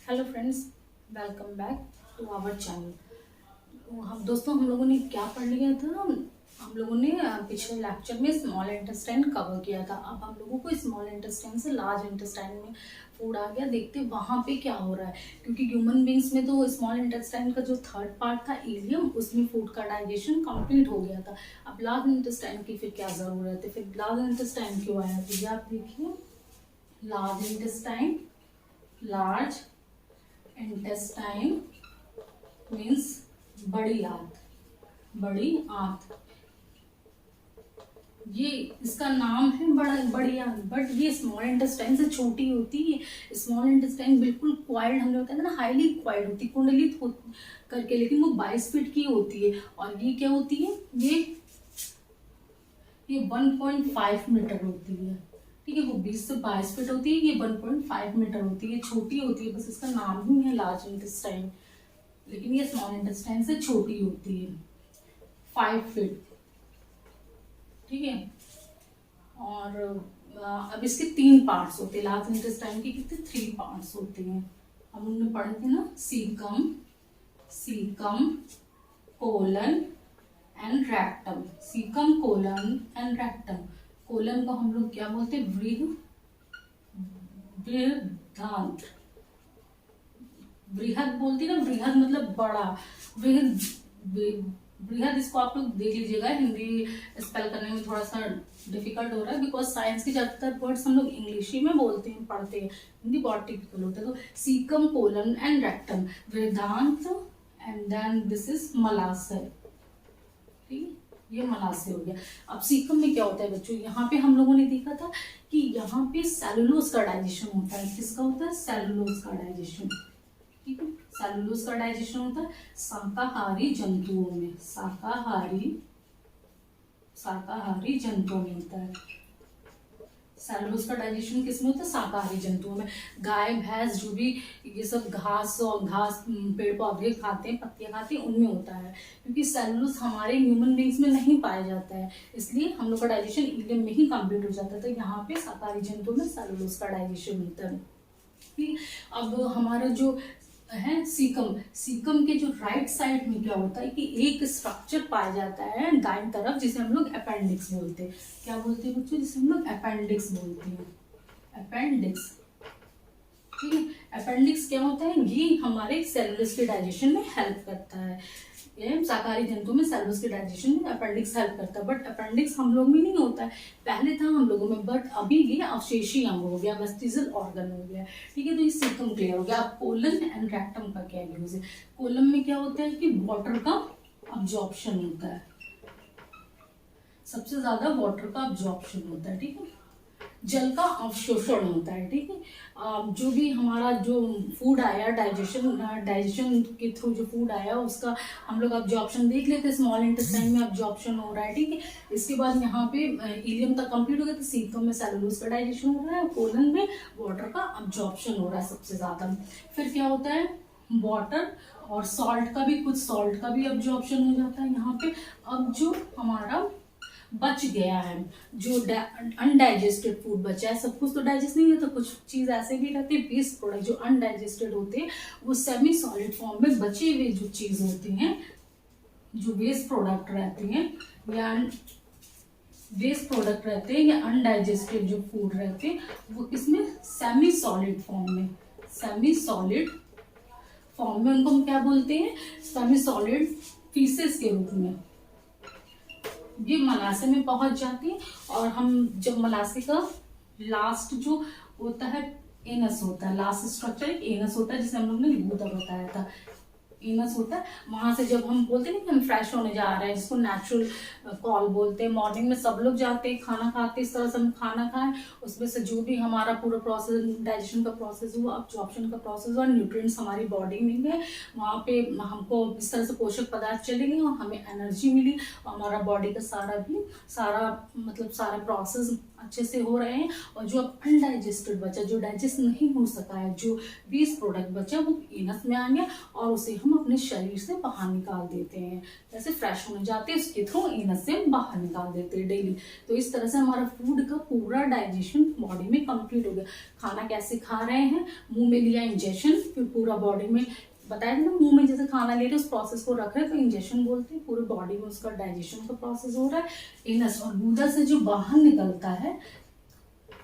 Hello friends, welcome back to our channel. हम दोस्तों, हम लोगों ने क्या पढ़ लिया था, हम लोगों ने पिछले लेक्चर में स्मॉल इंटेस्टाइन कवर किया था। अब हम लोगों को स्मॉल इंटेस्टाइन से लार्ज इंटेस्टाइन में फूड आ गया, देखते वहाँ पे क्या हो रहा है, क्योंकि ह्यूमन बींग्स में तो स्मॉल इंटेस्टाइन का जो थर्ड पार्ट था इलियम, उसमें फूड का डाइजेशन कंप्लीट हो गया था। अब लार्ज इंटेस्टाइन की फिर क्या ज़रूरत है, फिर लार्ज इंटेस्टाइन क्यों आया, तो ये आप देखिए, large intestine, large intestine means बड़ी आंत, बड़ी आंत। ये इसका नाम है बड़ी आंत, बट ये स्मॉल इंटेस्टाइन से छोटी होती है। स्मॉल इंटेस्टाइन बिल्कुल क्वाइल्ड, हमने होता है ना, हाईली क्वाइल्ड होती है, कुंडलित करके, लेकिन वो 22 फीट की होती है। और ये क्या होती है, ये 1.5 मीटर होती है। ठीक है, वो 20 से 22 फीट होती है, ये 1.5 मीटर होती है, छोटी होती है, बस इसका नाम ही है लार्ज इंटेस्टाइन, लेकिन ये स्मॉल इंटेस्टाइन से छोटी होती है, 5 फीट। ठीक है, और अब इसके 3 पार्ट्स होते हैं लार्ज इंटेस्टाइन के, कितने 3 पार्ट्स होते हैं, हम उनमें पढ़े थे ना, caecum, colon and rectum. Caecum, colon and rectum. Colon को हम लोग क्या बोलते हैं, बृहदांत्र, बृहद बोलते हैं ना, बृहद मतलब बड़ा, बृहद इसको आप लोग देख लीजिएगा, हिंदी स्पेल करने में थोड़ा सा डिफिकल्ट हो रहा है, बिकॉज साइंस के ज्यादातर वर्ड्स हम लोग इंग्लिश ही में बोलते हैं, पढ़ते हैं, हिंदी बहुत टिपिकल होता है। तो सीकम, कोलन एंड रेक्टम, बृहदांत्र, एंड देन दिस इज मलाशय। ठीक, ये मलाशय हो गया। अब सीकम में क्या होता है बच्चों, यहाँ पे हम लोगों ने देखा था कि यहाँ पे सेलुलोज का डाइजेशन होता है। किसका होता है, सेलुलोज का डाइजेशन। ठीक है, सेलुलोज का डाइजेशन होता है शाकाहारी जंतुओं में, शाकाहारी जंतुओं में होता है। सेलुलोज का डाइजेशन किसमें होता है, शाकाहारी जंतुओं में। गाय, भैंस, जो भी ये सब घास पेड़ पौधे खाते हैं, पत्तियां खाते हैं, उनमें होता है, क्योंकि सेलुलोज हमारे ह्यूमन बींग्स में नहीं पाया जाता है, इसलिए हम लोग का डाइजेशन इलियम में ही कंप्लीट हो जाता है। तो यहाँ पे शाकाहारी जंतुओं में सेलुलोज का डाइजेशन होता है। ठीक, अब हमारा जो है सीकम के जो राइट साइड में क्या होता है कि एक स्ट्रक्चर पाया जाता है दाईं तरफ, जिसे हम लोग अपेंडिक्स बोलते हैं। क्या बोलते हैं बच्चों, जिसे हम लोग अपेंडिक्स बोलते हैं, अपेंडिक्स। ठीक है, अपेंडिक्स क्या होता है, ये हमारे सेलुलोज के डाइजेशन में हेल्प करता है। ये शाकाहारी जंतु में सेलुलोज के डाइजेशन में अपेंडिक्स हेल्प करता है, बट अपेंडिक्स हम लोग में नहीं होता है, पहले था हम लोगों में, बट अभी ये अवशेषी अंग हो गया, वेस्टिजियल ऑर्गन हो गया। ठीक है, तो ये सीकम क्लियर हो गया। अब कोलन एंड रेक्टम का क्या यूज है, कोलन में क्या होता है कि वाटर का अब्जॉर्प्शन होता है, सबसे ज्यादा वाटर का अब्जॉर्प्शन होता है। ठीक है, जल का अवशोषण होता है। ठीक है, जो भी हमारा जो फूड आया, डाइजेशन के थ्रू जो फूड आया, उसका हम लोग अब्जॉर्प्शन देख लेते हैं, स्मॉल इंटेस्टाइन में अब्जॉर्प्शन हो रहा है। ठीक है, इसके बाद यहाँ पे इलियम तक कंप्लीट हो गया, तो सीकम में सेलुलोज का डाइजेशन हो रहा है, कोलन में वाटर का अब्जॉर्प्शन हो रहा है सबसे ज्यादा। फिर क्या होता है, वाटर और सॉल्ट का भी अब्जॉर्प्शन हो जाता है यहाँ पे। अब जो हमारा बच गया है, जो अनडाइजेस्टेड फूड बचा है, सब कुछ तो डाइजेस्ट नहीं होता, कुछ चीज़ ऐसे भी रहती है वेस्ट प्रोडक्ट जो अनडाइजेस्टेड होते हैं, वो सेमी सॉलिड फॉर्म में बचे हुए जो चीज़ होती हैं, जो वेस्ट प्रोडक्ट रहते हैं या वेस्ट प्रोडक्ट रहते हैं या अनडाइजेस्टेड जो फूड रहते हैं, वो इसमें सेमी सॉलिड फॉर्म में, सेमी सॉलिड फॉर्म में उनको हम क्या बोलते हैं, सेमी सॉलिड पीसेस के रूप में ये मलाशय में पहुंच जाती है। और हम जब मलाशय का लास्ट जो होता है एनस होता है, लास्ट स्ट्रक्चर एक एनस होता है, जिसे हम लोग ने गुदा बताया था, एनस होता है, वहां से जब हम बोलते हैं कि हम फ्रेश होने जा रहे हैं, जिसको नेचुरल कॉल बोलते हैं, मॉर्निंग में सब लोग जाते हैं खाना खाते, इस तरह से हम खाना खाएं, उसमें से जो भी हमारा पूरा प्रोसेस, डाइजेशन का प्रोसेस हुआ, अब्जॉर्प्शन का प्रोसेस हुआ, न्यूट्रिएंट्स हमारी बॉडी में गए, वहाँ पे हमको इस तरह से पोषक पदार्थ चले गए और हमें एनर्जी मिली, और हमारा बॉडी का सारा प्रोसेस अच्छे से हो रहे हैं। और जो अब अनडाइजेस्टेड बचा, जो डाइजेस्ट नहीं हो सका है, जो वेस्ट प्रोडक्ट बचा, वो एनस में आ गया और उसे हम अपने शरीर से बाहर निकाल देते हैं, जैसे फ्रेश होने जाते हैं उसके थ्रू एनस से बाहर निकाल देते हैं डेली। तो इस तरह से हमारा फूड का पूरा डाइजेशन बॉडी में कंप्लीट हो गया। खाना कैसे खा रहे हैं, मुंह में लिया इंजेक्शन, फिर पूरा बॉडी में बताया था ना, मुंह में जैसे खाना ले रहे उस प्रोसेस को रख रहे हैं तो इंजेक्शन बोलते हैं, पूरे बॉडी में उसका डाइजेशन का प्रोसेस हो रहा है। एनस और गुदा से जो बाहर निकलता है,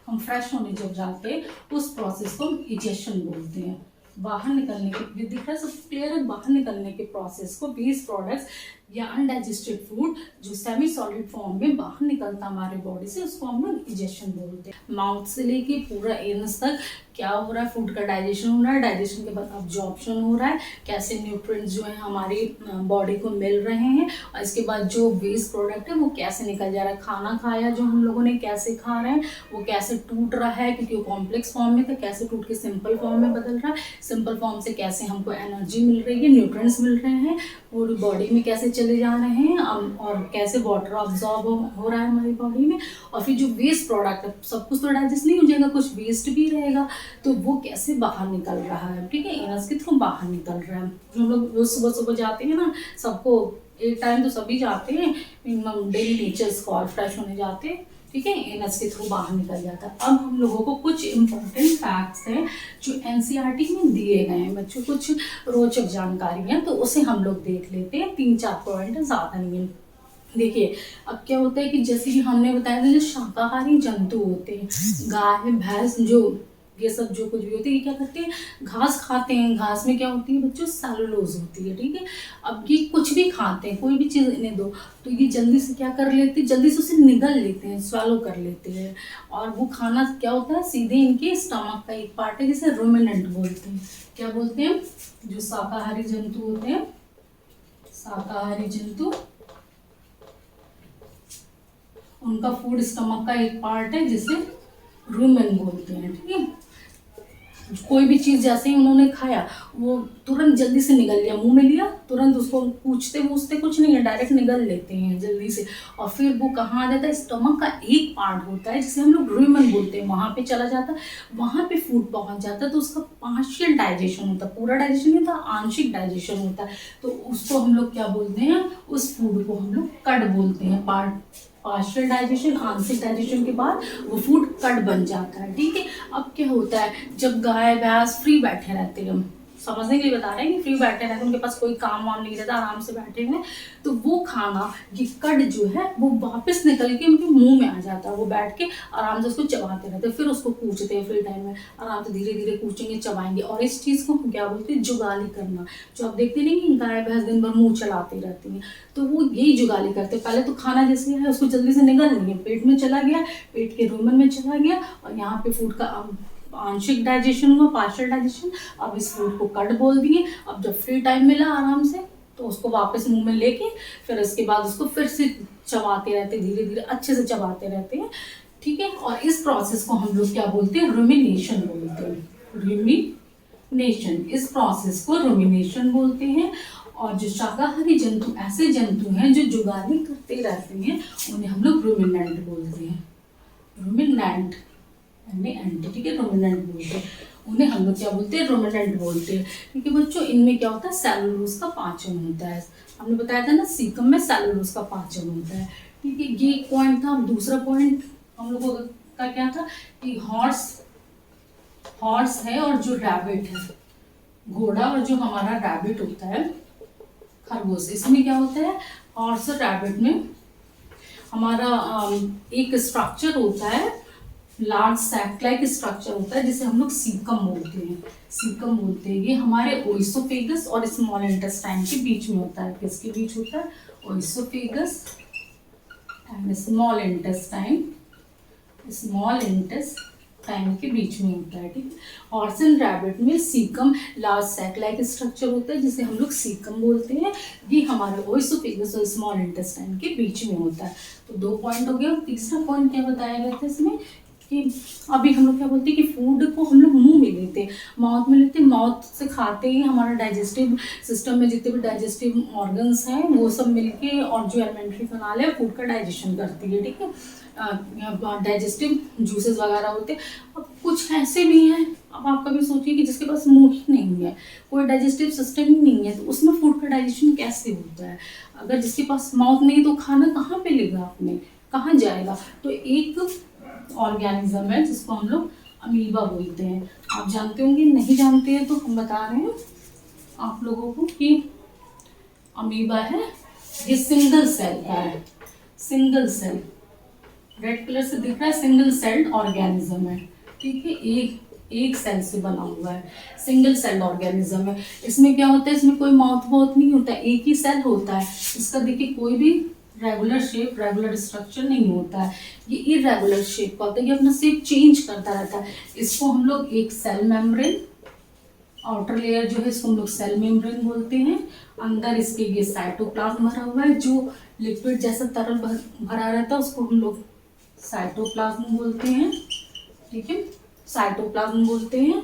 हम फ्रेश होने जब जाते हैं उस प्रोसेस को हम इजेक्शन बोलते हैं। बाहर निकलने के, दिख रहा है सब क्लियर है, बाहर निकलने के प्रोसेस को वेस्ट प्रोडक्ट्स या अनडाइजेस्टेड फूड जो सेमी सॉलिड फॉर्म में बाहर निकलता हमारे बॉडी से, उसको हम लोग इजेक्शन बोलते हैं। माउथ से लेके पूरा एनस तक क्या हो रहा है, फूड का डाइजेशन हो रहा है, डाइजेशन के बाद अब्जॉर्प्शन हो रहा है, कैसे न्यूट्रिएंट्स जो है हमारी बॉडी को मिल रहे हैं, और इसके बाद जो वेस्ट प्रोडक्ट है वो कैसे निकल जा रहा है, खाना खाया जो हम लोगों ने कैसे खा रहे हैं, वो कैसे टूट रहा है, क्योंकि वो कॉम्प्लेक्स फॉर्म में था, कैसे टूट के सिंपल फॉर्म में बदल रहा है, सिंपल फॉर्म से कैसे हमको एनर्जी मिल रही है, न्यूट्रिएंट्स मिल रहे हैं, पूरी बॉडी में कैसे चले जा रहे हैं, और कैसे वाटर ऑब्जॉर्ब हो रहा है हमारी बॉडी में, और फिर जो वेस्ट प्रोडक्ट है, सब कुछ तो डाइजेस्ट नहीं हो जाएगा, कुछ वेस्ट भी रहेगा, तो वो कैसे बाहर निकल रहा है, ठीक है, एनस के थ्रू बाहर निकल रहा है। हम लोग रोज सुबह सुबह जाते हैं ना, सबको एक टाइम तो सभी जाते हैं, मिनिमम डेली टीचर्स को फ्रेश होने जाते हैं, ठीक है, एनस के थ्रू बाहर निकल जाता है। अब हम लोगों को कुछ इंपॉर्टेंट फैक्ट्स हैं जो एनसीईआरटी में दिए गए हैं बच्चों, कुछ रोचक जानकारियां, तो उसे हम लोग देख लेते हैं, 3-4 पॉइंट, ज़्यादा नहीं है। देखिए अब क्या होता है कि जैसे कि हमने बताया था, जो शाकाहारी जंतु होते हैं, गाय भैंस, जो ये सब जो कुछ भी होती है, ये क्या करते हैं, घास खाते हैं, घास में क्या होती है बच्चों, सेलुलोज होती है, ठीक है। अब ये कुछ भी खाते हैं, कोई भी चीज़ इन्हें दो तो ये जल्दी से क्या कर लेते हैं, जल्दी से उसे निगल लेते हैं, स्वैलो कर लेते हैं, और वो खाना क्या होता है, सीधे इनके स्टमक का एक पार्ट है, जिसे रुमिनेंट बोलते हैं। क्या बोलते हैं, जो शाकाहारी जंतु होते हैं, शाकाहारी जंतु, उनका फूड स्टमक का एक पार्ट है जिसे रूमेन बोलते हैं, ठीक है। कोई भी चीज़ जैसे ही उन्होंने खाया, वो तुरंत जल्दी से निगल लिया, मुंह में लिया, तुरंत उसको पूछते कुछ नहीं है, डायरेक्ट निगल लेते हैं जल्दी से, और फिर वो कहाँ आ जाता है, स्टमक का एक पार्ट होता है जिसे हम लोग रूमेन बोलते हैं, वहाँ पे चला जाता है, वहाँ पे फूड पहुँच जाता है, तो उसका पार्शियल डाइजेशन होता है, पूरा डाइजेशन नहीं होता, आंशिक डाइजेशन होता है, तो उसको हम लोग क्या बोलते हैं, उस फूड को हम लोग कट बोलते हैं, पार्शियल डाइजेशन, आंशिक डाइजेशन के बाद वो फूड कट बन जाता है, ठीक है। अब क्या होता है, जब गाय भैंस फ्री बैठे रहते हैं, हम समझने के लिए बता रहे हैं कि फ्री बैठे रहते हैं, उनके पास कोई काम वाम नहीं रहता, आराम से बैठे हुए, तो वो खाना, ये कट जो है वो वापस निकल के उनके मुंह में आ जाता है, वो बैठ के आराम से उसको चबाते रहते हैं, फिर उसको कूचते हैं, फ्री टाइम में आराम से धीरे धीरे कूचेंगे, चबाएंगे, और इस चीज़ को हम क्या बोलते हैं, जुगाली करना। जो आप देखते नहीं कि गाय भैंस दिन भर मुँह चलाती रहती हैं, तो वो यही जुगाली करते हैं, पहले तो खाना जैसे है उसको जल्दी से निगल लेंगे, पेट में चला गया, पेट के रूमेन में चला गया, और यहाँ पे फूड का आंशिक डाइजेशन हुआ, पार्शियल डाइजेशन, अब इस फूड को कट बोल दिए। अब जब फ्री टाइम मिला आराम से, तो उसको वापस मुंह में लेके फिर इसके बाद उसको फिर से चबाते रहते, धीरे धीरे अच्छे से चबाते रहते हैं, ठीक है। और इस प्रोसेस को हम लोग क्या बोलते हैं, रुमिनेशन बोलते हैं, रुमिनेशन, इस प्रोसेस को रुमिनेशन बोलते हैं। और जो शाकाहारी जंतु ऐसे जंतु हैं जो जुगाली करते रहते हैं, उन्हें हम लोग रुमिनेंट बोलते हैं, रुमिनेंट, ठीक है, रुमिनेंट बोलते हैं उन्हें, हम लोग क्या बोलते हैं, रुमिनेंट बोलते हैं। क्योंकि बच्चों इनमें क्या होता है, सेलुलोज का पाचन होता है, हमने बताया था ना, सीकम में सेलुलोज का पाचन होता है, ठीक है, ये एक पॉइंट था। दूसरा पॉइंट हम लोगों का क्या था कि हॉर्स है और जो रैबिट है, घोड़ा, और जो हमारा रैबिट होता है खरगोश, इसमें क्या होता है, हॉर्स और रैबिट में हमारा एक स्ट्रक्चर होता है, लार्ज सैक लाइक स्ट्रक्चर होता है जिसे हम लोग सीकम बोलते हैं। सीकम बोलते हैं, ये हमारे ओइसोफेगस और स्मॉल इंटेस्टाइन के बीच में होता है। किसके बीच होता है, oesophagus and small intestine, small intestine के बीच में होता है। ठीक है, हॉर्स एंड रैबिट में caecum large sac like structure होता है जिसे हम लोग सीकम बोलते हैं। ये हमारे ओइसोफेगस और स्मॉल इंटेस्टाइन के बीच में होता है। तो 2 पॉइंट हो गया। तीसरा पॉइंट क्या बताया गया था इसमें कि अभी हम लोग क्या बोलते हैं कि फूड को हम लोग मुंह में लेते हैं, माउथ में लेते हैं, माउथ से खाते ही हमारा डाइजेस्टिव सिस्टम में जितने भी डाइजेस्टिव ऑर्गन्स हैं वो सब मिलके और जो एलिमेंट्री फिनाल है फूड का डाइजेशन करती है। ठीक है, डाइजेस्टिव जूसेस वगैरह होते हैं। अब कुछ ऐसे भी हैं, अब आप कभी सोचिए कि जिसके पास मुंह ही नहीं है, कोई डाइजेस्टिव सिस्टम ही नहीं है, तो उसमें फूड का डाइजेशन कैसे होता है। अगर जिसके पास माउथ नहीं तो खाना कहाँ पे लेगा, आपने कहाँ जाएगा। तो एक ऑर्गेनिज्म है जिसको हम लोग अमीबा बोलते हैं। आप जानते होंगे, नहीं जानते हैं तो हम बता रहे हैं आप लोगों को कि अमीबा है, ये सिंगल सेल का है, सिंगल सेल, रेड कलर से दिख रहा है, सिंगल सेल्ड ऑर्गेनिज्म है। ठीक है, एक सेल से बना हुआ है, सिंगल सेल ऑर्गेनिज्म है। इसमें क्या होता है, इसमें कोई माउथ वाउथ नहीं होता है, एक ही सेल होता है। इसका देखिए कोई भी रेगुलर शेप, रेगुलर स्ट्रक्चर नहीं होता है, ये इरेगुलर शेप का होता है, ये अपना शेप चेंज करता रहता है। इसको हम लोग एक सेल मेम्ब्रेन, आउटर लेयर जो है इसको हम लोग सेल मेम्ब्रेन बोलते हैं। अंदर इसके ये साइटोप्लाज्म भरा हुआ है, जो लिक्विड जैसा तरल भरा रहता है उसको हम लोग साइटोप्लाज्म बोलते हैं। ठीक है, साइटोप्लाज्म बोलते हैं।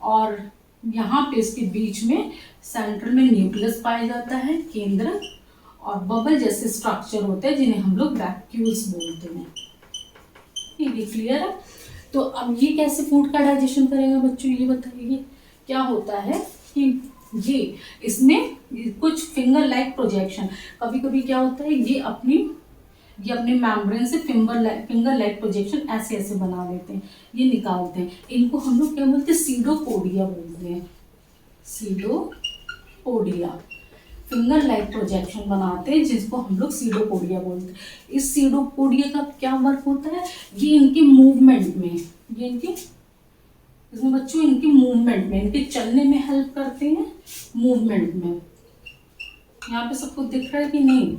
और यहाँ पे इसके बीच में सेंटर में न्यूक्लियस पाया जाता है, केंद्र, और बबल जैसे स्ट्रक्चर होते हैं जिन्हें हम लोग वैक्यूल्स बोलते हैं। ये क्लियर है। तो अब ये कैसे फूड का डाइजेशन करेगा बच्चों, ये बताइए। क्या होता है कि ये इसमें कुछ फिंगर लाइक प्रोजेक्शन, कभी कभी क्या होता है ये अपने मेम्ब्रेन से फिंगर लाइक प्रोजेक्शन ऐसे ऐसे बना लेते हैं, ये निकालते हैं। इनको हम लोग क्या बोलते हैं, सीडोपोडिया बोलते हैं, सीडोपोडिया, फिंगर लाइक प्रोजेक्शन बनाते हैं जिसको हम लोग सीडोपोडिया बोलते हैं। इस सीडोपोडिया का क्या वर्क होता है, ये इनके मूवमेंट में, ये इनके इसमें बच्चों इनके मूवमेंट में, इनके चलने में हेल्प करते हैं, मूवमेंट में। यहाँ पे सबको दिख रहा है कि नहीं,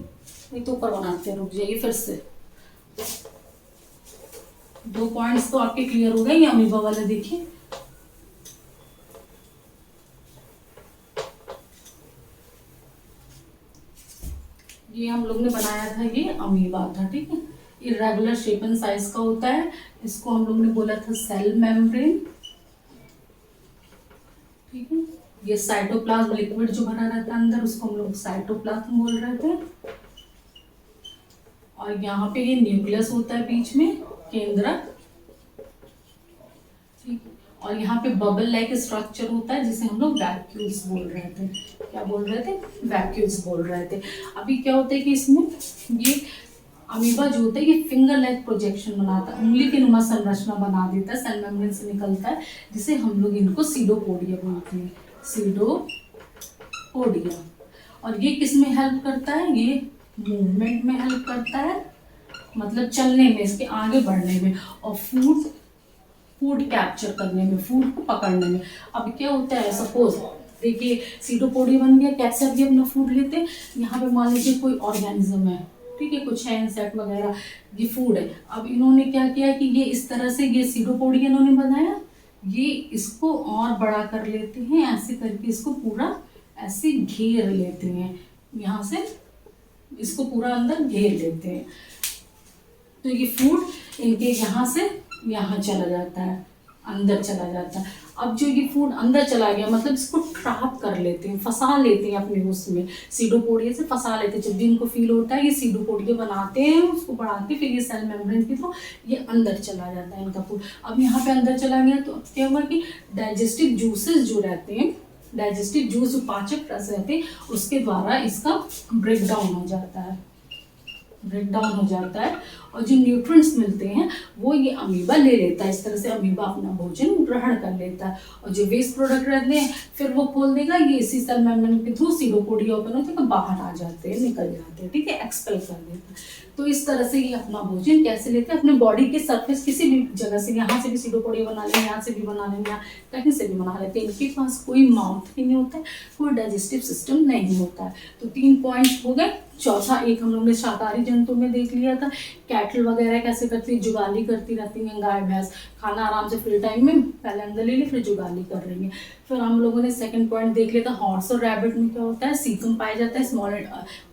नहीं तो ऊपर बनाते हैं, रुक जाइए फिर से। 2 पॉइंट्स तो आपके क्लियर हो गए। ये अमीबा वाला देखिए, ये हम लोग ने बनाया था, ये अमीबा था। ठीक है, इरेगुलर शेप एंड साइज का होता है, इसको हम लोग ने बोला था सेल मेम्ब्रेन। ठीक है, ये साइटोप्लाज्म लिक्विड जो भरा रहता है अंदर उसको हम लोग साइटोप्लाज्म बोल रहे थे। और यहाँ पे ये न्यूक्लियस होता है बीच में, केंद्रक। ठीक है, और यहाँ पे बबल लाइक स्ट्रक्चर होता है जिसे हम लोग वैक्यूल्स बोल रहे थे। क्या बोल रहे थे, वैक्यूल्स बोल रहे थे। अभी क्या होता है कि इसमें ये अमीबा जो होता है ये फिंगर लाइक प्रोजेक्शन बनाता है, उंगली की नुमा संरचना बना देता है, सेल मेम्ब्रेन से निकलता है, जिसे हम लोग इनको सीडोपोडिया बोलते हैं, सीडोपोडिया। और ये किस में हेल्प करता है, ये मूवमेंट में हेल्प करता है, मतलब चलने में, इसके आगे बढ़ने में, और फूड कैप्चर करने में, फूड को पकड़ने में। अब क्या होता है, सपोज देखिए सीडोपोडिया बन गया, कैसे अभी अपना फूड लेते हैं। यहाँ पे मान लीजिए कोई ऑर्गेनिज्म है, ठीक है, कुछ है इंसेक्ट वगैरह, ये फूड है। अब इन्होंने क्या किया कि ये इस तरह से ये सीडोपोडिया इन्होंने बनाया, ये इसको और बड़ा कर लेते हैं, ऐसे करके इसको पूरा ऐसे घेर लेते हैं, यहाँ से इसको पूरा अंदर घेर लेते हैं। तो ये फूड इनके यहाँ से यहाँ चला जाता है, अंदर चला जाता है। अब जो ये फूड अंदर चला गया, मतलब इसको ट्रैप कर लेते हैं, फंसा लेते हैं अपने उसमें, सीडोपोडिया से फंसा लेते हैं। जब भी इनको फील होता है ये सीडोपोडिया बनाते हैं, उसको बढ़ाते फिर ये सेल मेम्ब्रेन के थ्रू ये अंदर चला जाता है इनका फूड। अब यहाँ पे अंदर चला गया तो अब क्या हुआ कि डाइजेस्टिव जूसेस जो रहते हैं, डाइजेस्टिव जूस जो पाचक रस रहते हैं, उसके द्वारा इसका ब्रेक डाउन हो जाता है। ब्रेक डाउन हो जाता है और जो न्यूट्रिएंट्स मिलते हैं वो ये अमीबा ले लेता है। इस तरह से अमीबा अपना भोजन ग्रहण कर लेता है और जो वेस्ट प्रोडक्ट रहते हैं फिर वो खोल देगा, ये इसी सेल मेम्ब्रेन के थ्रू सीडोपोडिया ओपन होते हैं, बाहर आ जाते हैं, निकल जाते हैं, ठीक है, एक्सपेल कर देता है। तो इस तरह से ये अपना भोजन कैसे लेते हैं, अपने बॉडी के सरफेस किसी भी जगह से, यहाँ से भी सीडोपोडिया बना लेंगे, यहाँ से भी बना लेंगे, कहीं से भी बना लेते हैं। इनके पास कोई माउथ भी नहीं होता है, कोई डाइजेस्टिव सिस्टम नहीं होता है। तो 3 पॉइंट्स हो गए। चौथा एक हम लोग ने शाकाहारी जंतु में देख लिया था, कैटल वगैरह कैसे करती है, जुगाली करती रहती हैं, गाय भैंस खाना आराम से फ्री टाइम में पहले अंदर ले ली फिर जुगाली कर रही है। फिर हम लोगों ने सेकंड पॉइंट देख लिया था, हॉर्स और रैबिट में क्या होता है, सीकम पाया जाता है स्मॉल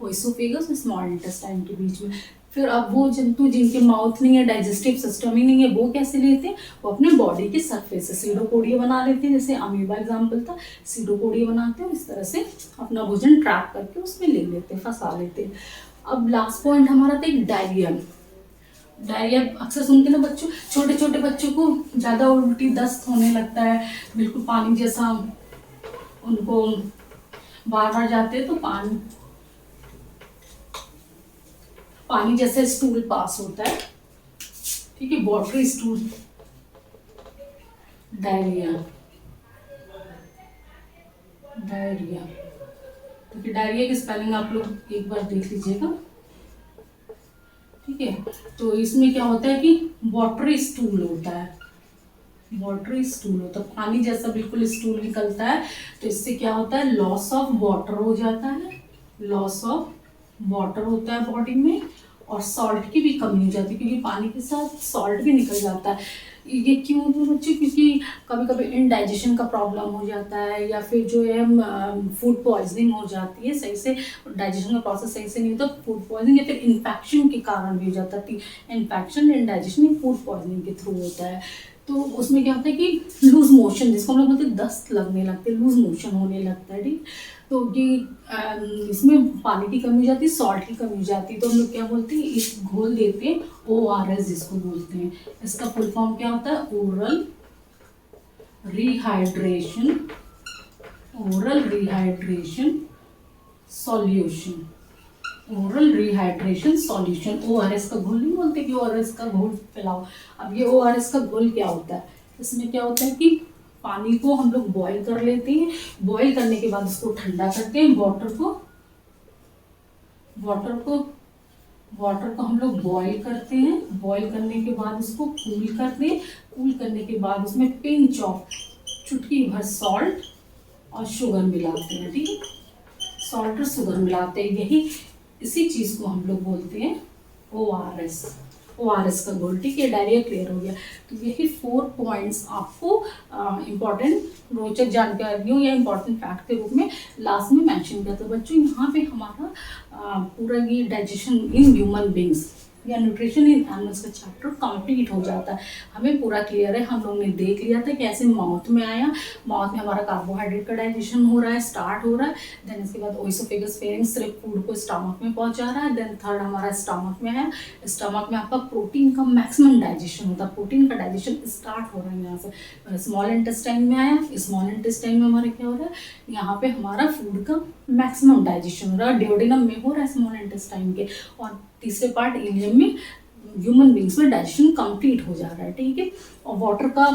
ओएसोफेगस और स्मॉल इंटेस्टाइन के बीच में। फिर अब वो जंतु जिनके माउथ नहीं है, डाइजेस्टिव सिस्टम ही नहीं है, वो कैसे लेते हैं, वो अपने बॉडी के सरफेस से सीडोपोडिया बना लेते हैं, जैसे अमीबा एग्जाम्पल था, सीडोपोडिया बनाते हैं, इस तरह से अपना भोजन ट्रैप करके उसमें ले लेते हैं, फंसा लेते हैं। अब लास्ट पॉइंट हमारा था एक डायरिया। डायरिया अक्सर सुनते ना बच्चों, छोटे छोटे बच्चों को ज़्यादा उल्टी दस्त होने लगता है, बिल्कुल पानी जैसा, उनको बार बार जाते हैं तो पानी जैसे स्टूल पास होता है, ठीक है, वाटरी स्टूल, डायरिया। डायरिया, ठीक है, डायरिया की स्पेलिंग आप लोग एक बार देख लीजिएगा, ठीक है। तो इसमें क्या होता है कि वाटरी स्टूल होता है, वाटरी स्टूल होता है, पानी जैसा बिल्कुल स्टूल निकलता है। तो इससे क्या होता है, लॉस ऑफ वाटर हो जाता है, लॉस ऑफ वाटर होता है बॉडी में, और सॉल्ट की भी कमी हो जाती है, क्योंकि पानी के साथ सॉल्ट भी निकल जाता है। ये क्यों होता है बच्चों, क्योंकि कभी कभी इनडाइजेशन का प्रॉब्लम हो जाता है, या फिर जो है फूड पॉइजनिंग हो जाती है, सही से डाइजेशन का प्रोसेस सही से नहीं होता, फूड पॉइजनिंग, या फिर इन्फेक्शन के कारण भी हो जाता है। इन्फेक्शन इनडाइजेशन फूड पॉइजनिंग के थ्रू होता है। तो उसमें क्या होता है कि लूज मोशन, जिसको हम लोग बोलते हैं दस्त लगने लगते हैं, लूज मोशन होने लगता है, ठीक। तो ये इसमें पानी की कमी हो जाती है, सॉल्ट की कमी हो जाती है, तो हम लोग क्या बोलते हैं, इस घोल देते हैं ORS जिसको बोलते हैं। इसका फुल फॉर्म क्या होता है, oral rehydration, oral rehydration solution, oral rehydration solution. ORS का घोल नहीं बोलते कि ORS का घोल पिलाओ। अब ये ORS का घोल क्या होता है, इसमें क्या होता है कि पानी को हम लोग बॉईल कर लेते हैं, बॉईल करने के बाद उसको ठंडा करते हैं, वाटर को हम लोग बॉईल करते हैं, बॉईल करने के बाद उसको कूल करते हैं, कूल करने के बाद उसमें पिंच ऑफ, चुटकी भर सॉल्ट और शुगर मिलाते हैं, ठीक है, सॉल्ट और शुगर मिलाते हैं, यही इसी चीज़ को हम लोग बोलते हैं ORS का घोल, ठीक है। डायरिया क्लियर हो गया। तो यही 4 पॉइंट्स आपको इम्पॉर्टेंट रोचक जानकारियों या इम्पॉर्टेंट फैक्ट के रूप में लास्ट में मेंशन किया था बच्चों। यहाँ पे हमारा पूरा ये डाइजेशन इन ह्यूमन बींग्स या न्यूट्रिशन इन एनिमल्स का चैप्टर कंप्लीट हो जाता है। हमें पूरा क्लियर है, हम लोग ने देख लिया था कैसे माउथ में आया, माउथ में हमारा कार्बोहाइड्रेट का डाइजेशन हो रहा है, स्टार्ट हो रहा है, देन इसके बाद ओइसोफेगस फेरिंग्स सिर्फ फूड को स्टमक में पहुंचा रहा है, देन थर्ड हमारा स्टमक में है, स्टमक में आपका प्रोटीन का मैक्सिमम डाइजेशन होता है, प्रोटीन का डाइजेशन स्टार्ट हो रहा है यहाँ से। स्मॉल इंटेस्टाइन में आया, स्मॉल इंटेस्टाइन में हमारा क्या हो रहा है, यहाँ पे हमारा फूड का मैक्सिमम डाइजेशन हो रहा है, ड्यूडेनम में हो रहा है स्मॉल इंटेस्टाइन के, और तीसरे पार्ट इलियम में ह्यूमन बींग्स में डाइजेशन कंप्लीट हो जा रहा है, ठीक है। और वाटर का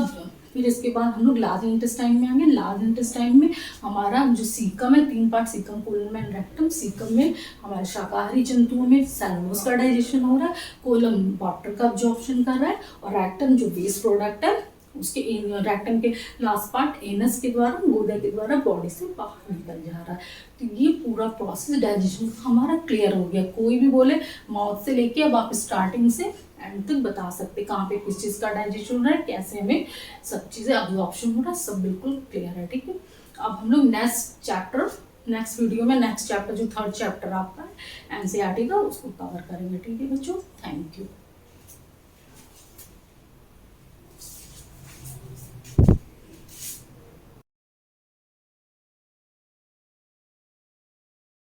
फिर इसके बाद हम लोग लार्ज इंटेस्टाइन में आएंगे। लार्ज इंटेस्टाइन में हमारा जो सीकम है, 3 part, caecum, colon and rectum. Caecum में हमारे शाकाहारी जंतुओं में सेलुलोज का डाइजेशन हो रहा है, कोलम वाटर का अब्जॉर्प्शन कर रहा है, और रेक्टम जो वेस्ट प्रोडक्ट है उसके रेक्टम के लास्ट पार्ट एनस के द्वारा, गुर्दे के द्वारा बॉडी से बाहर निकल जा रहा है। तो ये पूरा प्रोसेस डाइजेशन का हमारा क्लियर हो गया। कोई भी बोले माउथ से लेके अब आप स्टार्टिंग से एंड तक बता सकते कहाँ पे किस चीज़ का डाइजेशन हो रहा है, कैसे हमें सब चीज़ें अब्जॉर्प्शन हो रहा है, सब बिल्कुल क्लियर है, ठीक है। अब हम लोग नेक्स्ट वीडियो में नेक्स्ट चैप्टर जो 3rd चैप्टर आपका NCERT का उसको कवर करेंगे, ठीक है बच्चों। Thank you.